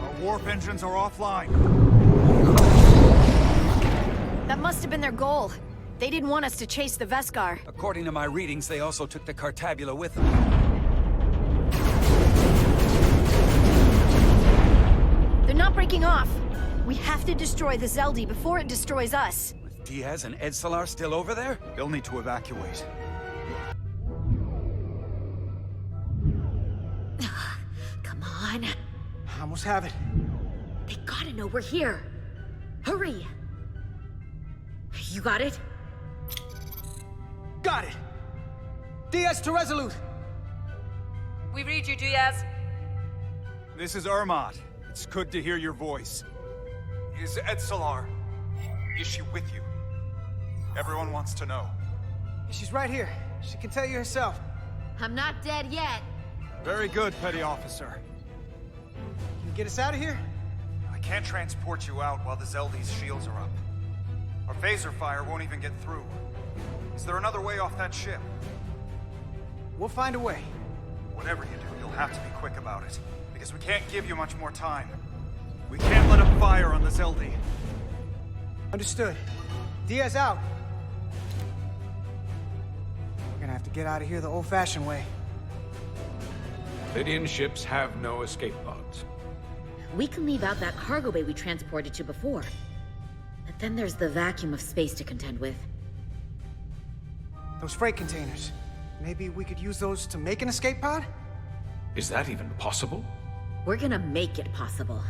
Our warp engines are offline. That must have been their goal. They didn't want us to chase the Veskar. According to my readings, they also took the Cartabula with them. They're not breaking off. We have to destroy the Zeldi before it destroys us. With Diaz and Edsalar still over there? They'll need to evacuate. Come on. I almost have it. They gotta know we're here. Hurry! You got it? Got it! Diaz to Resolute! We read you, Diaz. This is Ermot. It's good to hear your voice. Is Edsalar? Is she with you? Everyone wants to know. She's right here. She can tell you herself. I'm not dead yet. Very good, Petty Officer. Can you get us out of here? I can't transport you out while the Zeldi's shields are up. Our phaser fire won't even get through. Is there another way off that ship? We'll find a way. Whatever you do, you'll have to be quick about it. Because we can't give you much more time. We can't let them fire on the Zeldi. Understood. Diaz out. We're gonna have to get out of here the old-fashioned way. Lydian ships have no escape pods. We can leave out that cargo bay we transported to before. But then there's the vacuum of space to contend with. Those freight containers. Maybe we could use those to make an escape pod? Is that even possible? We're gonna make it possible.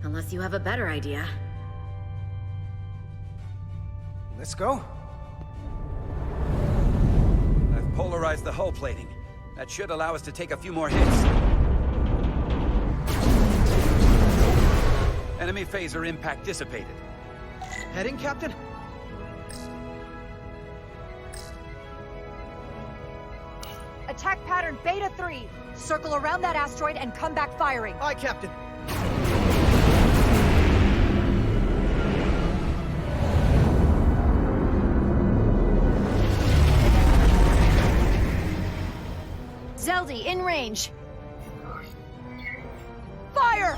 Unless you have a better idea. Let's go. I've polarized the hull plating. That should allow us to take a few more hits. Enemy phaser impact dissipated. Heading, Captain? Attack pattern Beta 3. Circle around that asteroid and come back firing. Aye, Captain. Zeldy, in range. Fire!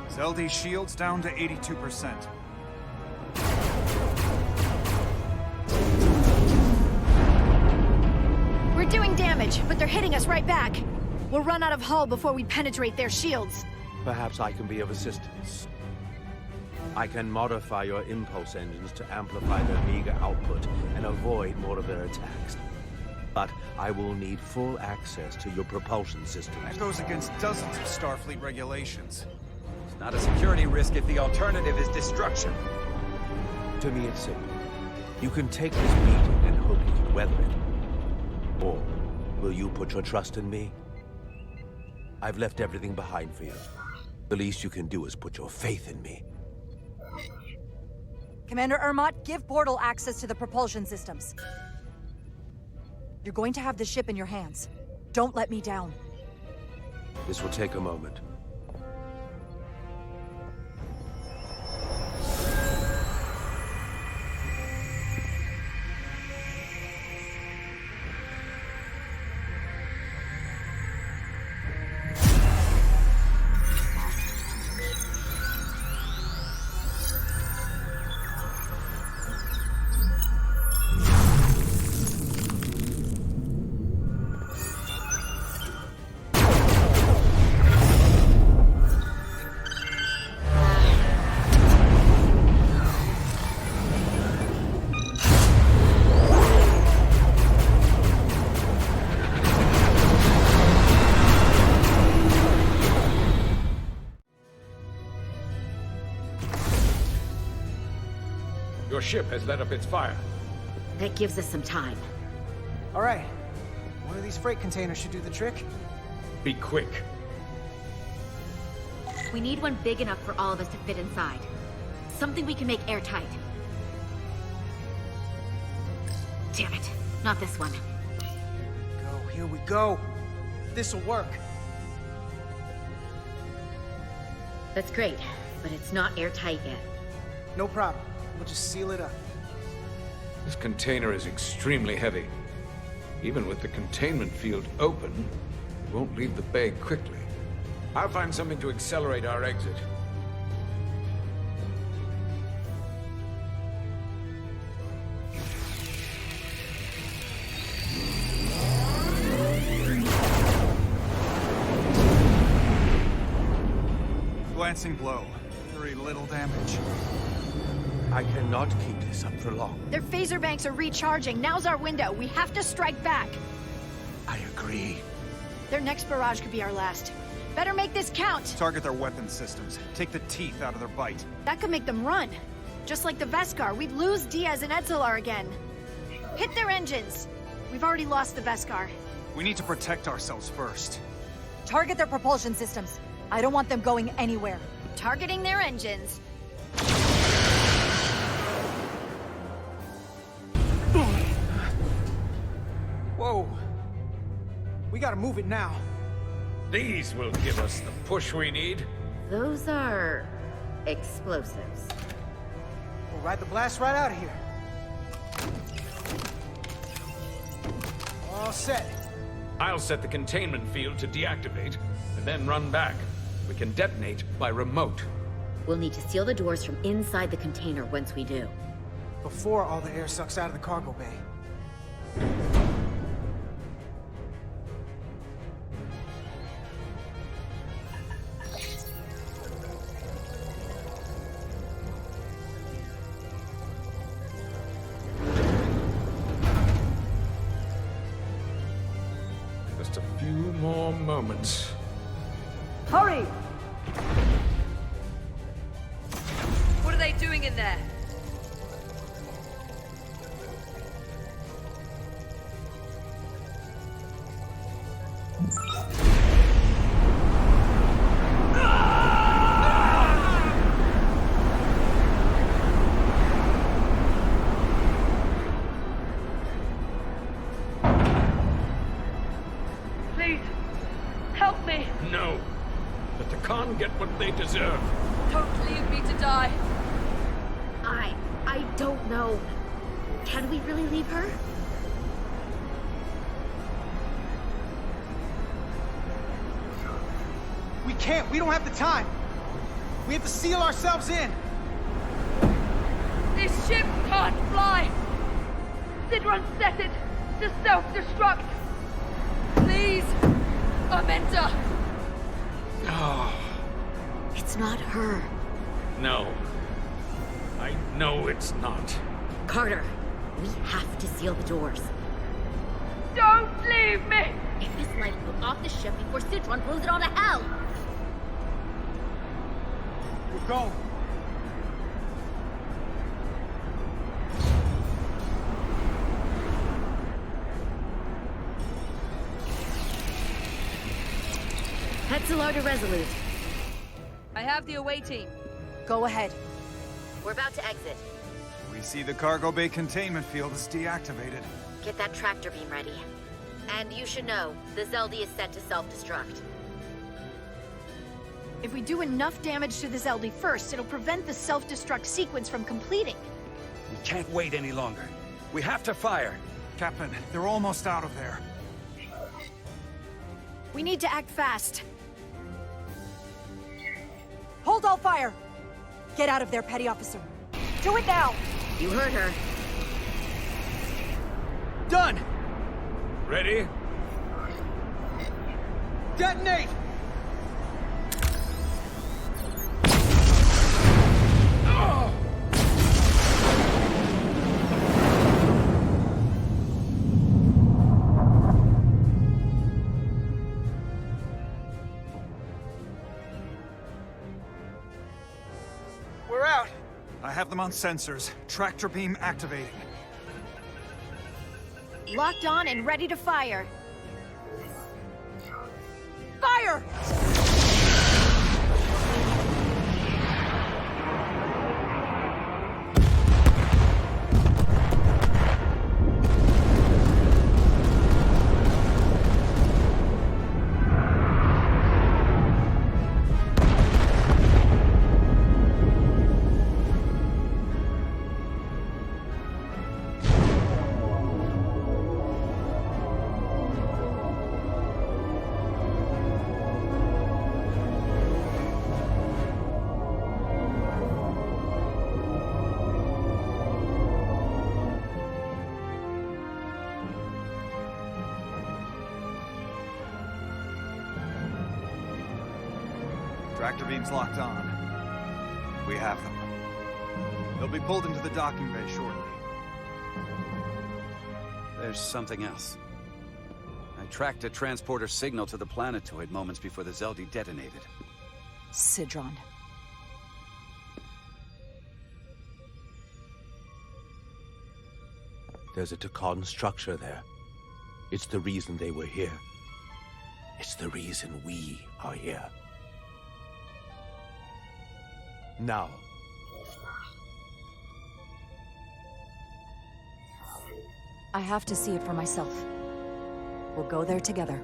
Zeldy's shields down to 82%. We're doing damage, but they're hitting us right back. We'll run out of hull before we penetrate their shields. Perhaps I can be of assistance. I can modify your impulse engines to amplify their meager output and avoid more of their attacks. But I will need full access to your propulsion systems. That goes against dozens of Starfleet regulations. It's not a security risk if the alternative is destruction. To me, it's simple. You can take this beating and hope you can weather it. Or will you put your trust in me? I've left everything behind for you. The least you can do is put your faith in me. Commander Ermot, give portal access to the propulsion systems. You're going to have the ship in your hands. Don't let me down. This will take a moment. Your ship has let up its fire. That gives us some time. All right. One of these freight containers should do the trick. Be quick. We need one big enough for all of us to fit inside. Something we can make airtight. Damn it. Not this one. Here we go. This'll work. That's great, but it's not airtight yet. No problem. We'll just seal it up. This container is extremely heavy. Even with the containment field open, it won't leave the bay quickly. I'll find something to accelerate our exit. Glancing blow. Very little damage. I cannot keep this up for long. Their phaser banks are recharging. Now's our window. We have to strike back. I agree. Their next barrage could be our last. Better make this count. Target their weapon systems. Take the teeth out of their bite. That could make them run. Just like the Veskar, we'd lose Diaz and Etzelar again. Hit their engines. We've already lost the Veskar. We need to protect ourselves first. Target their propulsion systems. I don't want them going anywhere. Targeting their engines. Whoa. We gotta move it now. These will give us the push we need. Those are explosives. We'll ride the blast right out of here. All set. I'll set the containment field to deactivate, and then run back. We can detonate by remote. We'll need to seal the doors from inside the container once we do. Before all the air sucks out of the cargo bay. Just a few more moments. Hurry! What are they doing in there? Please, help me! No. The Takan get what they deserve. Don't leave me to die. I don't know. Can we really leave her? We can't. We don't have the time. We have to seal ourselves in. This ship can't fly! Sidron set it to self-destruct! Please, Amenta! Oh, It's not her. no. I know it's not. Carter, we have to seal the doors. Don't leave me! If this light will go off the ship before Sidron blows it all to hell! We're going. Hetzelar to Resolute. I have the away team. Go ahead. We're about to exit. We see the cargo bay containment field is deactivated. Get that tractor beam ready. And you should know, the Zeldy is set to self-destruct. If we do enough damage to the Zeldy first, it'll prevent the self-destruct sequence from completing. We can't wait any longer. We have to fire. Captain, they're almost out of there. We need to act fast. Hold all fire! Get out of there, Petty Officer. Do it now! You heard her. Done! Ready? Detonate! We're out! I have them on sensors. Tractor beam activating. Locked on and ready to fire. Fire! Tractor beam's locked on. We have them. They'll be pulled into the docking bay shortly. There's something else. I tracked a transporter signal to the planetoid moments before the Zeldy detonated. Sidron. There's a Takan structure there. It's the reason they were here. It's the reason we are here. Now. I have to see it for myself. We'll go there together.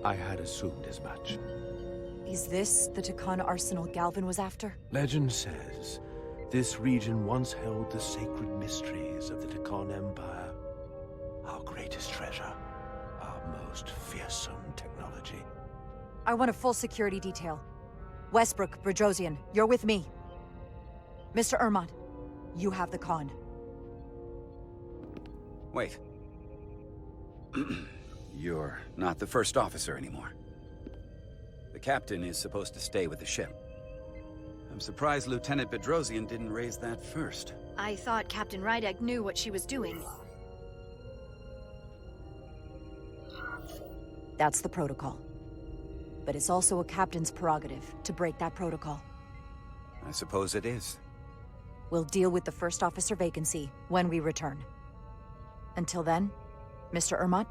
I had assumed as much. Is this the Takan arsenal Galvin was after? Legend says this region once held the sacred mysteries of the Takan Empire. Our greatest treasure. Our most fearsome technology. I want a full security detail. Westbrook, Bredrosian, you're with me. Mr. Ermont, you have the con. Wait. You're not the first officer anymore. The captain is supposed to stay with the ship. I'm surprised Lieutenant Bedrosian didn't raise that first. I thought Captain Rydek knew what she was doing. That's the protocol. But it's also a captain's prerogative to break that protocol. I suppose it is. We'll deal with the first officer vacancy when we return. Until then, Mr. Ermont?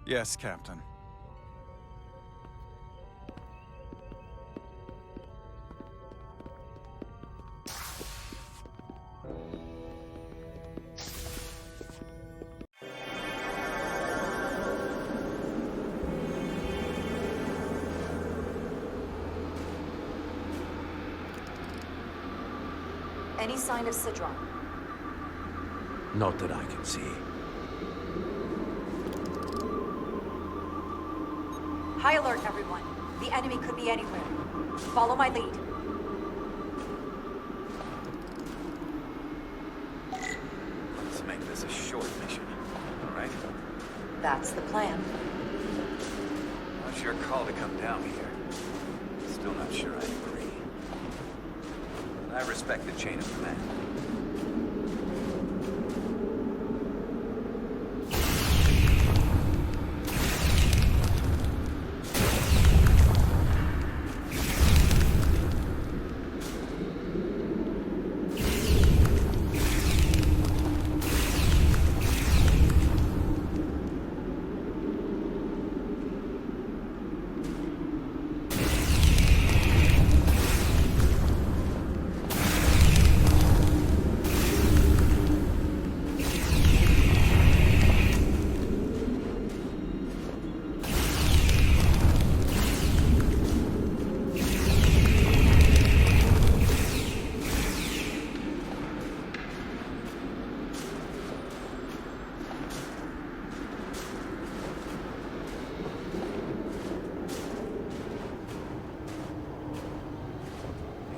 Yes, Captain. Any sign of Sidron? Not that I can see. High alert, everyone. The enemy could be anywhere. Follow my lead. Let's make this a short mission, all right? That's the plan. How's your call to come down here? Still not sure I agree. I respect the chain of command.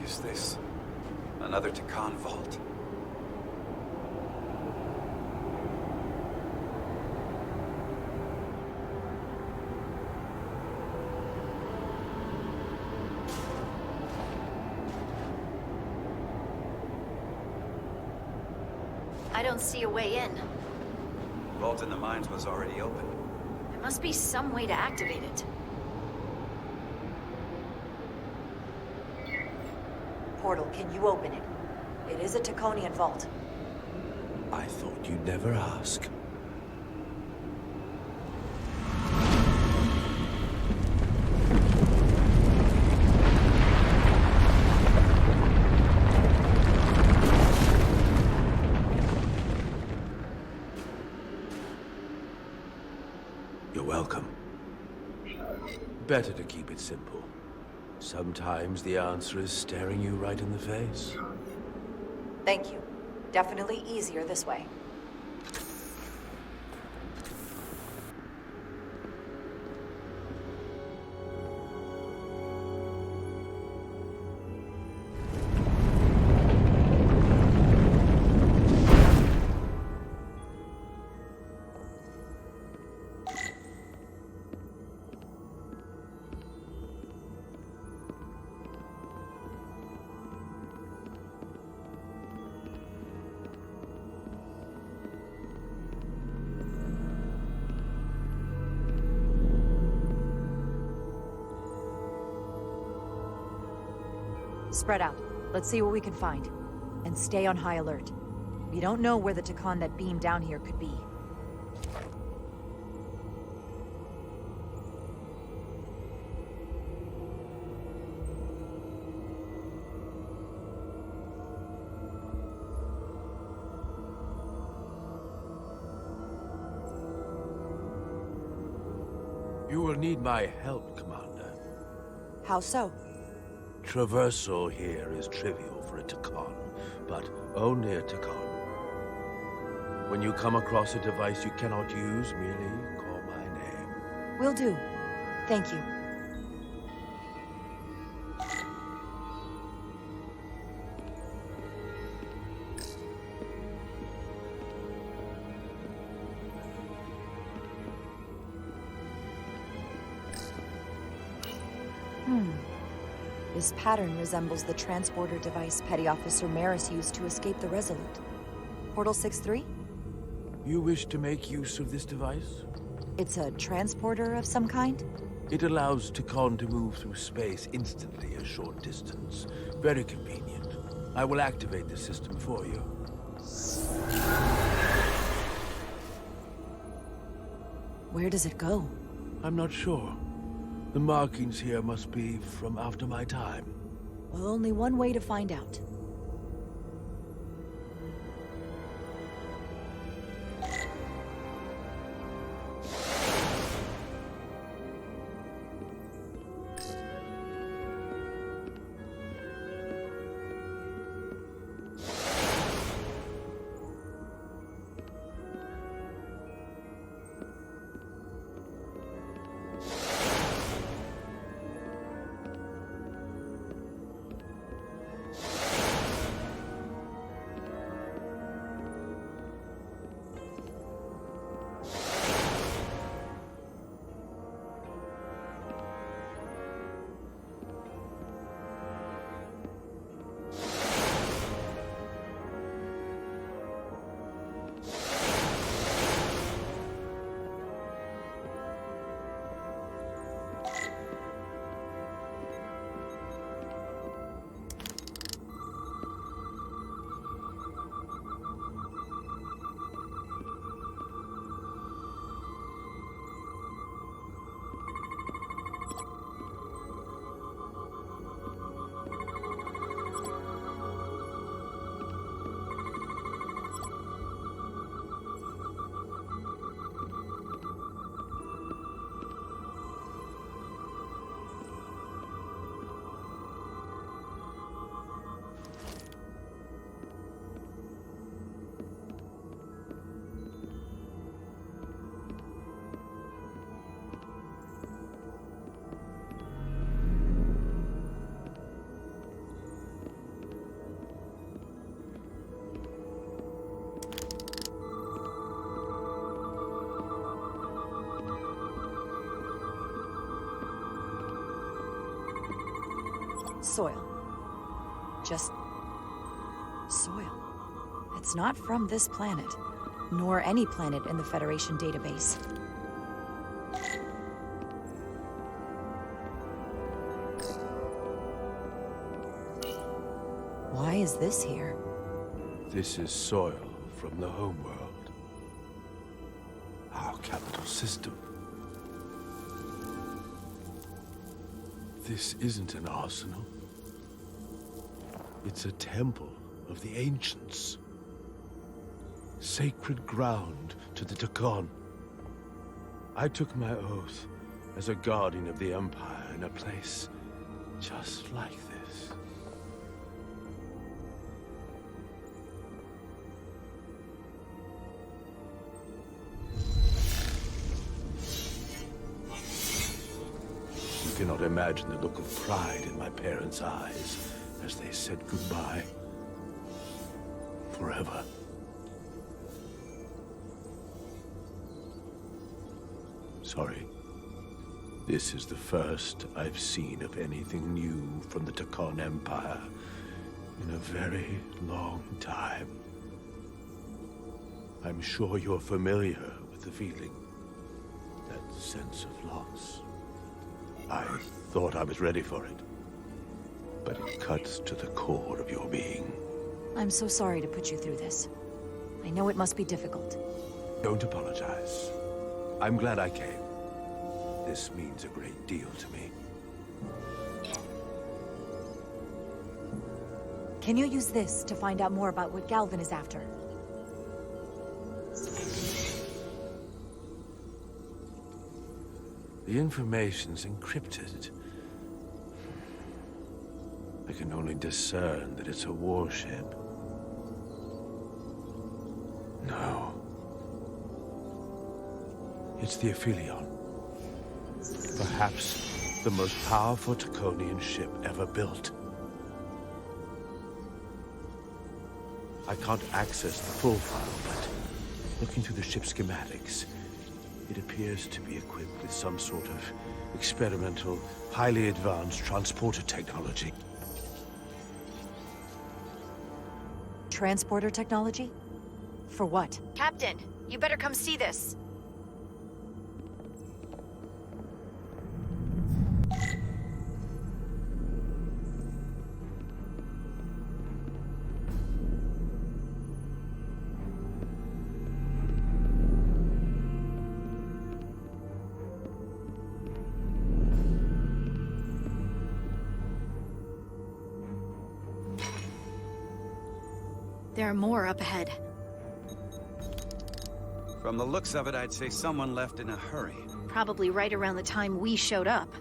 Is this another Takan vault? I don't see a way in. Vault in the mines was already open. There must be some way to activate it. Portal, can you open it? It is a Taconian vault. I thought you'd never ask. You're welcome. Better to keep it simple. Sometimes the answer is staring you right in the face. Thank you. Definitely easier this way. Spread out. Let's see what we can find. And stay on high alert. We don't know where the Takan that beamed down here could be. You will need my help, Commander. How so? Traversal here is trivial for a Takan, but only a Takan. When you come across a device you cannot use, merely call my name. Will do. Thank you. This pattern resembles the transporter device Petty Officer Maris used to escape the Resolute. Portal 6-3? You wish to make use of this device? It's a transporter of some kind? It allows Takon to move through space instantly a short distance. Very convenient. I will activate the system for you. Where does it go? I'm not sure. The markings here must be from after my time. Well, only one way to find out. Soil. Just soil. It's not from this planet, nor any planet in the Federation database. Why is this here? This is soil from the homeworld. Our capital system. This isn't an arsenal. It's a temple of the ancients. Sacred ground to the Takon. I took my oath as a guardian of the Empire in a place just like this. You cannot imagine the look of pride in my parents' eyes as they said goodbye. Forever. Sorry. This is the first I've seen of anything new from the Takon Empire in a very long time. I'm sure you're familiar with the feeling. That sense of loss. I thought I was ready for it. But it cuts to the core of your being. I'm so sorry to put you through this. I know it must be difficult. Don't apologize. I'm glad I came. This means a great deal to me. Can you use this to find out more about what Galvin is after? The information's encrypted. I can only discern that it's a warship. No. It's the Aphelion. Perhaps the most powerful Takonian ship ever built. I can't access the full file, but looking through the ship's schematics, it appears to be equipped with some sort of experimental, highly advanced transporter technology. Transporter technology? For what? Captain, you better come see this. There are more up ahead. From the looks of it, I'd say someone left in a hurry. Probably right around the time we showed up.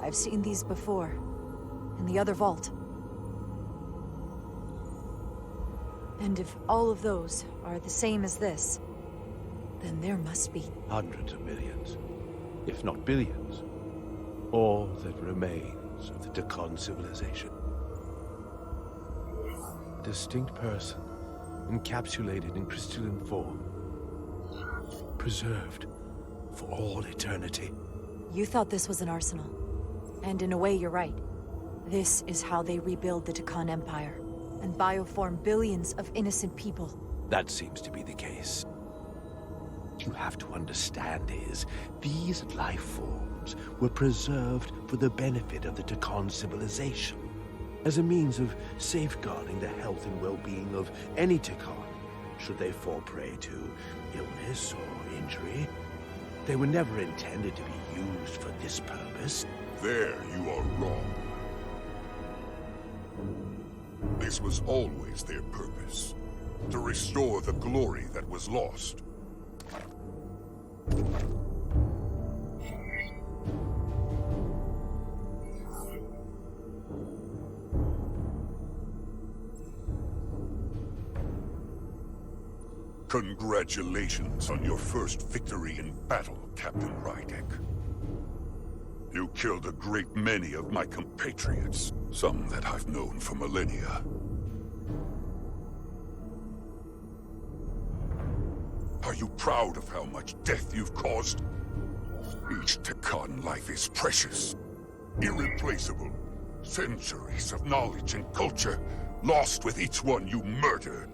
I've seen these before, in the other vault. And if all of those are the same as this, then there must be... Hundreds of millions, if not billions. All that remains of the Tekon civilization. A distinct person, encapsulated in crystalline form. Preserved for all eternity. You thought this was an arsenal. And in a way, you're right. This is how they rebuild the Tekon Empire, and bioform billions of innocent people. That seems to be the case. What you have to understand is, these life forms were preserved for the benefit of the Tekon civilization, as a means of safeguarding the health and well-being of any Tekon, should they fall prey to illness or injury. They were never intended to be used for this purpose. There you are wrong. This was always their purpose, to restore the glory that was lost. Congratulations on your first victory in battle, Captain Rydek. You killed a great many of my compatriots, some that I've known for millennia. Are you proud of how much death you've caused? Each Tekon life is precious, irreplaceable. Centuries of knowledge and culture lost with each one you murdered.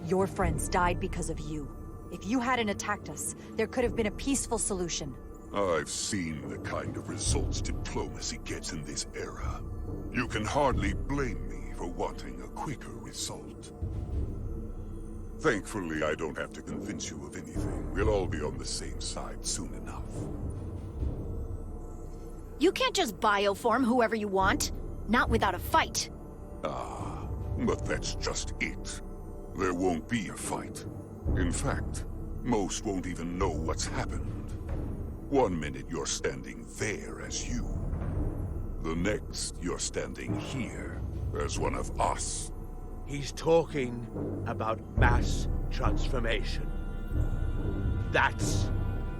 Your friends died because of you. If you hadn't attacked us, there could have been a peaceful solution. I've seen the kind of results diplomacy gets in this era. You can hardly blame me for wanting a quicker result. Thankfully, I don't have to convince you of anything. We'll all be on the same side soon enough. You can't just bioform whoever you want. Not without a fight. Ah, but that's just it. There won't be a fight. In fact, most won't even know what's happened. 1 minute you're standing there as you. The next you're standing here as one of us. He's talking about mass transformation. That's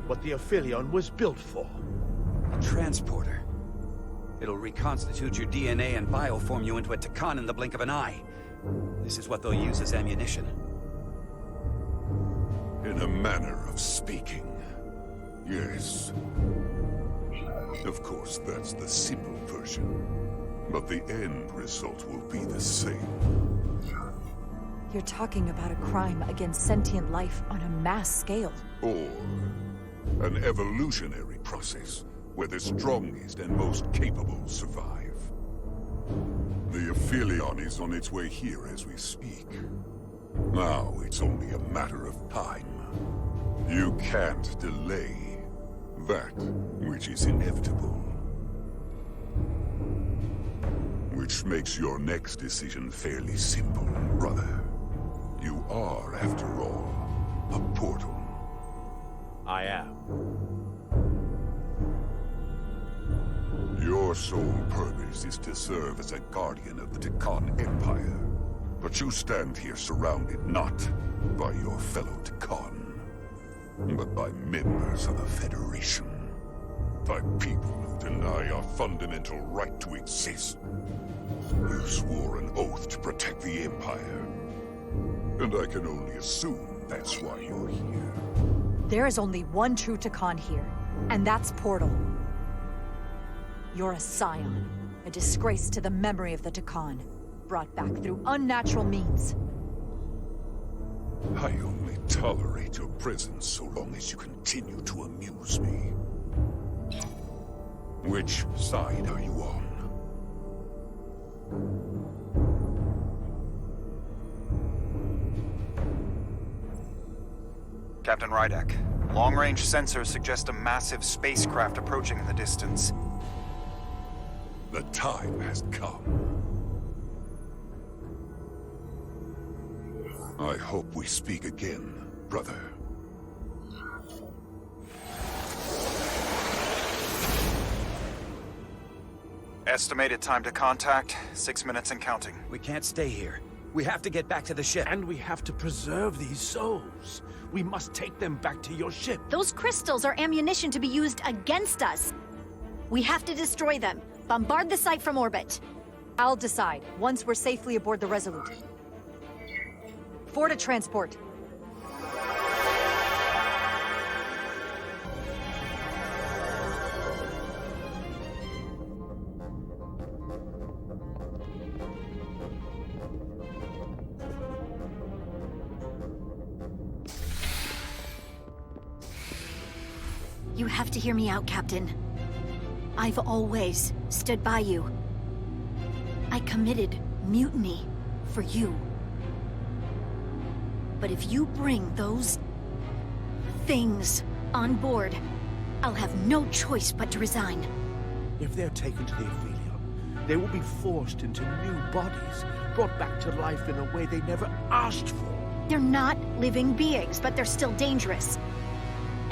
what the Aphelion was built for. A transporter. It'll reconstitute your DNA and bioform you into a Tekon in the blink of an eye. This is what they'll use as ammunition. In a manner of speaking, yes. Of course, that's the simple version. But the end result will be the same. You're talking about a crime against sentient life on a mass scale. Or an evolutionary process where the strongest and most capable survive. The Aphelion is on its way here as we speak. Now it's only a matter of time. You can't delay that which is inevitable. Which makes your next decision fairly simple, brother. You are, after all, a portal. I am. Your sole purpose is to serve as a guardian of the Tekon Empire. But you stand here surrounded not by your fellow Tekon, but by members of the Federation. By people who deny our fundamental right to exist. You swore an oath to protect the Empire. And I can only assume that's why you're here. There is only one true Tekon here, and that's Portal. You're a scion, A disgrace to the memory of the Takan, brought back through unnatural means. I only tolerate your presence so long as you continue to amuse me. Which side are you on? Captain Rydek, long-range sensors suggest a massive spacecraft approaching in the distance. The time has come. I hope we speak again, brother. Estimated time to contact, 6 minutes and counting. We can't stay here. We have to get back to the ship. And we have to preserve these souls. We must take them back to your ship. Those crystals are ammunition to be used against us. We have to destroy them. Bombard the site from orbit. I'll decide, once we're safely aboard the Resolute. 4 to transport. You have to hear me out, Captain. I've always stood by you. I committed mutiny for you. But if you bring those things on board, I'll have no choice but to resign. If they're taken to the Aphelion, they will be forced into new bodies, brought back to life in a way they never asked for. They're not living beings, but they're still dangerous.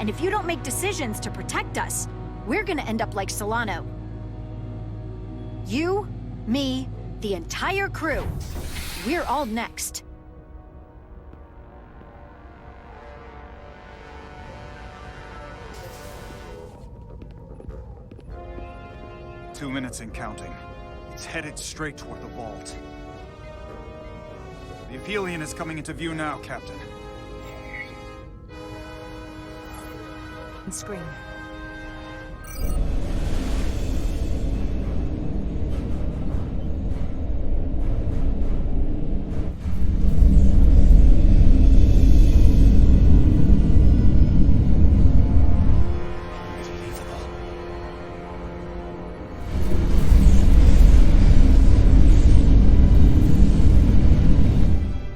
And if you don't make decisions to protect us, we're gonna end up like Solano. You, me, the entire crew. We're all next. Two minutes and counting. It's headed straight toward the vault. The Aphelion is coming into view now, Captain. Scream.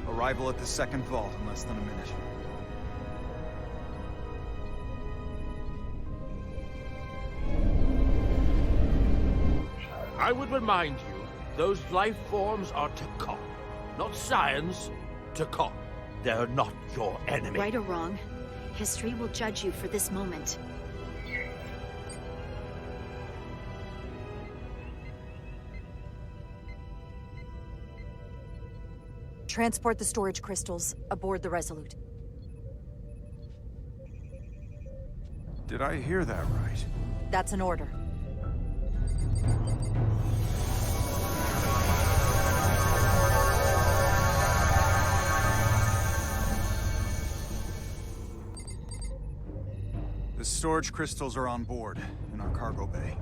Arrival at the second vault in less than a minute. I would remind you, those life forms are Takan. Not science, Takan. They're not your enemy. Right or wrong, history will judge you for this moment. Transport the storage crystals aboard the Resolute. Did I hear that right? That's an order. The storage crystals are on board, in our cargo bay.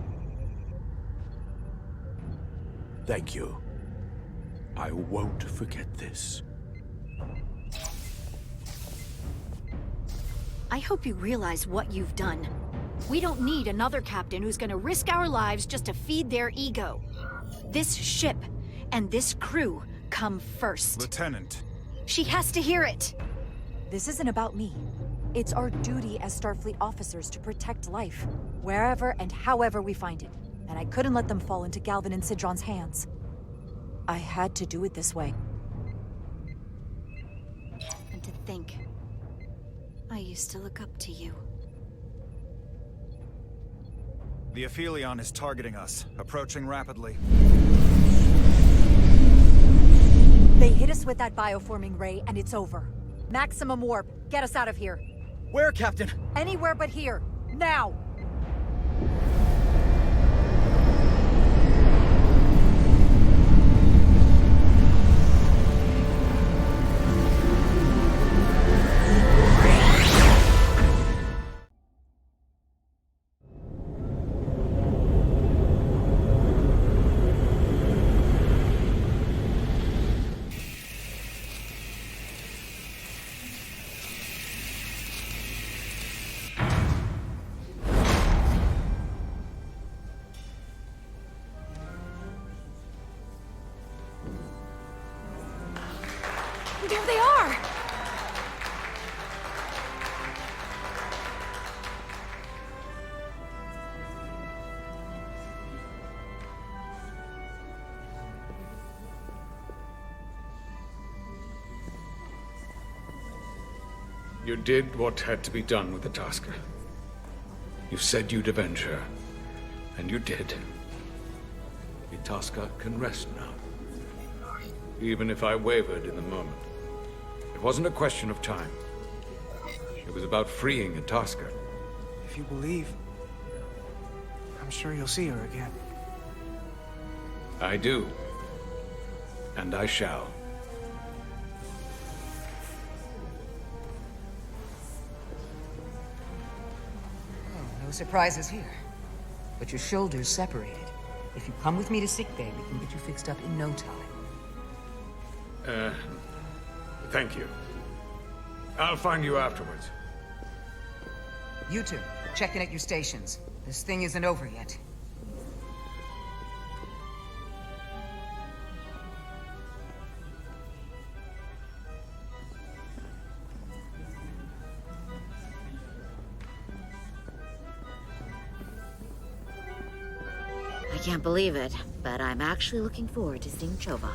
Thank you. I won't forget this. I hope you realize what you've done. We don't need another captain who's gonna risk our lives just to feed their ego. This ship and this crew come first. Lieutenant. She has to hear it. This isn't about me. It's our duty as Starfleet officers to protect life, wherever and however we find it. And I couldn't let them fall into Galvin and Sidron's hands. I had to do it this way. And to think, I used to look up to you. The Aphelion is targeting us, approaching rapidly. They hit us with that bioforming ray, and it's over. Maximum warp. Get us out of here. Where, Captain? Anywhere but here. Now! You did what had to be done with the Tasker. You said you'd avenge her, and you did. The Tasker can rest now. Even if I wavered in the moment. It wasn't a question of time. It was about freeing a Tasker. If you believe, I'm sure you'll see her again. I do. And I shall. Oh, no surprises here. But your shoulder's separated. If you come with me to sickbay, we can get you fixed up in no time. Thank you. I'll find you afterwards. You two, check in at your stations. This thing isn't over yet. I can't believe it, but I'm actually looking forward to seeing Chovak.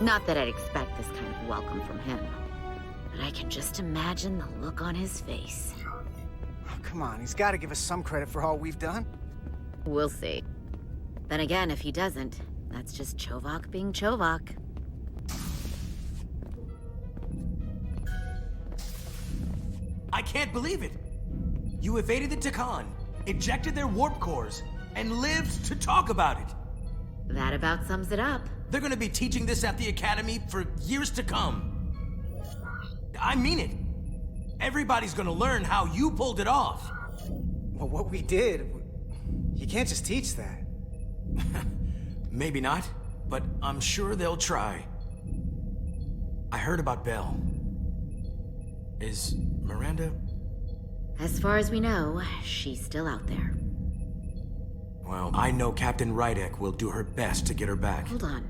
Not that I'd expect this kind of welcome from him, but I can just imagine the look on his face. Oh, come on, he's got to give us some credit for all we've done. We'll see. Then again, if he doesn't, that's just Chovak being Chovak. I can't believe it! You evaded the Takan, ejected their warp cores, and lived to talk about it! That about sums it up. They're gonna be teaching this at the Academy for years to come. I mean it. Everybody's gonna learn how you pulled it off. Well, what we did, you can't just teach that. Maybe not, but I'm sure they'll try. I heard about Belle. Is Miranda? As far as we know, she's still out there. Well, I know Captain Rydek will do her best to get her back. Hold on.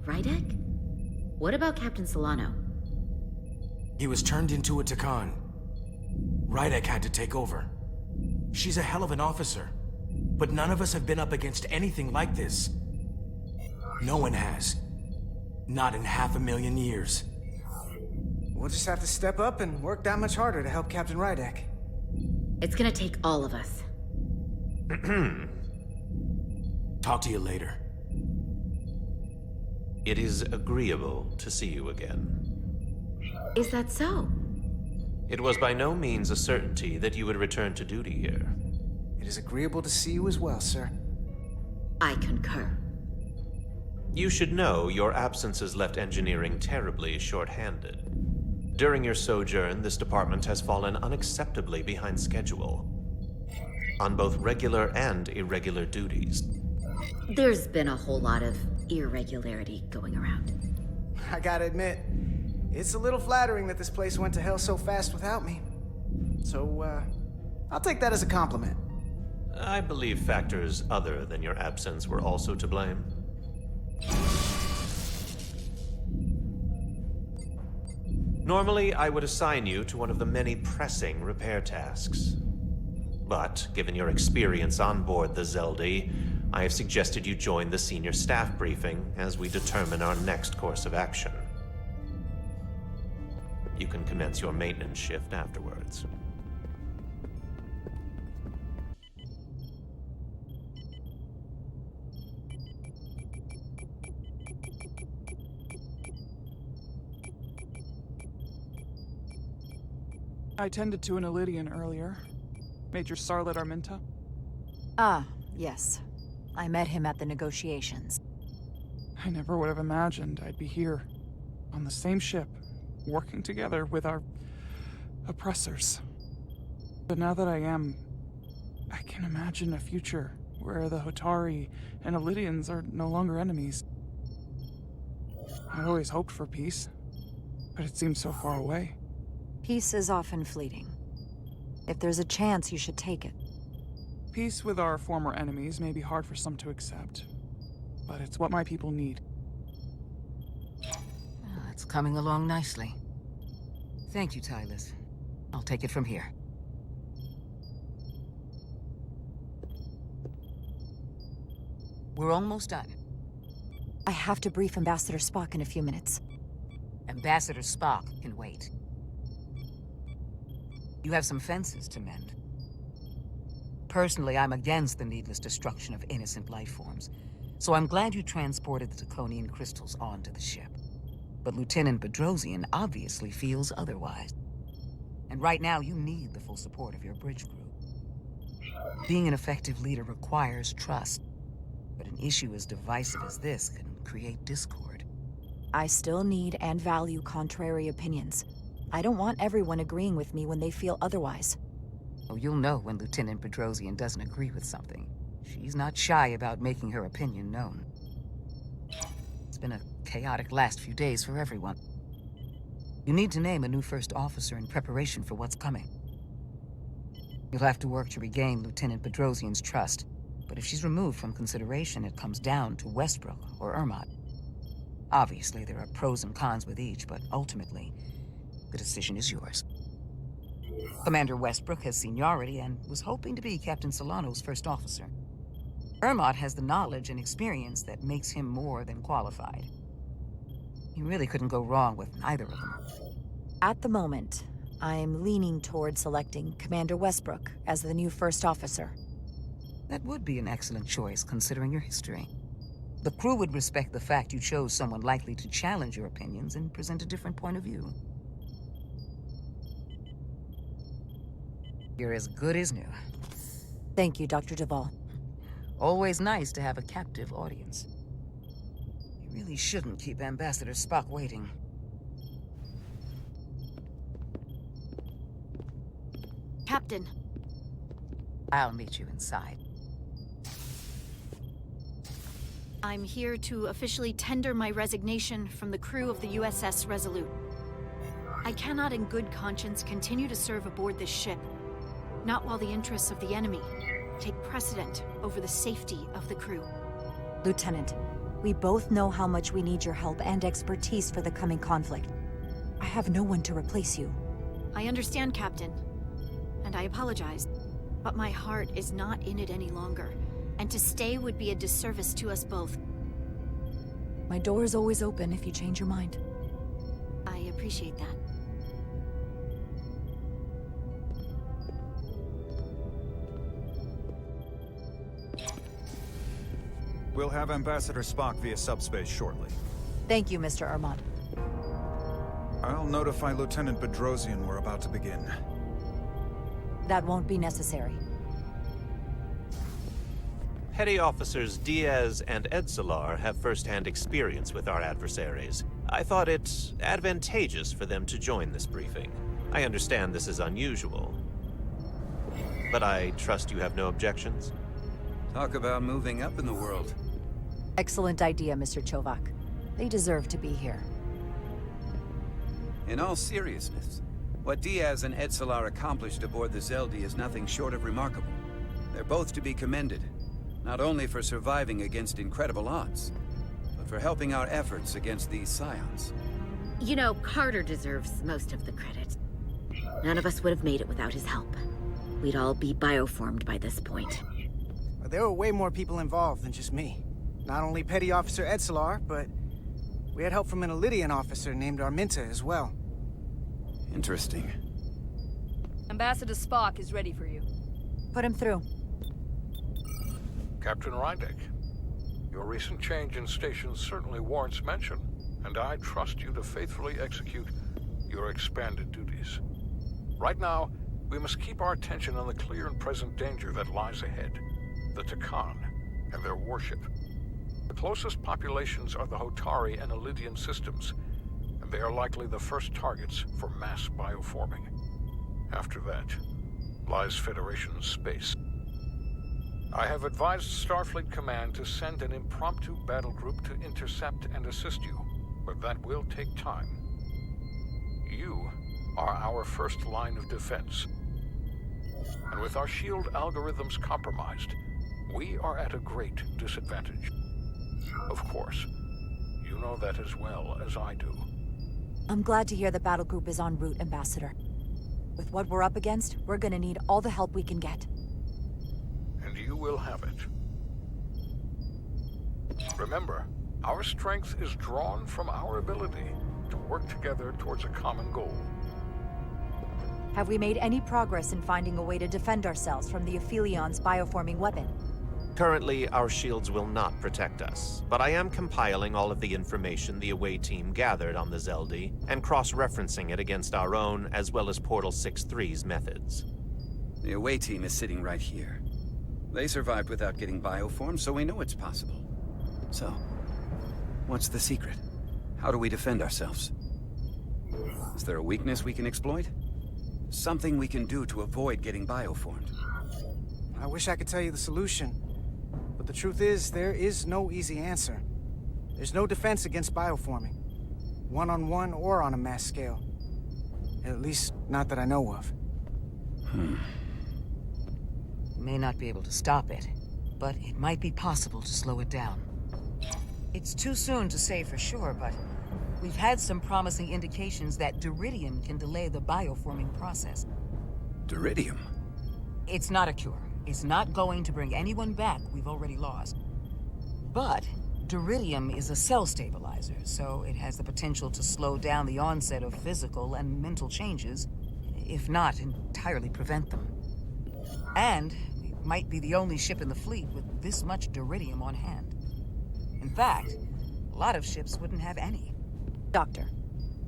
Rydek? What about Captain Solano? He was turned into a Takan. Rydek had to take over. She's a hell of an officer, but none of us have been up against anything like this. No one has. Not in 500,000 years. We'll just have to step up and work that much harder to help Captain Rydek. It's gonna take all of us. Talk to you later. It is agreeable to see you again. Is that so? It was by no means a certainty that you would return to duty here. It is agreeable to see you as well, sir. I concur. You should know your absence has left engineering terribly short-handed. During your sojourn, this department has fallen unacceptably behind schedule. On both regular and irregular duties. There's been a whole lot of irregularity going around. I gotta admit, it's a little flattering that this place went to hell so fast without me. So, I'll take that as a compliment. I believe factors other than your absence were also to blame. Normally, I would assign you to one of the many pressing repair tasks. But, given your experience on board the Zeldi, I have suggested you join the senior staff briefing as we determine our next course of action. You can commence your maintenance shift afterwards. I tended to an Elydian earlier. Major Sarlet Arminta. Ah, yes. I met him at the negotiations. I never would have imagined I'd be here, on the same ship, working together with our oppressors. But now that I am, I can imagine a future where the Hotari and Elydians are no longer enemies. I'd always hoped for peace, but it seems so far away. Peace is often fleeting. If there's a chance, you should take it. Peace with our former enemies may be hard for some to accept, but it's what my people need. Well, it's coming along nicely. Thank you, Tylus. I'll take it from here. We're almost done. I have to brief Ambassador Spock in a few minutes. Ambassador Spock can wait. You have some fences to mend. Personally, I'm against the needless destruction of innocent life forms, so I'm glad you transported the Draconian crystals onto the ship. But Lieutenant Bedrosian obviously feels otherwise. And right now, you need the full support of your bridge crew. Being an effective leader requires trust, but an issue as divisive as this can create discord. I still need and value contrary opinions. I don't want everyone agreeing with me when they feel otherwise. Oh, you'll know when Lieutenant Bedrosian doesn't agree with something. She's not shy about making her opinion known. It's been a chaotic last few days for everyone. You need to name a new first officer in preparation for what's coming. You'll have to work to regain Lieutenant Bedrosian's trust, but if she's removed from consideration, it comes down to Westbrook or Ermot. Obviously, there are pros and cons with each, but ultimately, the decision is yours. Commander Westbrook has seniority and was hoping to be Captain Solano's first officer. Ermot has the knowledge and experience that makes him more than qualified. You really couldn't go wrong with either of them. At the moment, I'm leaning toward selecting Commander Westbrook as the new first officer. That would be an excellent choice, considering your history. The crew would respect the fact you chose someone likely to challenge your opinions and present a different point of view. You're as good as new. Thank you, Dr. Duvall. Always nice to have a captive audience. You really shouldn't keep Ambassador Spock waiting. Captain. I'll meet you inside. I'm here to officially tender my resignation from the crew of the USS Resolute. I cannot in good conscience continue to serve aboard this ship, not while the interests of the enemy take precedent over the safety of the crew. Lieutenant, we both know how much we need your help and expertise for the coming conflict. I have no one to replace you. I understand, Captain, and I apologize, but my heart is not in it any longer, and to stay would be a disservice to us both. My door is always open if you change your mind. I appreciate that. We'll have Ambassador Spock via subspace shortly. Thank you, Mr. Ermot. I'll notify Lieutenant Bedrosian we're about to begin. That won't be necessary. Petty Officers Diaz and Edsalar have first-hand experience with our adversaries. I thought it advantageous for them to join this briefing. I understand this is unusual, but I trust you have no objections? Talk about moving up in the world. Excellent idea, Mr. Chovak. They deserve to be here. In all seriousness, what Diaz and Edsalar accomplished aboard the Zeldi is nothing short of remarkable. They're both to be commended, not only for surviving against incredible odds, but for helping our efforts against these scions. You know, Carter deserves most of the credit. None of us would have made it without his help. We'd all be bioformed by this point. There were way more people involved than just me. Not only Petty Officer Edsalar, but we had help from an Elydian officer named Arminta as well. Interesting. Ambassador Spock is ready for you. Put him through. Captain Rydek, your recent change in station certainly warrants mention, and I trust you to faithfully execute your expanded duties. Right now, we must keep our attention on the clear and present danger that lies ahead. The Takan and their warship. The closest populations are the Hotari and Elydian systems, and they are likely the first targets for mass bioforming. After that, lies Federation space. I have advised Starfleet Command to send an impromptu battle group to intercept and assist you, but that will take time. You are our first line of defense. And with our shield algorithms compromised, we are at a great disadvantage. Of course, you know that as well as I do. I'm glad to hear the battle group is en route, Ambassador. With what we're up against, we're gonna need all the help we can get. And you will have it. Remember, our strength is drawn from our ability to work together towards a common goal. Have we made any progress in finding a way to defend ourselves from the Aphelion's bioforming weapon? Currently, our shields will not protect us, but I am compiling all of the information the away team gathered on the Zeldi and cross-referencing it against our own as well as Portal 6-3's methods. The away team is sitting right here. They survived without getting bioformed, so we know it's possible. So, what's the secret? How do we defend ourselves? Is there a weakness we can exploit? Something we can do to avoid getting bioformed? I wish I could tell you the solution. But the truth is, there is no easy answer. There's no defense against bioforming. One-on-one or on a mass scale. At least, not that I know of. You may not be able to stop it, but it might be possible to slow it down. It's too soon to say for sure, but we've had some promising indications that Duridium can delay the bioforming process. Duridium? It's not a cure. It's not going to bring anyone back we've already lost. But Duridium is a cell stabilizer, so it has the potential to slow down the onset of physical and mental changes, if not entirely prevent them. And it might be the only ship in the fleet with this much Duridium on hand. In fact, a lot of ships wouldn't have any. Doctor,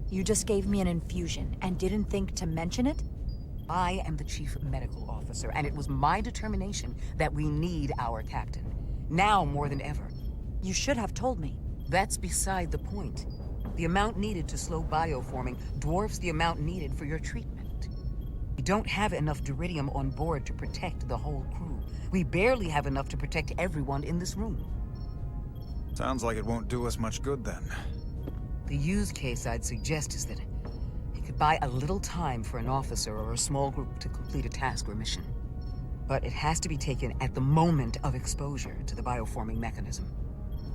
you just gave me an infusion and didn't think to mention it? I am the chief medical officer, and it was my determination that we need our captain. Now more than ever. You should have told me. That's beside the point. The amount needed to slow bioforming dwarfs the amount needed for your treatment. We don't have enough Duridium on board to protect the whole crew. We barely have enough to protect everyone in this room. Sounds like it won't do us much good then. The use case I'd suggest is that could buy a little time for an officer or a small group to complete a task or mission. But it has to be taken at the moment of exposure to the bioforming mechanism.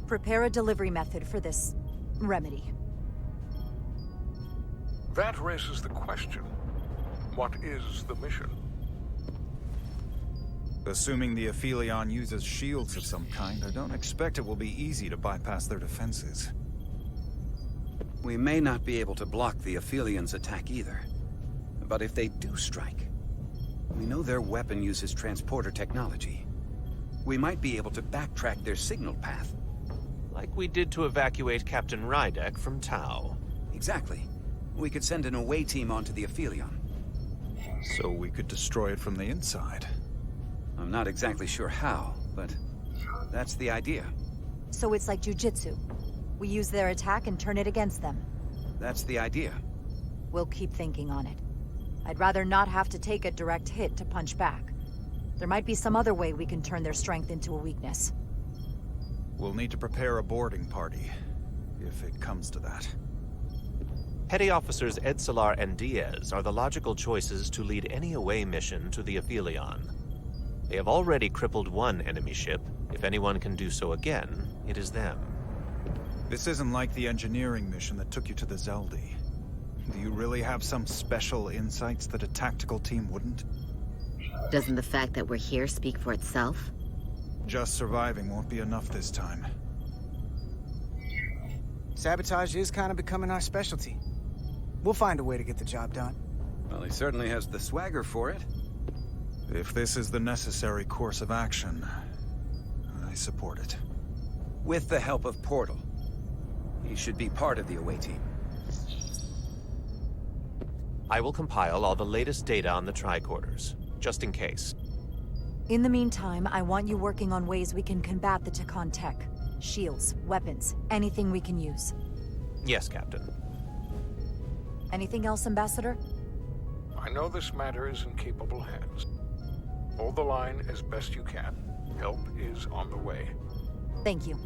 Prepare a delivery method for this remedy. That raises the question. What is the mission? Assuming the Aphelion uses shields of some kind, I don't expect it will be easy to bypass their defenses. We may not be able to block the Aphelion's attack either. But if they do strike, we know their weapon uses transporter technology. We might be able to backtrack their signal path. Like we did to evacuate Captain Rydek from Tau. Exactly. We could send an away team onto the Aphelion. So we could destroy it from the inside. I'm not exactly sure how, but that's the idea. So it's like jujitsu. We use their attack and turn it against them. That's the idea. We'll keep thinking on it. I'd rather not have to take a direct hit to punch back. There might be some other way we can turn their strength into a weakness. We'll need to prepare a boarding party, if it comes to that. Petty Officers Edsalar and Diaz are the logical choices to lead any away mission to the Aphelion. They have already crippled one enemy ship. If anyone can do so again, it is them. This isn't like the engineering mission that took you to the Zeldi. Do you really have some special insights that a tactical team wouldn't? Doesn't the fact that we're here speak for itself? Just surviving won't be enough this time. Sabotage is kind of becoming our specialty. We'll find a way to get the job done. Well, he certainly has the swagger for it. If this is the necessary course of action, I support it. With the help of Portal. He should be part of the away team. I will compile all the latest data on the tricorders, just in case. In the meantime, I want you working on ways we can combat the Takan tech. Shields, weapons, anything we can use. Yes, Captain. Anything else, Ambassador? I know this matter is in capable hands. Hold the line as best you can. Help is on the way. Thank you.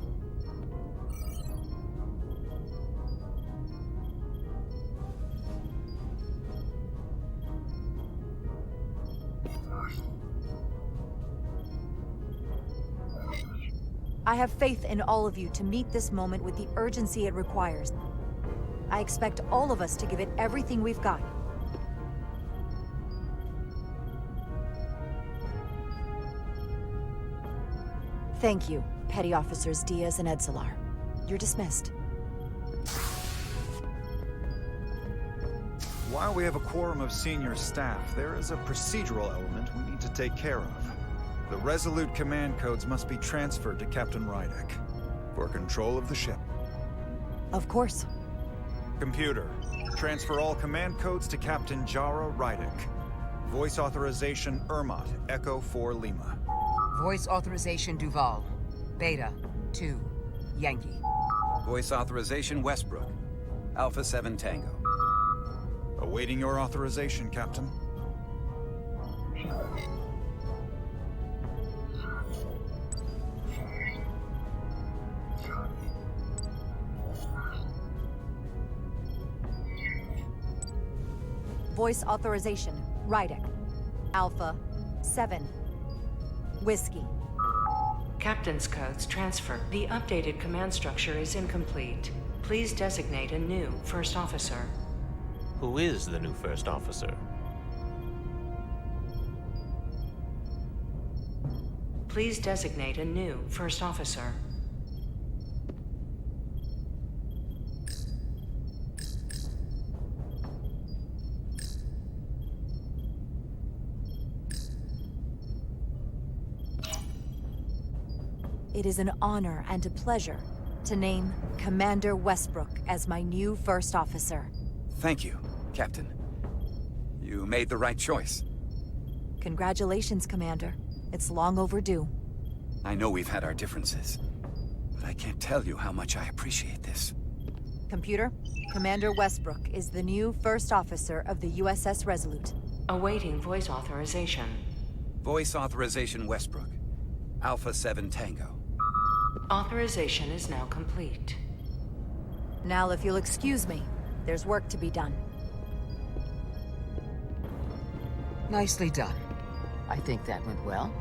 I have faith in all of you to meet this moment with the urgency it requires. I expect all of us to give it everything we've got. Thank you, Petty Officers Diaz and Edsalar. You're dismissed. While we have a quorum of senior staff, there is a procedural element we need to take care of. The Resolute command codes must be transferred to Captain Rydek for control of the ship. Of course. Computer, transfer all command codes to Captain Jara Rydek. Voice authorization Ermot, Echo 4 Lima. Voice authorization Duval. Beta 2 Yankee. Voice authorization Westbrook. Alpha 7 Tango. Awaiting your authorization, Captain. Voice authorization, Rydek. Alpha 7 Whiskey. Captain's codes transfer. The updated command structure is incomplete. Please designate a new first officer. Who is the new first officer? Please designate a new first officer. It is an honor and a pleasure to name Commander Westbrook as my new first officer. Thank you, Captain. You made the right choice. Congratulations, Commander. It's long overdue. I know we've had our differences, but I can't tell you how much I appreciate this. Computer, Commander Westbrook is the new first officer of the USS Resolute. Awaiting voice authorization. Voice authorization Westbrook. Alpha 7 Tango. Authorization is now complete. Now, if you'll excuse me, there's work to be done. Nicely done. I think that went well.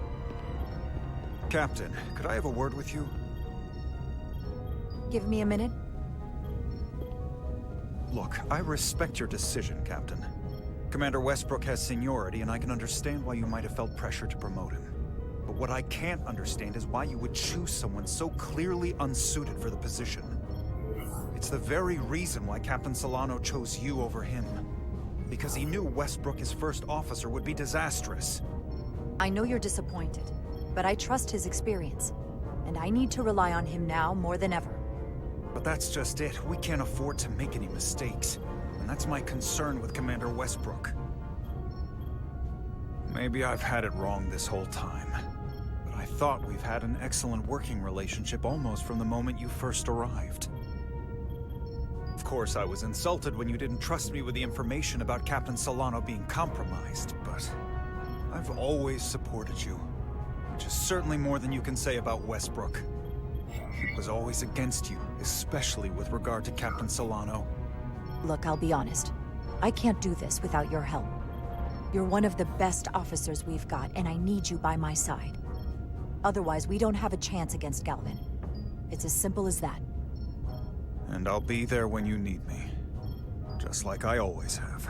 Captain, could I have a word with you? Give me a minute. Look, I respect your decision, Captain. Commander Westbrook has seniority, and I can understand why you might have felt pressure to promote him. But what I can't understand is why you would choose someone so clearly unsuited for the position. It's the very reason why Captain Solano chose you over him. Because he knew Westbrook as first officer would be disastrous. I know you're disappointed, but I trust his experience. And I need to rely on him now more than ever. But that's just it. We can't afford to make any mistakes. And that's my concern with Commander Westbrook. Maybe I've had it wrong this whole time. But I thought we've had an excellent working relationship almost from the moment you first arrived. Of course, I was insulted when you didn't trust me with the information about Captain Solano being compromised, but I've always supported you, which is certainly more than you can say about Westbrook. He was always against you, especially with regard to Captain Solano. Look, I'll be honest. I can't do this without your help. You're one of the best officers we've got, and I need you by my side. Otherwise, we don't have a chance against Galvin. It's as simple as that. And I'll be there when you need me. Just like I always have.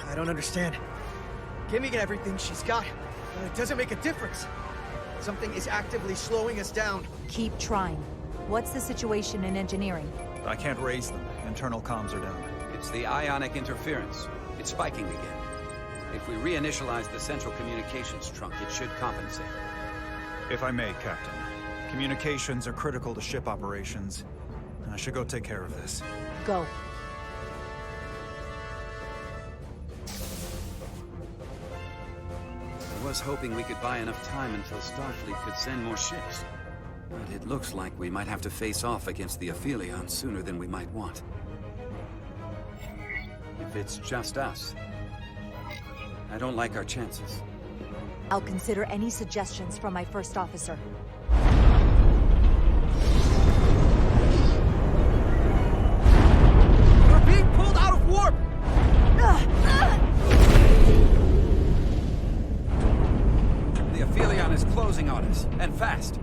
I don't understand. Giving everything she's got, but it doesn't make a difference. Something is actively slowing us down. Keep trying. What's the situation in engineering? I can't raise them. Internal comms are down. It's the ionic interference. It's spiking again. If we reinitialize the central communications trunk, it should compensate. If I may, Captain. Communications are critical to ship operations. I should go take care of this. Go. I was hoping we could buy enough time until Starfleet could send more ships. But it looks like we might have to face off against the Aphelion sooner than we might want. If it's just us, I don't like our chances. I'll consider any suggestions from my first officer. We're being pulled out of warp! The Aphelion is closing on us, and fast.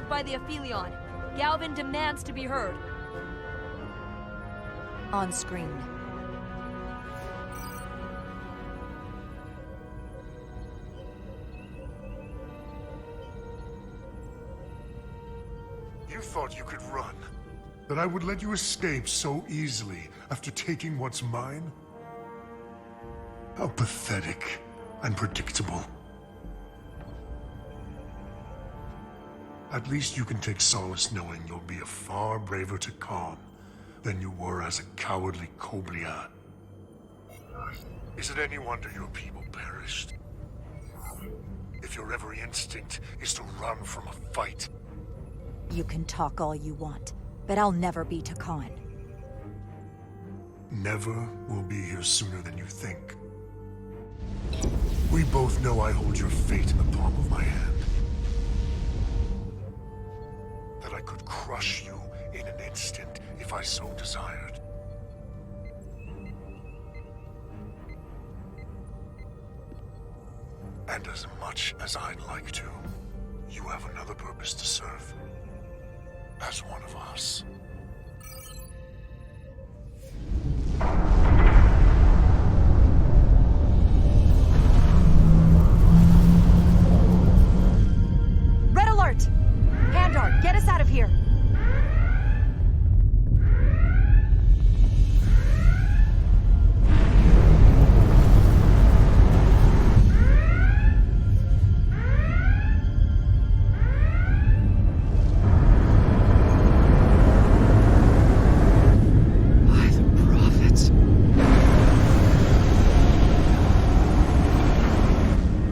attacked by the Aphelion. Galvin demands to be heard. On screen. You thought you could run? That I would let you escape so easily after taking what's mine? How pathetic and predictable. At least you can take solace knowing you'll be a far braver Takan than you were as a cowardly Kobliad. Is it any wonder your people perished? If your every instinct is to run from a fight. You can talk all you want, but I'll never be Takan. Never will be here sooner than you think. We both know I hold your fate in the palm of my hand. That I could crush you in an instant if I so desired. And as much as I'd like to, you have another purpose to serve. As one of us. Red alert! Handar, get us out of here!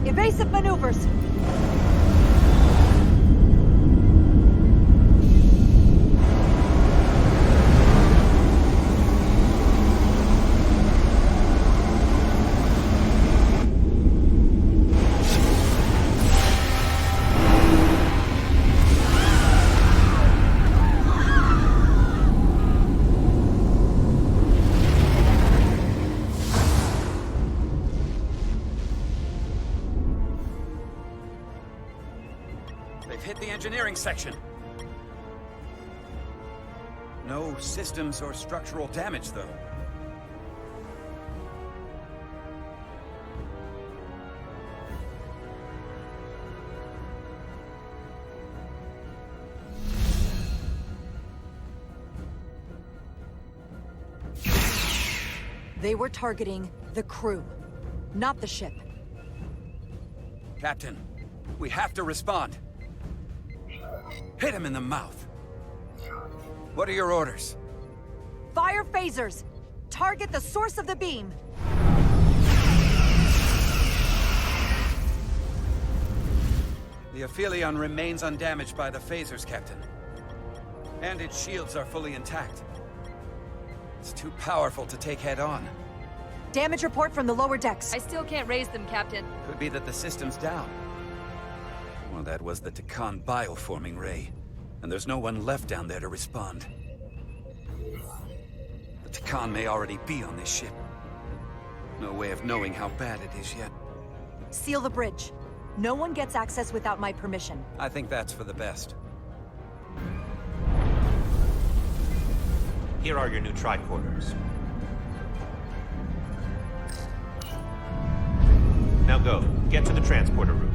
Evasive maneuvers! They've hit the engineering section. No systems or structural damage, though. They were targeting the crew, not the ship. Captain, we have to respond. Hit him in the mouth. What are your orders? Fire phasers! Target the source of the beam! The Aphelion remains undamaged by the phasers, Captain. And its shields are fully intact. It's too powerful to take head-on. Damage report from the lower decks. I still can't raise them, Captain. Could be that the system's down. Well, that was the Takan bioforming ray. And there's no one left down there to respond. The Takan may already be on this ship. No way of knowing how bad it is yet. Seal the bridge. No one gets access without my permission. I think that's for the best. Here are your new tricorders. Now go. Get to the transporter room.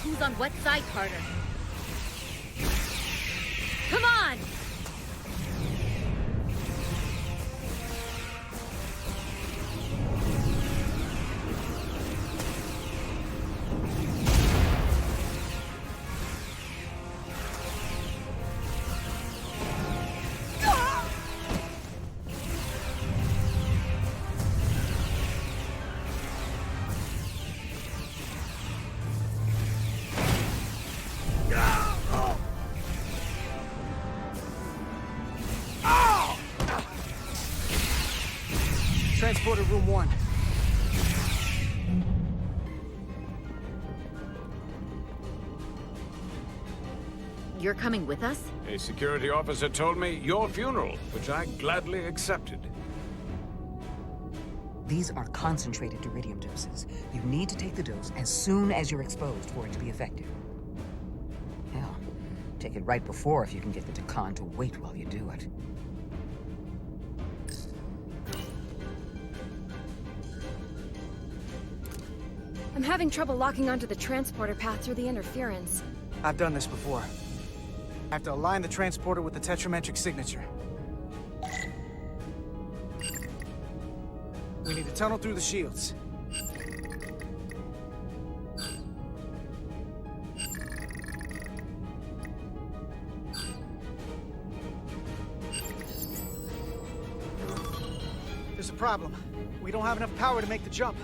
Who's on what side, Carter? Come on! Transporter room 1. You're coming with us? A security officer told me your funeral, which I gladly accepted. These are concentrated iridium doses. You need to take the dose as soon as you're exposed for it to be effective. Hell, take it right before if you can get the Takan to wait while you do it. I'm having trouble locking onto the transporter path through the interference. I've done this before. I have to align the transporter with the tetrametric signature. We need to tunnel through the shields. There's a problem. We don't have enough power to make the jump.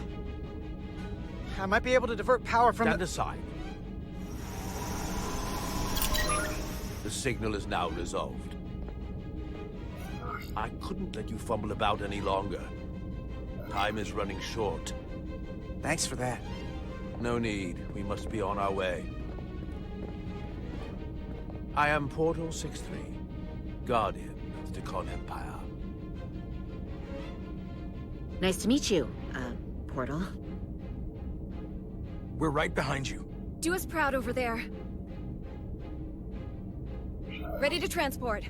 I might be able to divert power from Stand aside. The signal is now resolved. I couldn't let you fumble about any longer. Time is running short. Thanks for that. No need. We must be on our way. I am Portal 6-3, Guardian of the Takon Empire. Nice to meet you, Portal. We're right behind you. Do us proud over there. Ready to transport.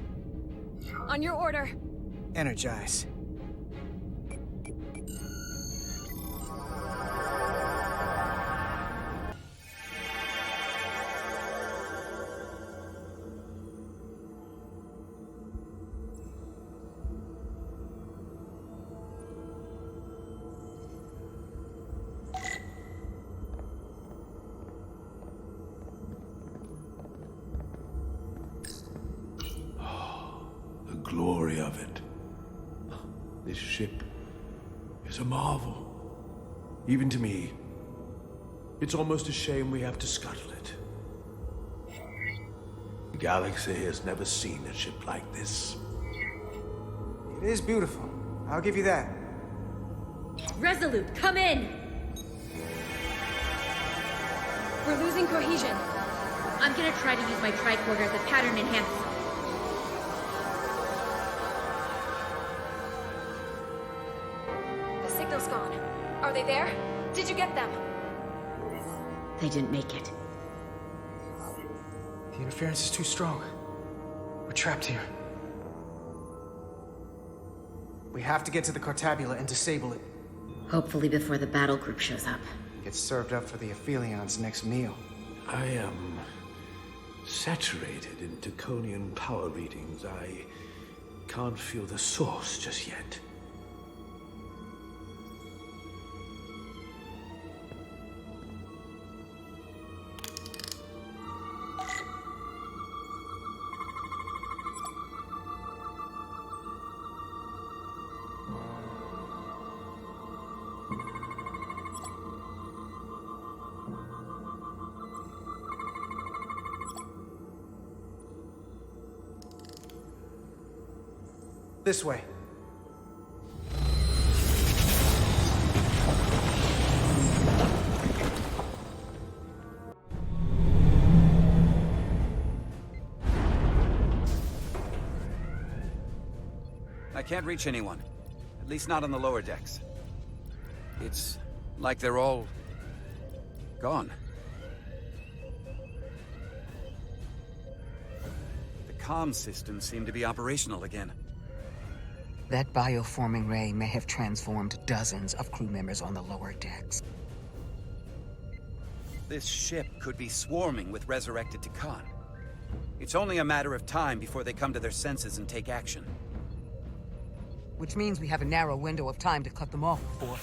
On your order. Energize. Glory of it. This ship is a marvel. Even to me. It's almost a shame we have to scuttle it. The galaxy has never seen a ship like this. It is beautiful. I'll give you that. Resolute, come in! We're losing cohesion. I'm gonna try to use my tricorder as a pattern enhancer. The signal's gone. Are they there? Did you get them? They didn't make it. The interference is too strong. We're trapped here. We have to get to the Cartabula and disable it. Hopefully before the battle group shows up. Get served up for the Aphelions' next meal. I am saturated in Taconian power readings. I can't feel the source just yet. This way. I can't reach anyone. At least not on the lower decks. It's like they're all gone. The comm systems seem to be operational again. That bioforming ray may have transformed dozens of crew members on the lower decks. This ship could be swarming with resurrected Takan. It's only a matter of time before they come to their senses and take action. Which means we have a narrow window of time to cut them off before...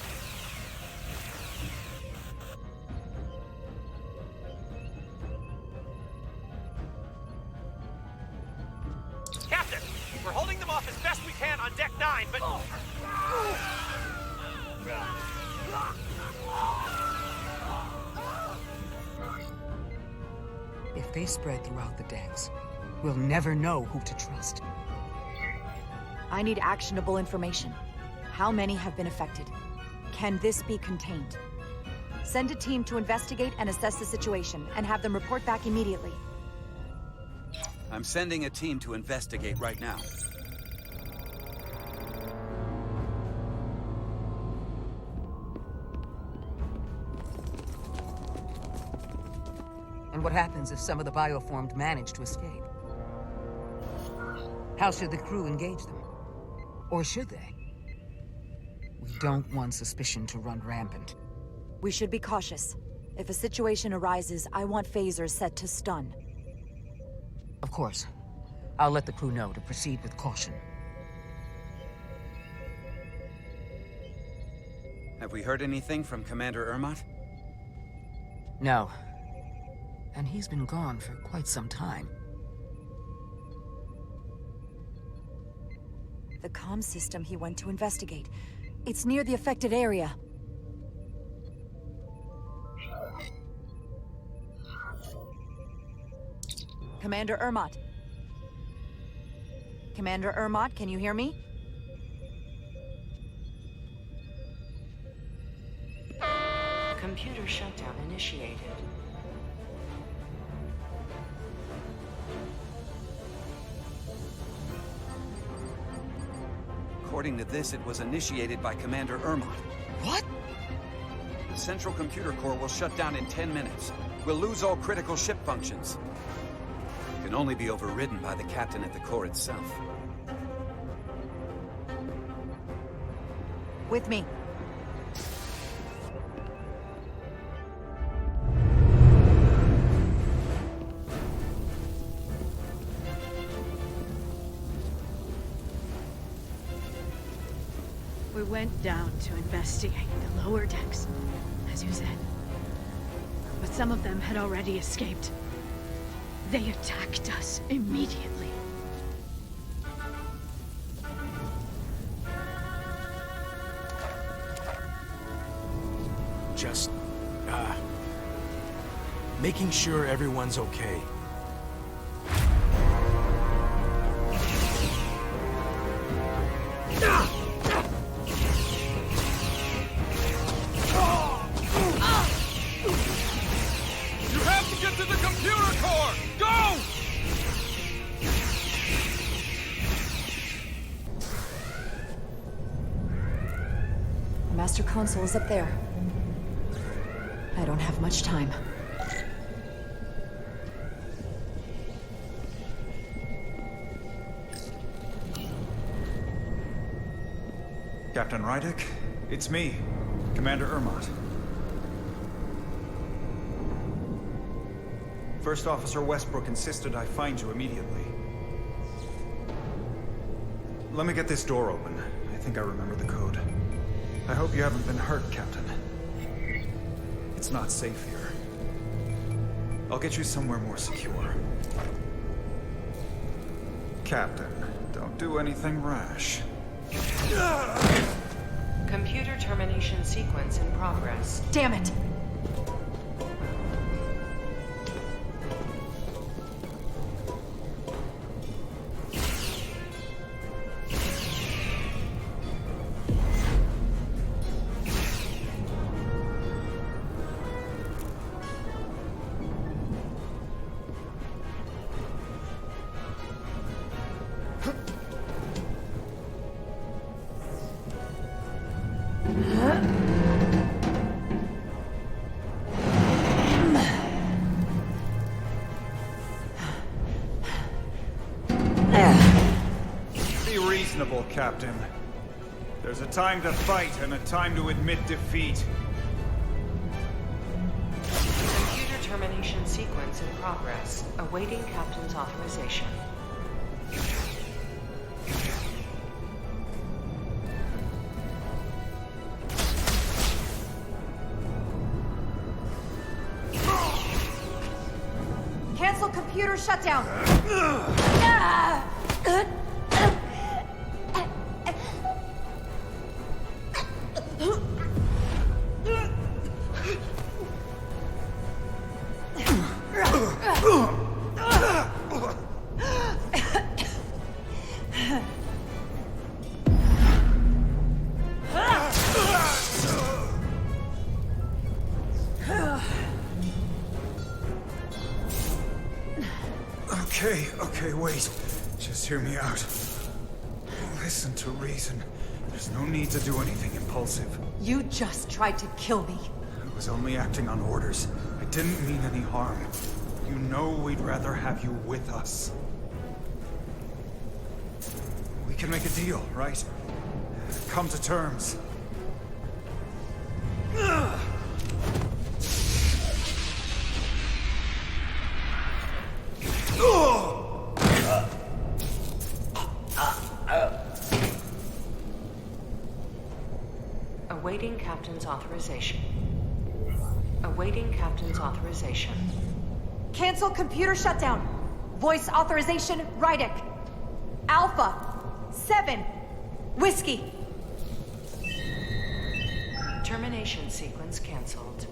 Captain! We're holding them off as best we can on Deck 9, but... If they spread throughout the decks, we'll never know who to trust. I need actionable information. How many have been affected? Can this be contained? Send a team to investigate and assess the situation, and have them report back immediately. I'm sending a team to investigate right now. And what happens if some of the bioformed manage to escape? How should the crew engage them? Or should they? We don't want suspicion to run rampant. We should be cautious. If a situation arises, I want phasers set to stun. Of course. I'll let the crew know to proceed with caution. Have we heard anything from Commander Ermot? No. And he's been gone for quite some time. The comm system he went to investigate. It's near the affected area. Commander Ermot. Commander Ermot, can you hear me? Computer shutdown initiated. According to this, it was initiated by Commander Ermot. What? The central computer core will shut down in 10 minutes. We'll lose all critical ship functions. It can only be overridden by the captain at the core itself. With me. We went down to investigate the lower decks, as you said. But some of them had already escaped. They attacked us immediately. Just, making sure everyone's okay. Master console is up there. I don't have much time. Captain Rydick, it's me, Commander Ermot. First Officer Westbrook insisted I find you immediately. Let me get this door open. I think I remember the code. I hope you haven't been hurt, Captain. It's not safe here. I'll get you somewhere more secure. Captain, don't do anything rash. Computer termination sequence in progress. Damn it! Be reasonable, Captain. There's a time to fight and a time to admit defeat. Computer termination sequence in progress. Awaiting Captain's authorization. Cancel computer shutdown! Okay, wait. Just hear me out. Listen to reason. There's no need to do anything impulsive. You just tried to kill me. I was only acting on orders. I didn't mean any harm. You know we'd rather have you with us. We can make a deal, right? Come to terms. Awaiting Captain's authorization. Awaiting Captain's authorization. Cancel computer shutdown. Voice authorization, Rydick. Alpha 7 Whiskey. Termination sequence cancelled.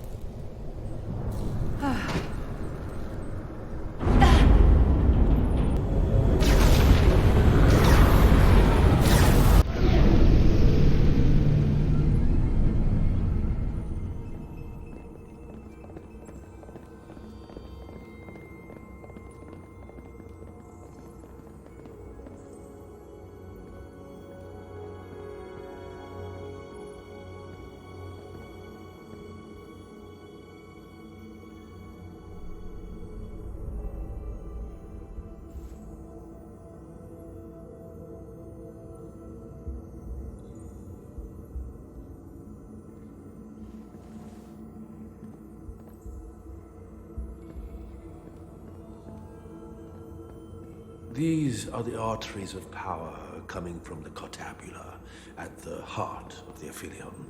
These are the arteries of power coming from the cortabula at the heart of the Aphelion.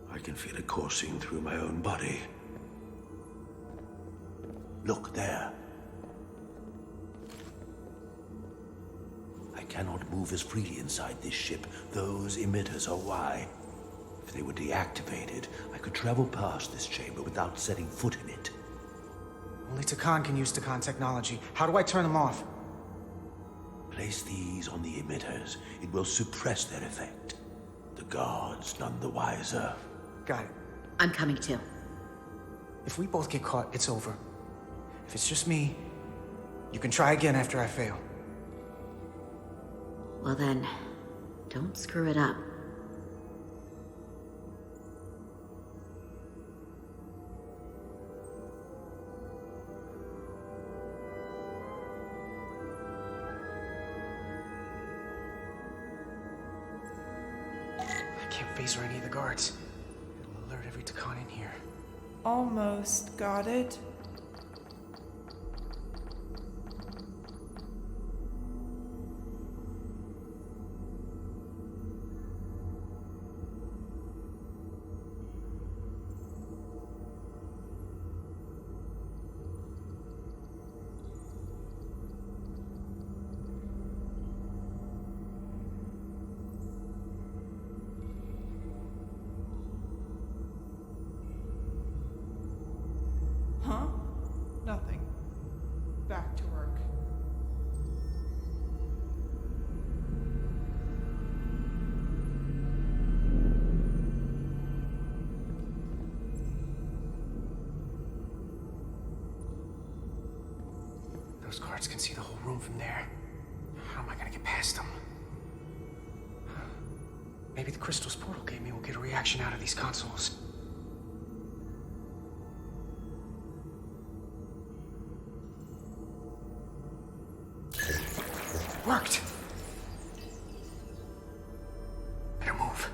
I can feel it coursing through my own body. Look there. I cannot move as freely inside this ship. Those emitters are why. If they were deactivated, I could travel past this chamber without setting foot in it. Only Takan can use Takan technology. How do I turn them off? Place these on the emitters. It will suppress their effect. The guards none the wiser. Got it. I'm coming too. If we both get caught, it's over. If it's just me, you can try again after I fail. Well then, don't screw it up. I can't phaser any of the guards. It'll alert every Takan in here. Almost got it. Huh? Nothing. Back to work. Those guards can see the whole room from there. How am I gonna get past them? Maybe the crystals portal gave me will get a reaction out of these consoles. Worked! Better move.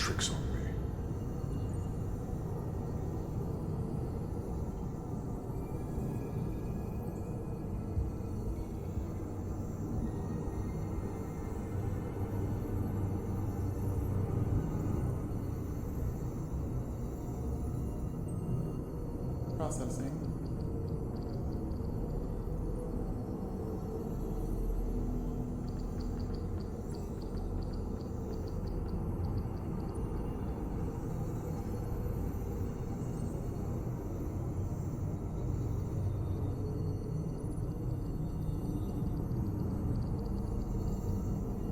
tricks on me. Processing.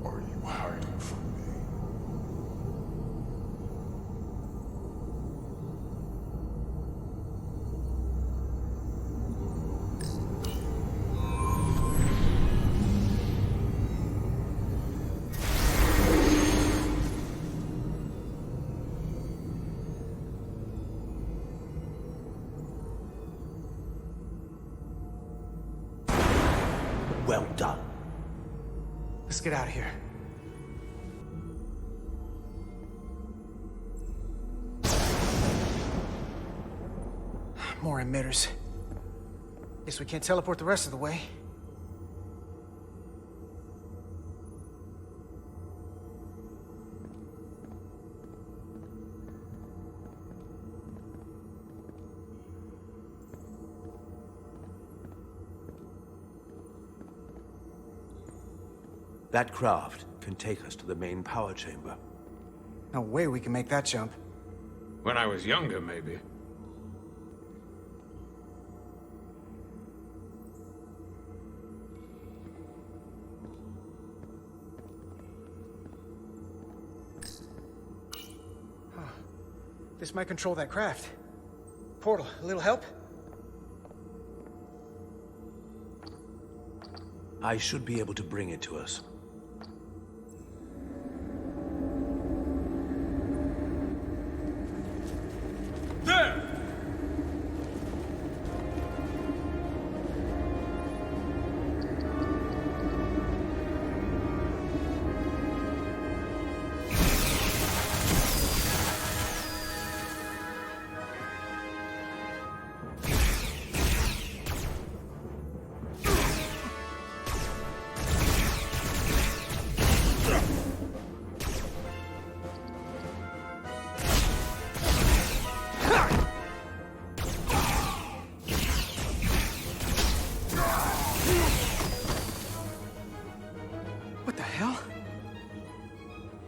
Are you hiding from me? Well done. Let's get out of here. More emitters. Guess we can't teleport the rest of the way. That craft can take us to the main power chamber. No way we can make that jump. When I was younger, maybe. This might control that craft. Portal, a little help? I should be able to bring it to us. There! What the hell?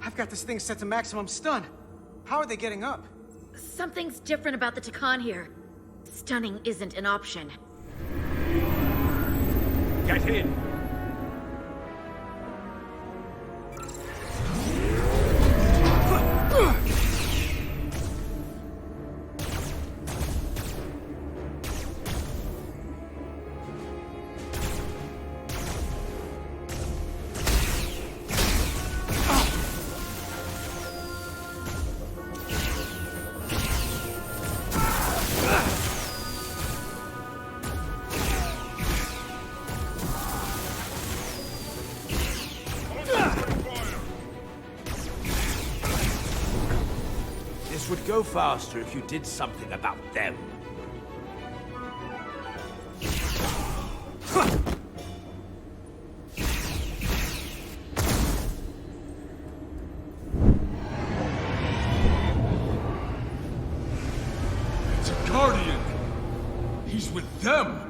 I've got this thing set to maximum stun. How are they getting up? Something's different about the Takan here. Stunning isn't an option. Get in! This would go faster if you did something about them. It's a Guardian! He's with them!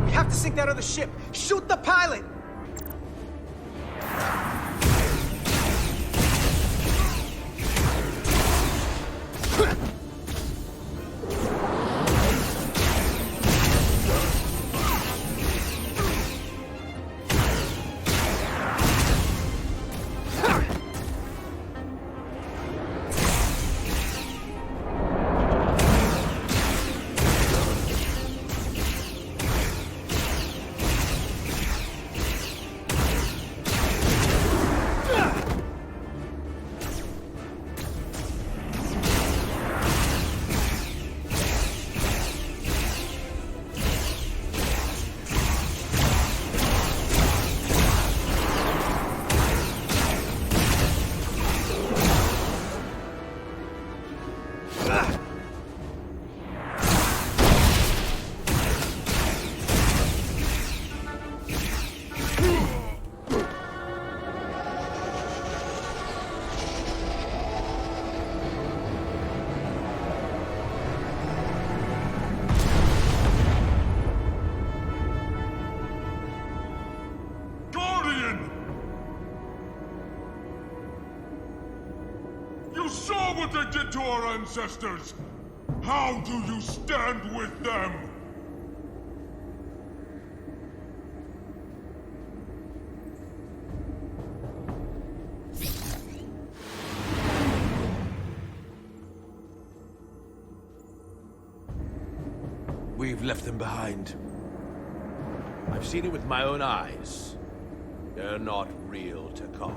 We have to sink that other ship! Shoot the pilot! what they did to our ancestors! How do you stand with them? We've left them behind. I've seen it with my own eyes. They're not real Takan.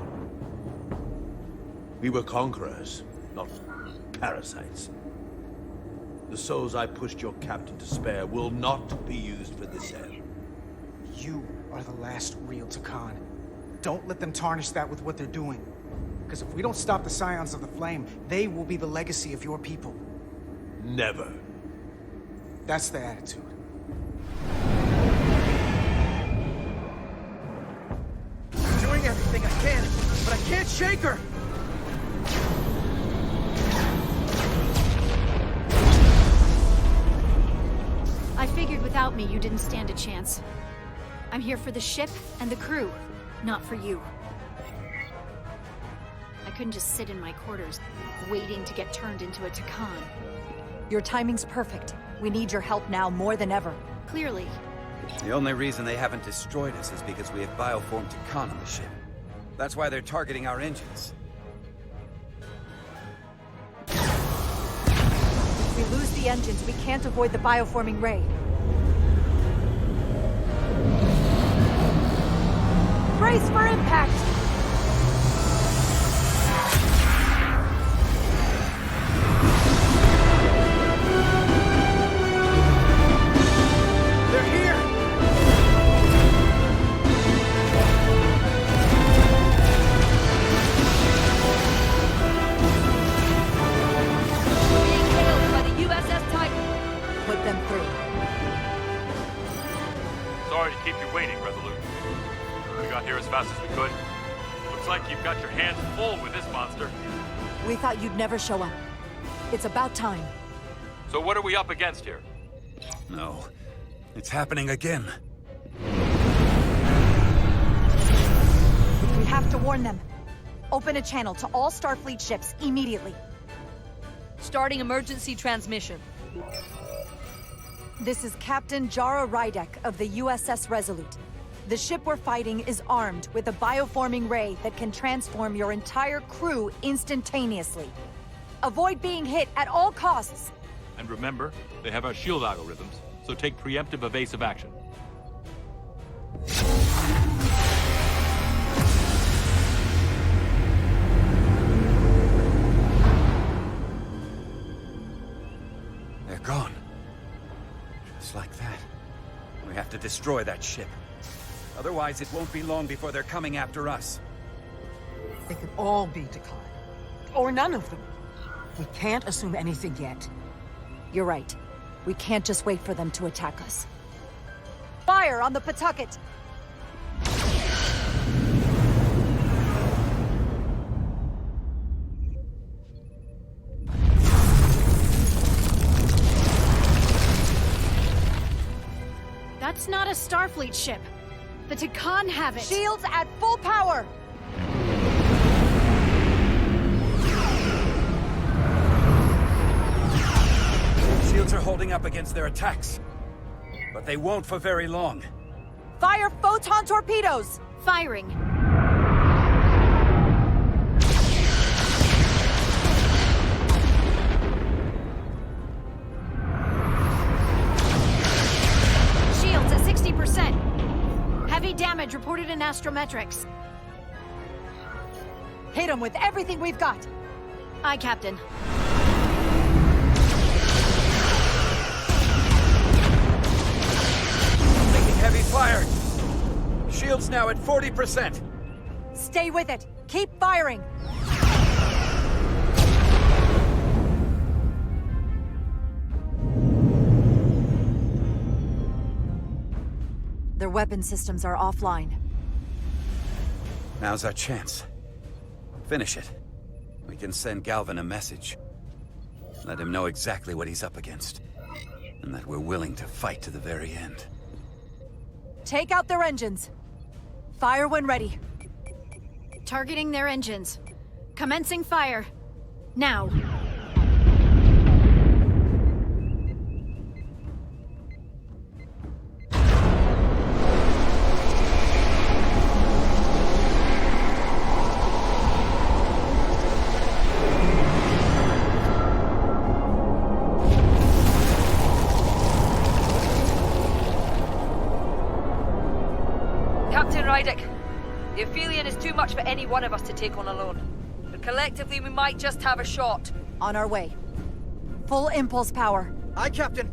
We were conquerors, not parasites. The souls I pushed your captain to spare will not be used for this end. You are the last real Takan. Don't let them tarnish that with what they're doing. Because if we don't stop the Scions of the Flame, they will be the legacy of your people. Never. That's the attitude. I'm doing everything I can, but I can't shake her! I figured without me, you didn't stand a chance. I'm here for the ship and the crew, not for you. I couldn't just sit in my quarters, waiting to get turned into a Takan. Your timing's perfect. We need your help now more than ever. Clearly. The only reason they haven't destroyed us is because we have bioformed Takan on the ship. That's why they're targeting our engines. If we lose the engines, we can't avoid the bioforming ray. Brace for impact! Sorry to keep you waiting, Resolute. We got here as fast as we could. Looks like you've got your hands full with this monster. We thought you'd never show up. It's about time. So what are we up against here? No. It's happening again. We have to warn them. Open a channel to all Starfleet ships immediately. Starting emergency transmission. This is Captain Jara Rydek of the USS Resolute. The ship we're fighting is armed with a bioforming ray that can transform your entire crew instantaneously. Avoid being hit at all costs. And remember, they have our shield algorithms, so take preemptive evasive action. They're gone. Just like that. We have to destroy that ship. Otherwise, it won't be long before they're coming after us. They could all be Takan. Or none of them. We can't assume anything yet. You're right. We can't just wait for them to attack us. Fire on the Pawtucket! That's not a Starfleet ship. The Takan have it. Shields at full power! Shields are holding up against their attacks. But they won't for very long. Fire photon torpedoes! Firing. Shields at 60%. Heavy damage reported in astrometrics. Hit them with everything we've got. Aye, Captain. Taking heavy fire. Shields now at 40%. Stay with it. Keep firing. Their weapon systems are offline. Now's our chance. Finish it. We can send Galvin a message. Let him know exactly what he's up against. And that we're willing to fight to the very end. Take out their engines. Fire when ready. Targeting their engines. Commencing fire. Now. Captain Rydick. The Aphelion is too much for any one of us to take on alone. But collectively, we might just have a shot. On our way. Full impulse power. Aye, Captain.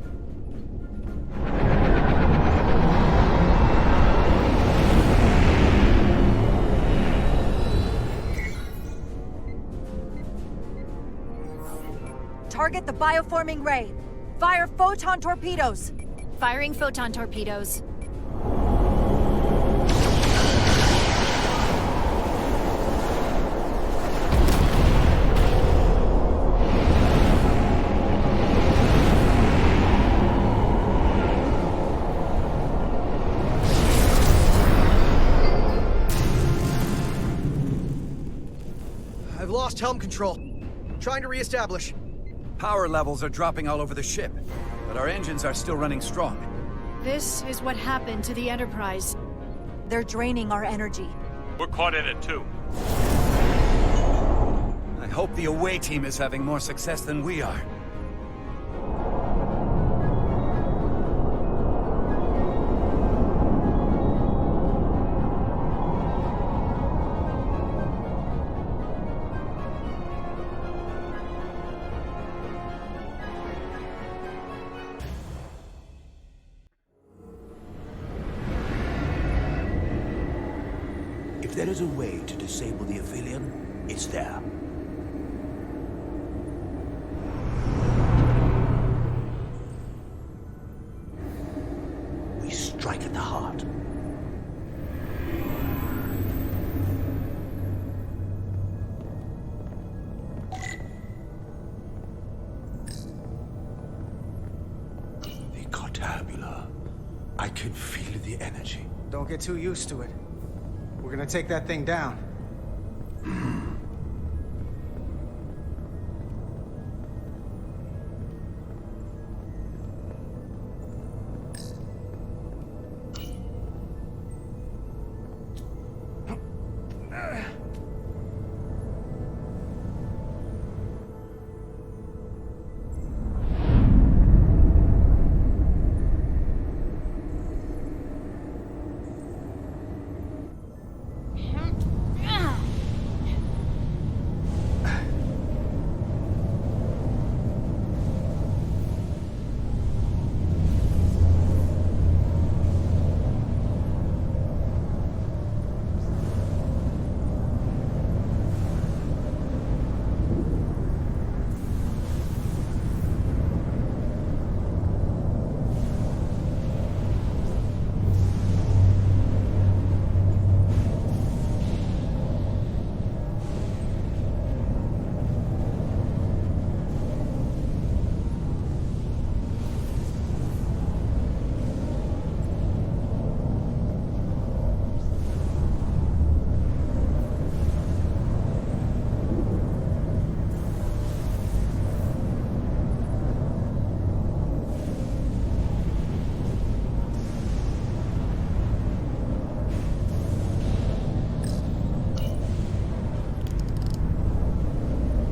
Target the bioforming ray. Fire photon torpedoes. Firing photon torpedoes. I've lost helm control. Trying to re-establish. Power levels are dropping all over the ship, but our engines are still running strong. This is what happened to the Enterprise. They're draining our energy. We're caught in it too. I hope the away team is having more success than we are. If there is a way to disable the Aphelion, it's there. We strike at the heart. The Cartabula. I can feel the energy. Don't get too used to it. We're gonna take that thing down.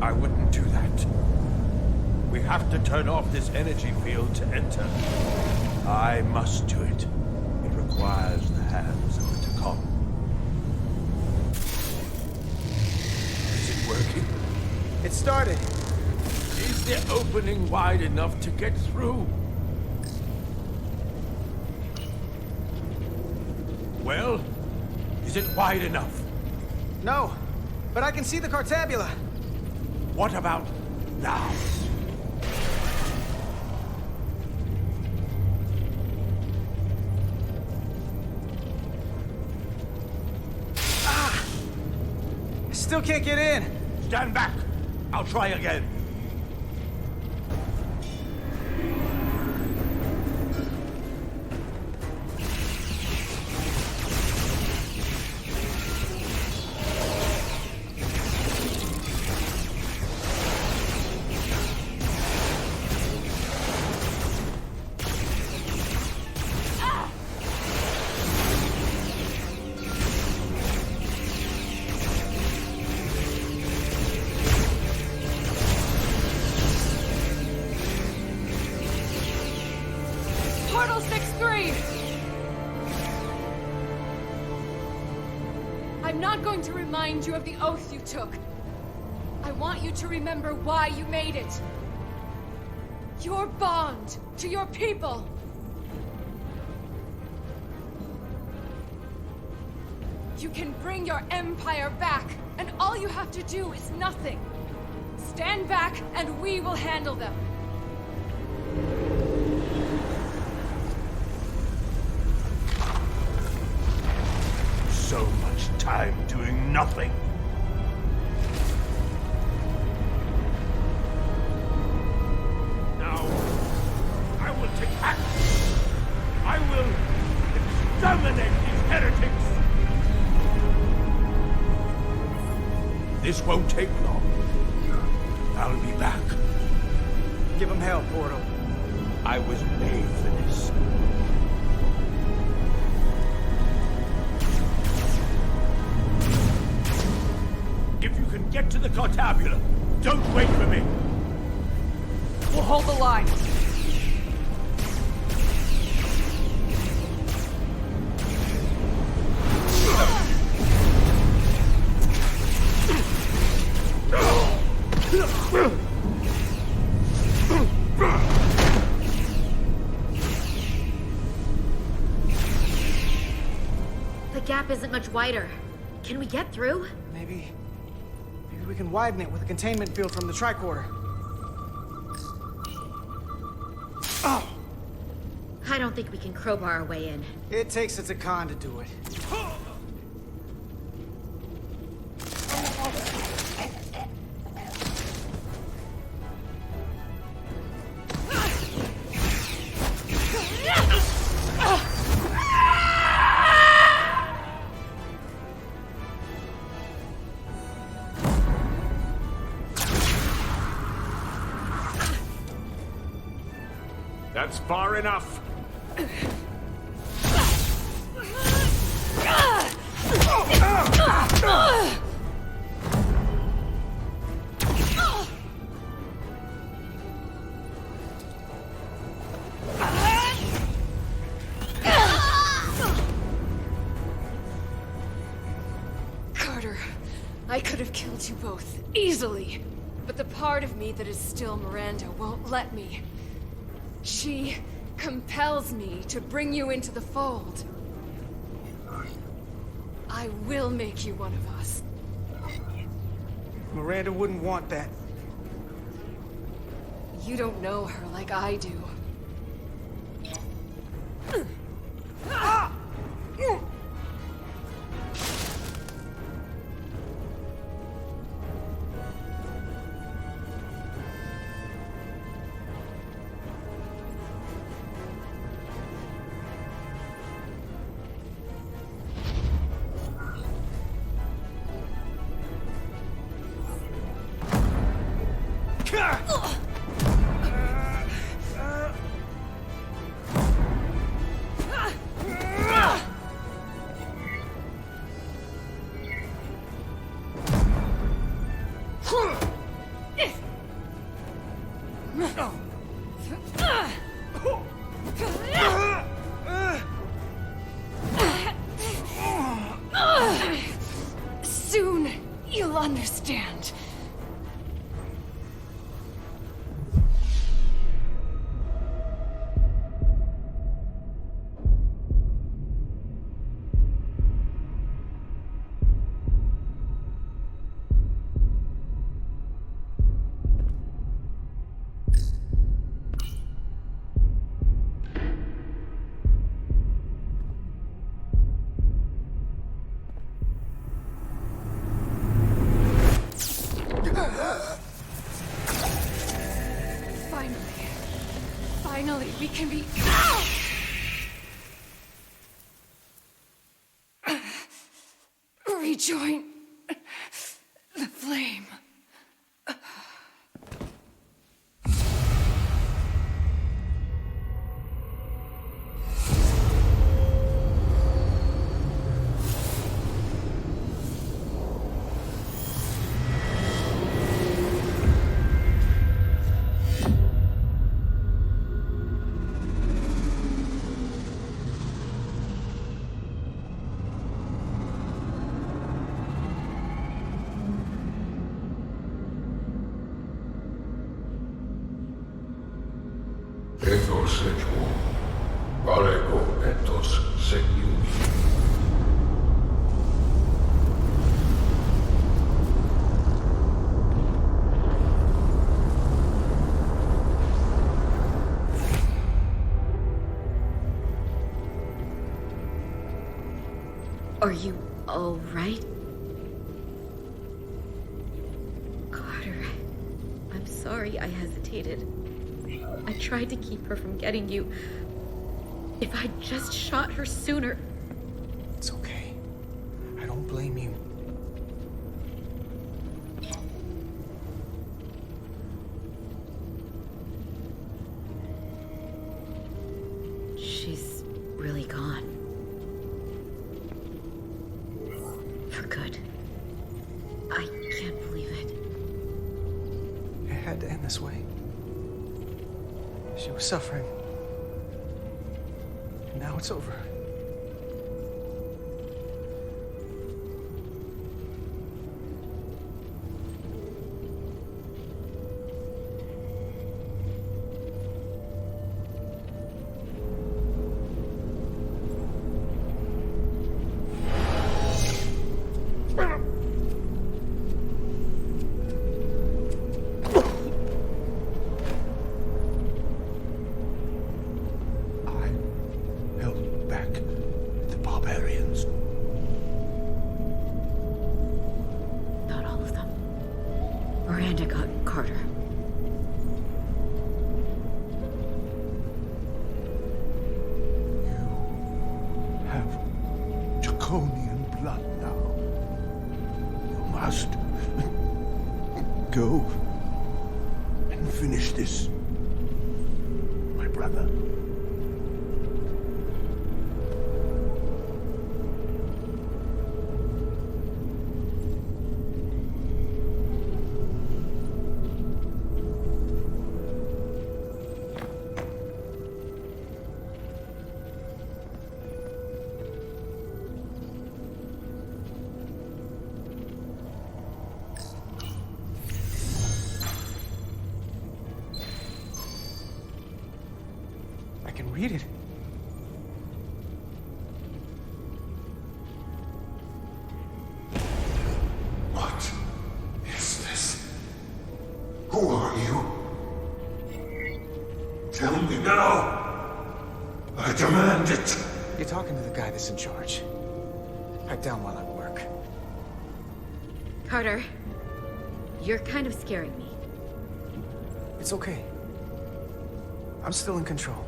I wouldn't do that. We have to turn off this energy field to enter. I must do it. It requires the hands of the Tacon. Is it working? It started. Is the opening wide enough to get through? Well, is it wide enough? No, but I can see the Cartabula. What about now? Ah! I still can't get in. Stand back. I'll try again. I'm not going to remind you of the oath you took. I want you to remember why you made it. Your bond to your people. You can bring your empire back, and all you have to do is nothing. Stand back, and we will handle them. So much time doing nothing. Now, I will take action. I will exterminate these heretics. This won't take long. I'll be back. Give him hell, Portal. I was made for this. If you can get to the Cartabula, don't wait for me. We'll hold the line. The gap isn't much wider. Can we get through? Maybe we can widen it with a containment field from the tricorder. Oh! I don't think we can crowbar our way in. It takes a Takan to do it. That's far enough. Carter, I could have killed you both, easily. But the part of me that is still Miranda won't let me. She compels me to bring you into the fold. I will make you one of us. Miranda wouldn't want that. You don't know her like I do. Soon, you'll understand. Finally, we can be... rejoin the flame. proseguo. Valego etos segnumi. Are you all right? Carter, I'm sorry I hesitated. I tried to keep her from getting you. If I'd just shot her sooner... It's okay. I don't blame you. She's really gone. For good. I can't believe it. It had to end this way. She was suffering. And now it's over. Miranda got Carter. Have Draconian blood now. You must go and finish this, my brother. I can read it. What is this? Who are you? Tell me now! I demand it! You're talking to the guy that's in charge. Pipe down while I work. Carter, you're kind of scaring me. It's okay. I'm still in control.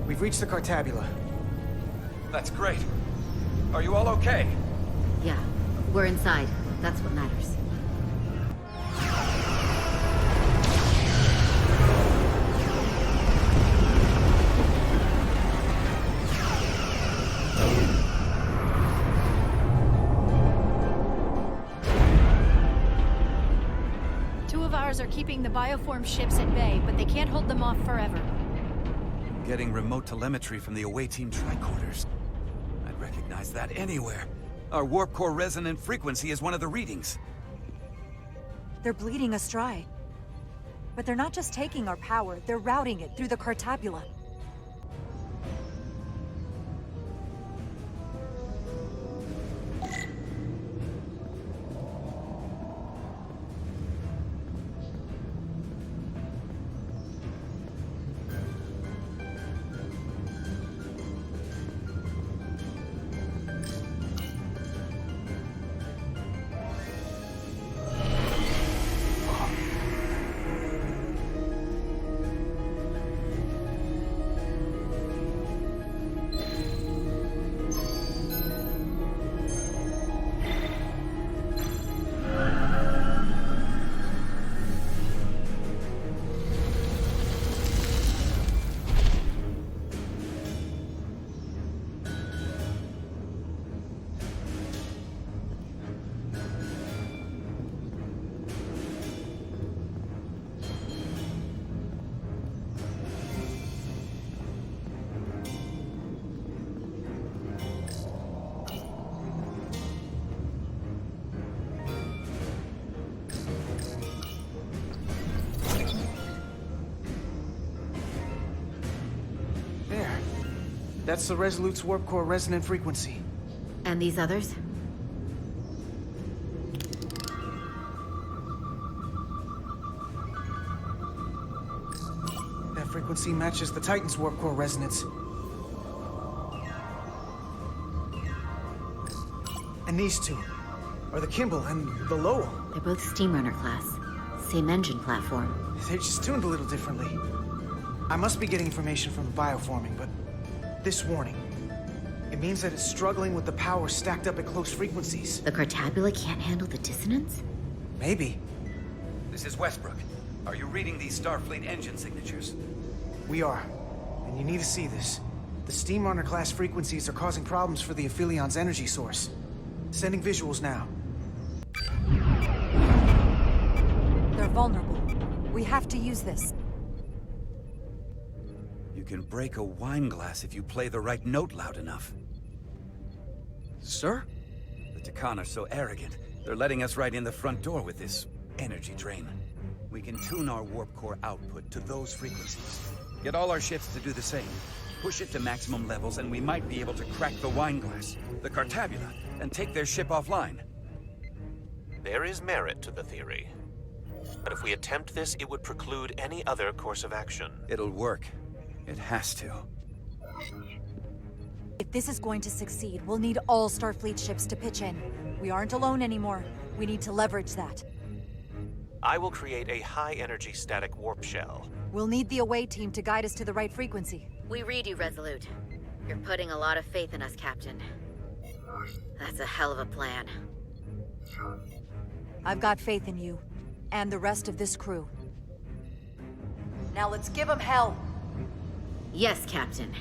We've reached the Cartabula. That's great. Are you all okay? Yeah, we're inside. That's what matters. Two of ours are keeping the bioform ships at bay, but they can't hold them off forever. Getting remote telemetry from the away team tricorders. I'd recognize that anywhere. Our warp core resonant frequency is one of the readings. They're bleeding us dry. But they're not just taking our power, they're routing it through the Cartabula. That's the Resolute's warp core resonant frequency. And these others? That frequency matches the Titan's warp core resonance. And these two are the Kimball and the Lowell. They're both Steamrunner class. Same engine platform. They're just tuned a little differently. I must be getting information from the bioforming, but this warning, it means that it's struggling with the power stacked up at close frequencies. The Cartabula can't handle the dissonance? Maybe. This is Westbrook. Are you reading these Starfleet engine signatures? We are. And you need to see this. The Steamrunner class frequencies are causing problems for the Aphilion's energy source. Sending visuals now. They're vulnerable. We have to use this. You can break a wine glass if you play the right note loud enough. Sir? The Takan are so arrogant. They're letting us right in the front door with this energy drain. We can tune our warp core output to those frequencies. Get all our ships to do the same. Push it to maximum levels and we might be able to crack the wine glass, the Cartabula, and take their ship offline. There is merit to the theory. But if we attempt this, it would preclude any other course of action. It'll work. It has to. If this is going to succeed, we'll need all Starfleet ships to pitch in. We aren't alone anymore. We need to leverage that. I will create a high-energy static warp shell. We'll need the away team to guide us to the right frequency. We read you, Resolute. You're putting a lot of faith in us, Captain. That's a hell of a plan. I've got faith in you, and the rest of this crew. Now let's give them hell! Yes, Captain.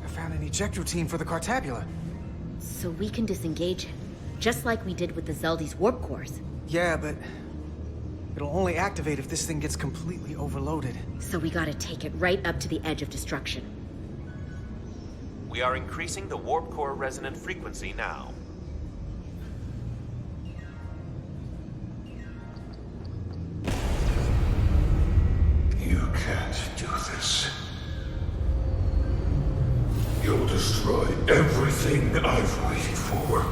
I found an ejector team for the Cartabula. So we can disengage it, just like we did with the Zeldy's warp cores. Yeah, but it'll only activate if this thing gets completely overloaded. So we gotta take it right up to the edge of destruction. We are increasing the warp core resonant frequency now. You can't do this. You'll destroy everything I've waited for.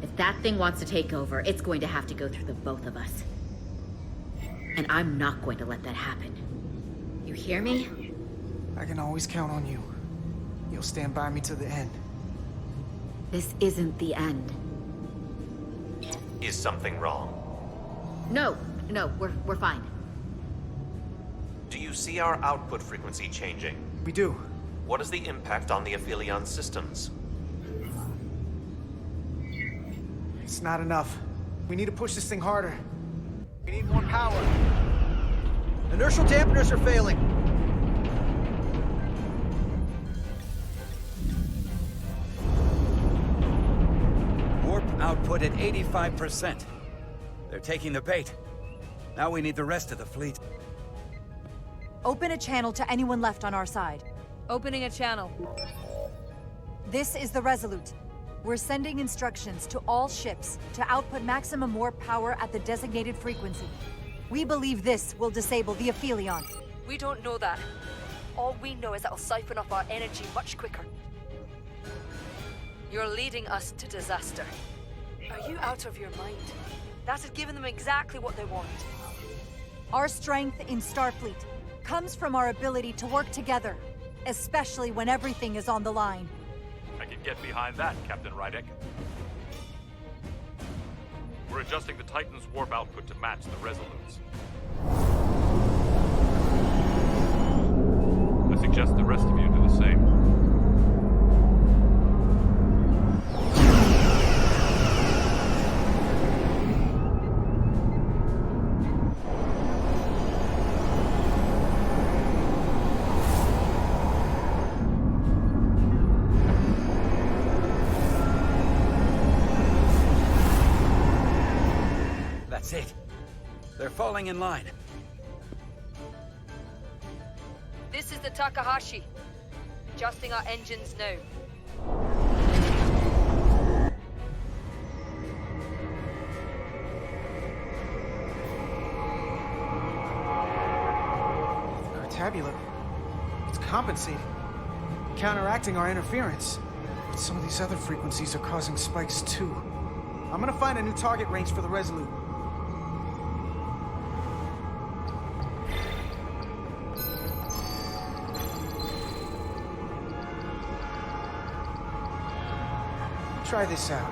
If that thing wants to take over, it's going to have to go through the both of us. And I'm not going to let that happen. You hear me? I can always count on you. You'll stand by me to the end. This isn't the end. Is something wrong? No, we're fine. Do you see our output frequency changing? We do. What is the impact on the Aphelion systems? It's not enough. We need to push this thing harder. We need more power. Inertial dampeners are failing. Warp output at 85%. They're taking the bait. Now we need the rest of the fleet. Open a channel to anyone left on our side. Opening a channel. This is the Resolute. We're sending instructions to all ships to output maximum warp power at the designated frequency. We believe this will disable the Aphelion. We don't know that. All we know is it'll siphon off our energy much quicker. You're leading us to disaster. Are you out of your mind? That has given them exactly what they want. Our strength in Starfleet comes from our ability to work together, especially when everything is on the line. I can get behind that, Captain Rydek. We're adjusting the Titan's warp output to match the Resolute's. I suggest the rest of you do the same. That's it. They're falling in line. This is the Takahashi. Adjusting our engines now. Cartabula. It's compensating, counteracting our interference. But some of these other frequencies are causing spikes too. I'm gonna find a new target range for the Resolute. Try this out.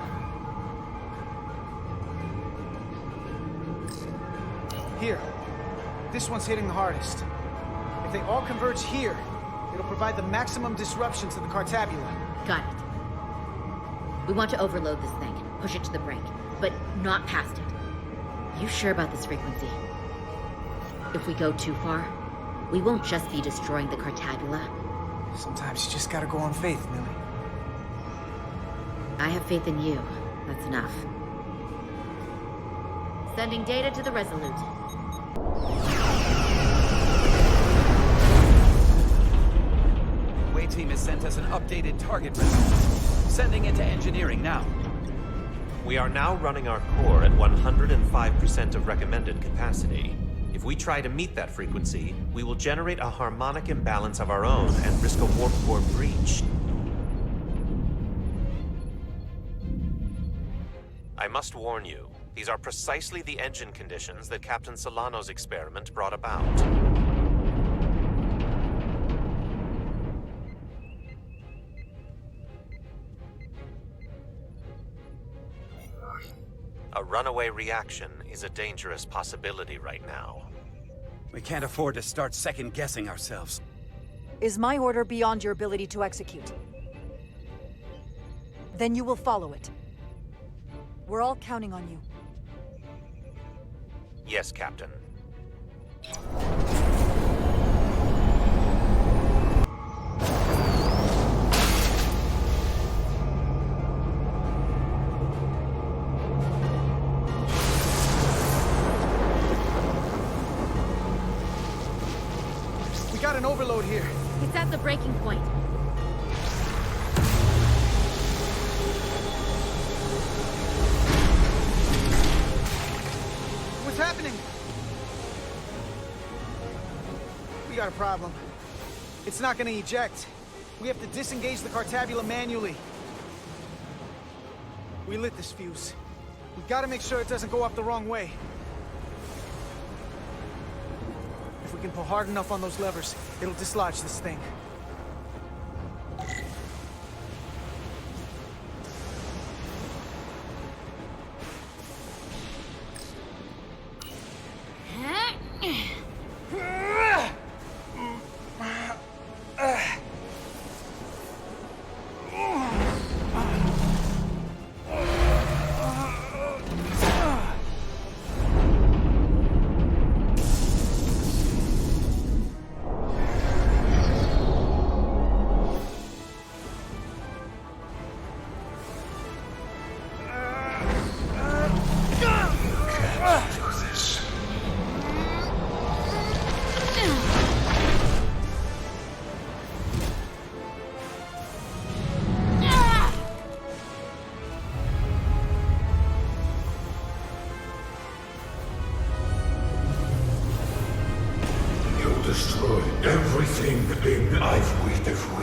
Here. This one's hitting the hardest. If they all converge here, it'll provide the maximum disruption to the Cartabula. Got it. We want to overload this thing, push it to the brink, but not past it. You sure about this frequency? If we go too far, we won't just be destroying the Cartabula. Sometimes you just gotta go on faith, Millie. I have faith in you. That's enough. Sending data to the Resolute. Way team has sent us an updated target resolute. Sending it to engineering now. We are now running our core at 105% of recommended capacity. If we try to meet that frequency, we will generate a harmonic imbalance of our own and risk a warp core breach. I must warn you, these are precisely the engine conditions that Captain Solano's experiment brought about. A runaway reaction is a dangerous possibility right now. We can't afford to start second-guessing ourselves. Is my order beyond your ability to execute? Then you will follow it. We're all counting on you. Yes, Captain. We got an overload here. It's at the breaking point. What's happening? We got a problem. It's not gonna eject. We have to disengage the Cartabula manually. We lit this fuse. We gotta make sure it doesn't go off the wrong way. If we can pull hard enough on those levers, it'll dislodge this thing. Destroy everything I've waited for.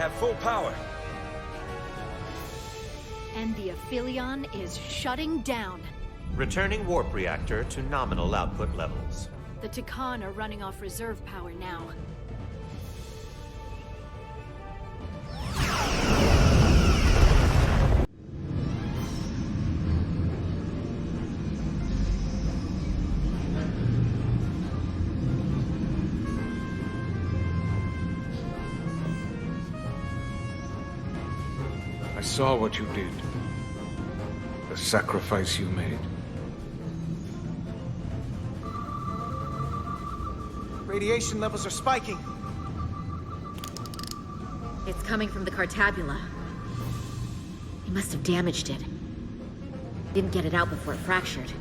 have full power. And the Aphelion is shutting down. Returning warp reactor to nominal output levels. The Takan are running off reserve power now. I saw what you did. The sacrifice you made. Radiation levels are spiking. It's coming from the Cartabula. He must have damaged it. Didn't get it out before it fractured.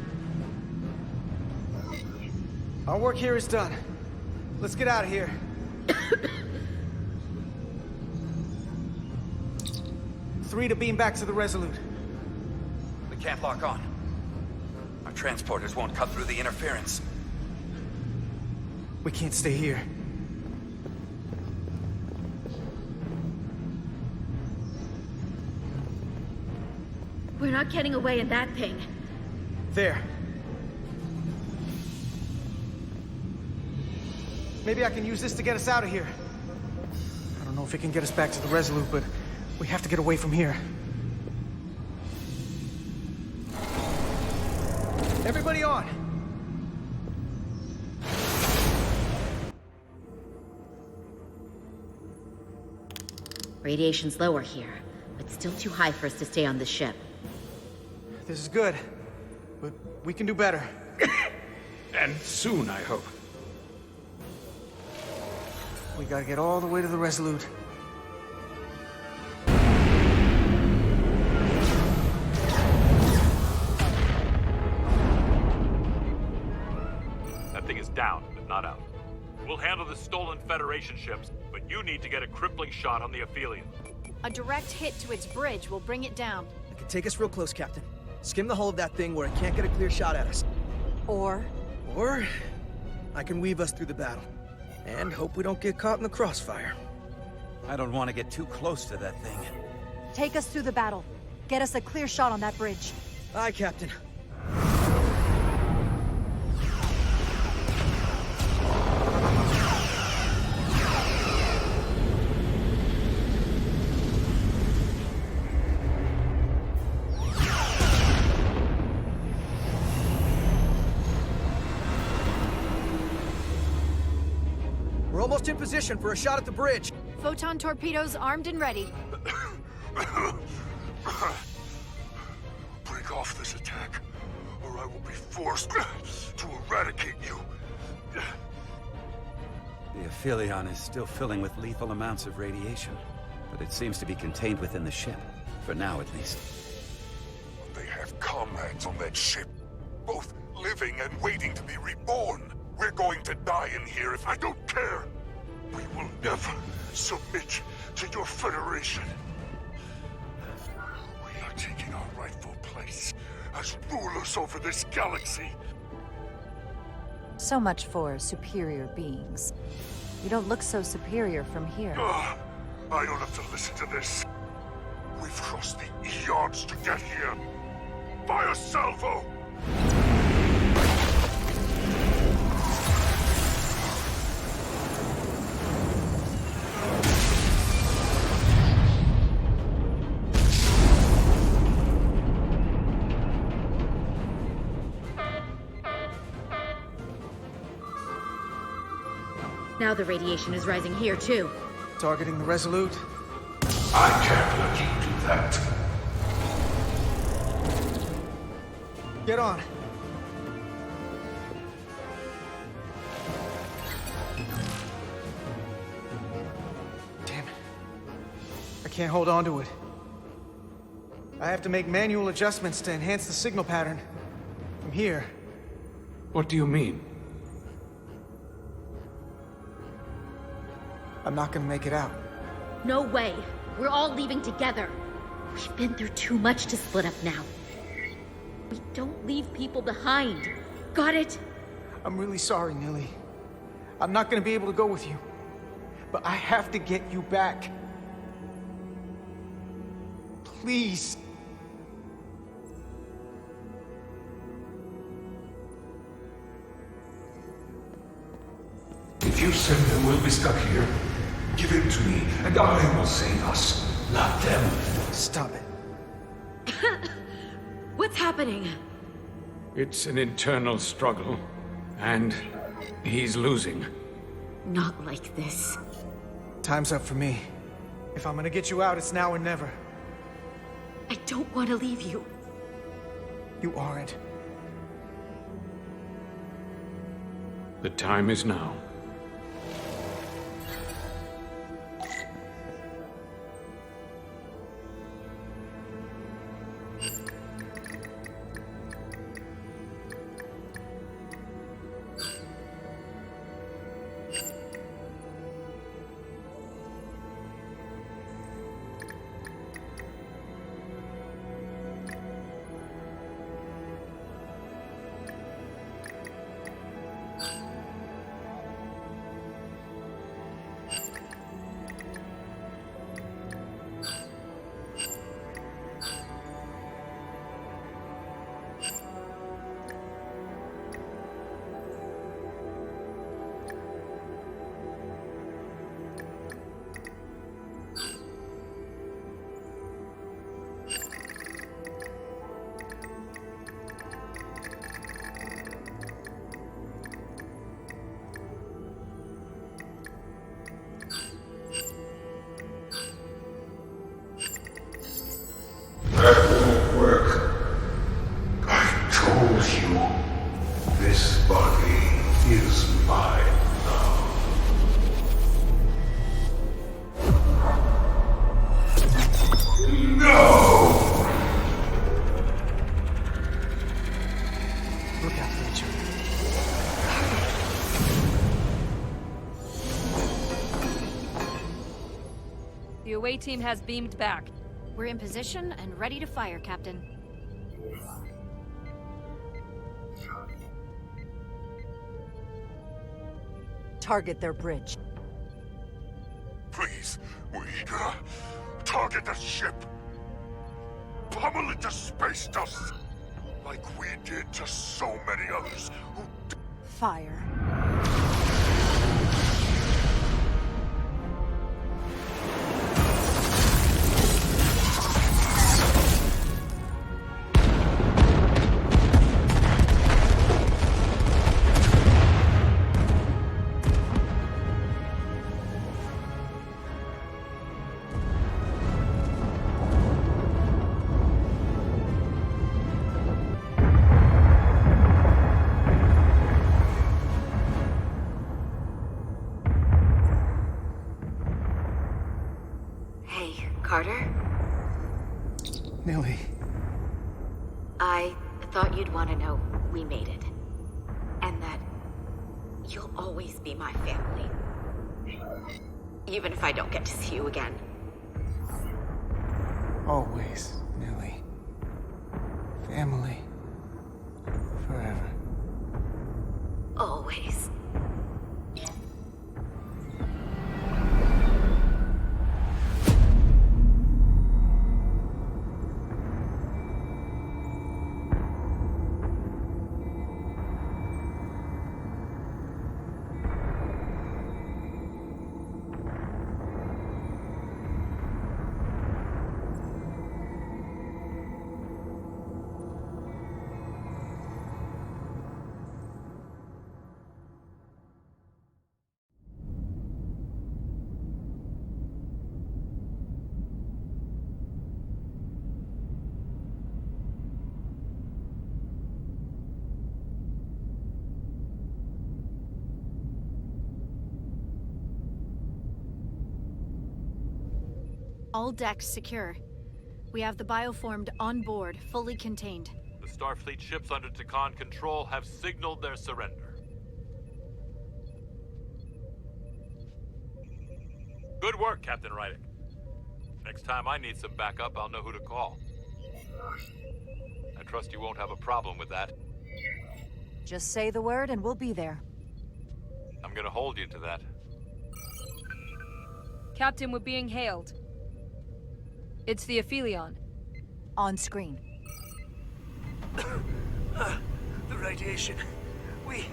Our work here is done. Let's get out of here. Three to beam back to the Resolute. We can't lock on. Our transporters won't cut through the interference. We can't stay here. We're not getting away in that thing. There. Maybe I can use this to get us out of here. I don't know if it can get us back to the Resolute, but we have to get away from here. Everybody on! Radiation's lower here, but still too high for us to stay on the ship. This is good, but we can do better. And soon, I hope. We gotta get all the way to the Resolute. That thing is down, but not out. We'll handle the stolen Federation ships, but you need to get a crippling shot on the Aphelion. A direct hit to its bridge will bring it down. It can take us real close, Captain. Skim the hull of that thing where it can't get a clear shot at us. Or I can weave us through the battle. And hope we don't get caught in the crossfire. I don't want to get too close to that thing. take us through the battle. Get us a clear shot on that bridge. Aye, Captain. We're almost in position for a shot at the bridge. Photon torpedoes armed and ready. Break off this attack, or I will be forced to eradicate you. The Aphelion is still filling with lethal amounts of radiation, but it seems to be contained within the ship, for now at least. They have comrades on that ship, both living and waiting to be reborn. We're going to die in here if I don't care. We will never submit to your Federation. We are taking our rightful place as rulers over this galaxy. So much for superior beings. You don't look so superior from here. I don't have to listen to this. We've crossed the eons to get here. Fire salvo! Now the radiation is rising here, too. Targeting the Resolute? I can't let you do that. Get on. Damn it. I can't hold on to it. I have to make manual adjustments to enhance the signal pattern. From here. What do you mean? I'm not gonna make it out. No way. We're all leaving together. We've been through too much to split up now. We don't leave people behind. Got it? I'm really sorry, Nilly. I'm not gonna be able to go with you. But I have to get you back. please. If you send them, we'll be stuck here. Give it to me, and I will save us, not them. Stop it. What's happening? It's an internal struggle, and he's losing. Not like this. Time's up for me. If I'm gonna get you out, it's now or never. I don't want to leave you. You aren't. The time is now. That won't work. I told you, this body is mine now. No! Look out for each other. The away team has beamed back. We're in position and ready to fire, Captain. Target their bridge. Please, we target the ship. Pummel it to space dust, like we did to so many others who... Fire. Hey, Carter? Millie. I thought you'd want to know we made it. And that you'll always be my family. Even if I don't get to see you again. Always, Millie. Family. Forever. Always. All decks secure. We have the bioformed on board, fully contained. The Starfleet ships under Takan control have signaled their surrender. Good work, Captain Rydick. Next time I need some backup, I'll know who to call. I trust you won't have a problem with that. Just say the word and we'll be there. I'm gonna hold you to that. Captain, we're being hailed. It's the Aphelion. On screen. The radiation. We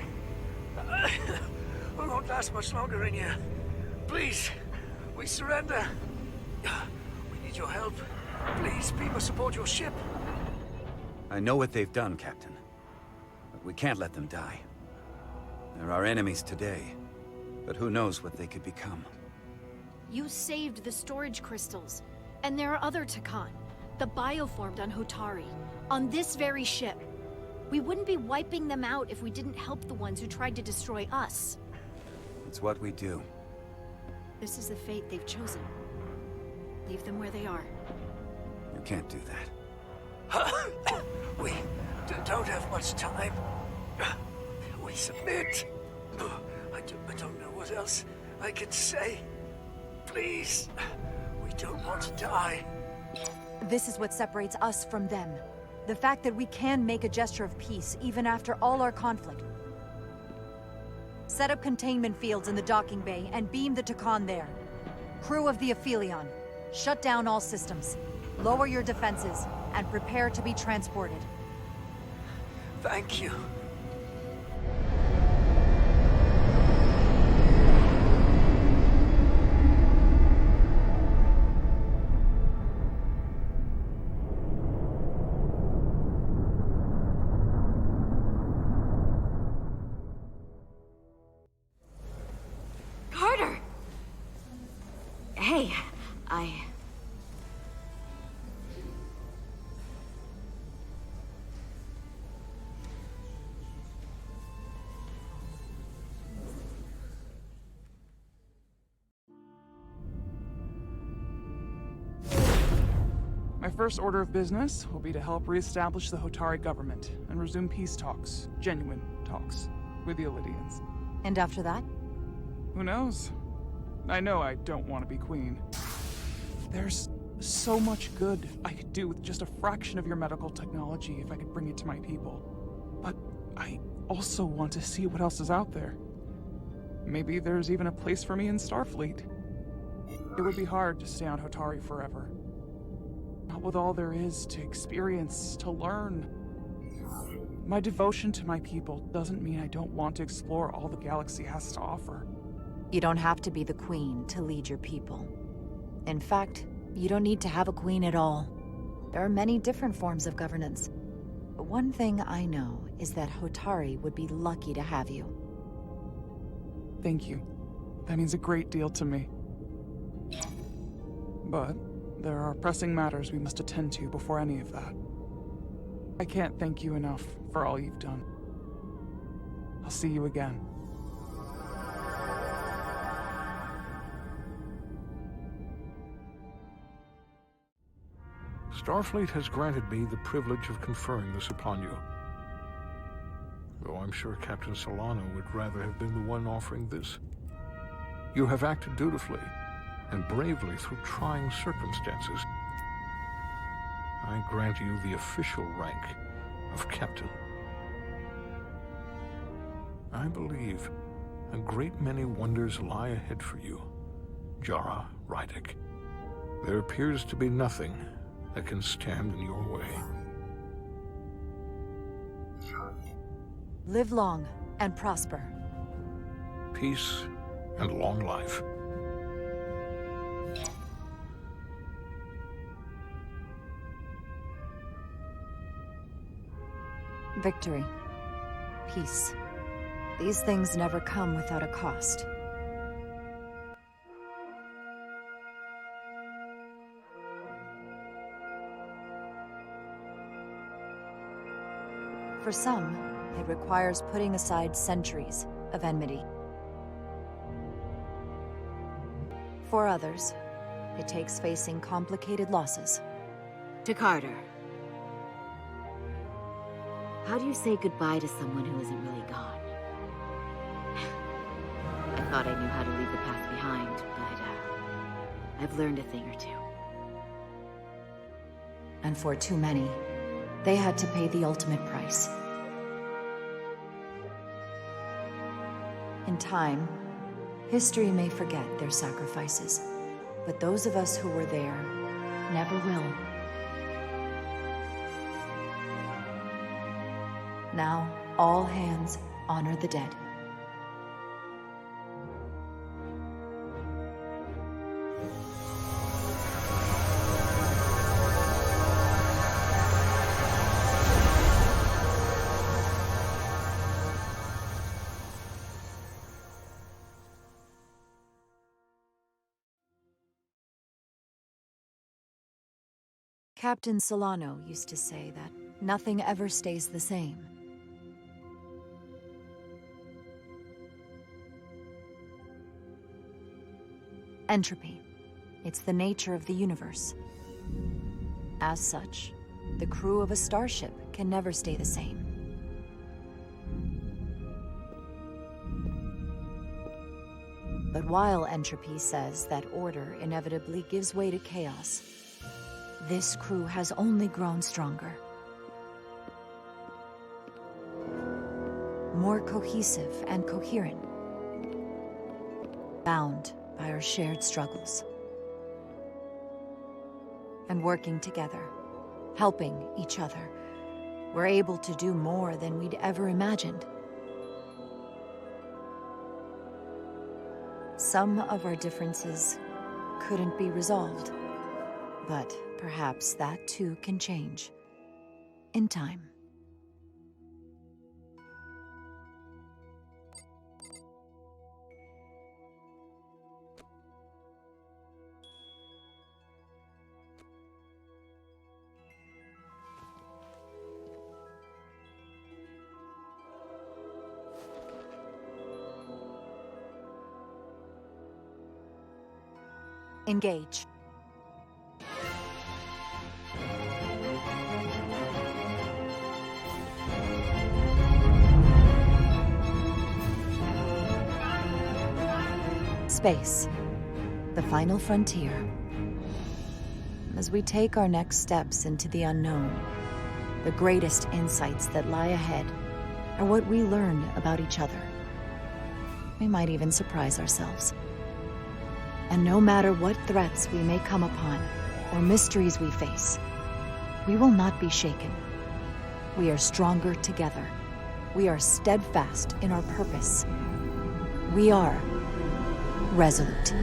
won't last much longer in here. Please, we surrender. We need your help. Please, people support your ship. I know what they've done, Captain. But we can't let them die. They're our enemies today, but who knows what they could become. You saved the storage crystals. And there are other Takan. The bioformed on Hotari. On this very ship. We wouldn't be wiping them out if we didn't help the ones who tried to destroy us. It's what we do. This is the fate they've chosen. Leave them where they are. You can't do that. We don't have much time. We submit. I don't know what else I can say. Please. We don't want to die. This is what separates us from them. The fact that we can make a gesture of peace, even after all our conflict. Set up containment fields in the docking bay and beam the Takan there. Crew of the Aphelion, shut down all systems. Lower your defenses, and prepare to be transported. Thank you. Carter! Hey, My first order of business will be to help reestablish the Hotari government and resume peace talks, genuine talks, with the Illidians. And after that? Who knows? I know I don't want to be queen. There's so much good I could do with just a fraction of your medical technology if I could bring it to my people. But I also want to see what else is out there. Maybe there's even a place for me in Starfleet. It would be hard to stay on Hotari forever. Not with all there is to experience, to learn. My devotion to my people doesn't mean I don't want to explore all the galaxy has to offer. You don't have to be the queen to lead your people. In fact, you don't need to have a queen at all. There are many different forms of governance. But one thing I know is that Hotari would be lucky to have you. Thank you. That means a great deal to me. But there are pressing matters we must attend to before any of that. I can't thank you enough for all you've done. I'll see you again. Starfleet has granted me the privilege of conferring this upon you. Though I'm sure Captain Solano would rather have been the one offering this. You have acted dutifully and bravely through trying circumstances. I grant you the official rank of Captain. I believe a great many wonders lie ahead for you, Jara Rydick. There appears to be nothing that can stand in your way. Live long and prosper. Peace and long life. Victory. Peace. These things never come without a cost. For some, it requires putting aside centuries of enmity. For others, it takes facing complicated losses. To Carter. How do you say goodbye to someone who isn't really gone? I thought I knew how to leave the past behind, but I've learned a thing or two. And for too many, they had to pay the ultimate price. In time, history may forget their sacrifices, but those of us who were there never will. Now, all hands honor the dead. Captain Solano used to say that nothing ever stays the same. Entropy. It's the nature of the universe. As such, the crew of a starship can never stay the same. But while entropy says that order inevitably gives way to chaos, this crew has only grown stronger. More cohesive and coherent. Bound by our shared struggles. And working together, helping each other, we're able to do more than we'd ever imagined. Some of our differences couldn't be resolved, but perhaps that too can change in time. Engage. Space, the final frontier. As we take our next steps into the unknown, the greatest insights that lie ahead are what we learn about each other. We might even surprise ourselves. And no matter what threats we may come upon, or mysteries we face, we will not be shaken. We are stronger together. We are steadfast in our purpose. We are resolute.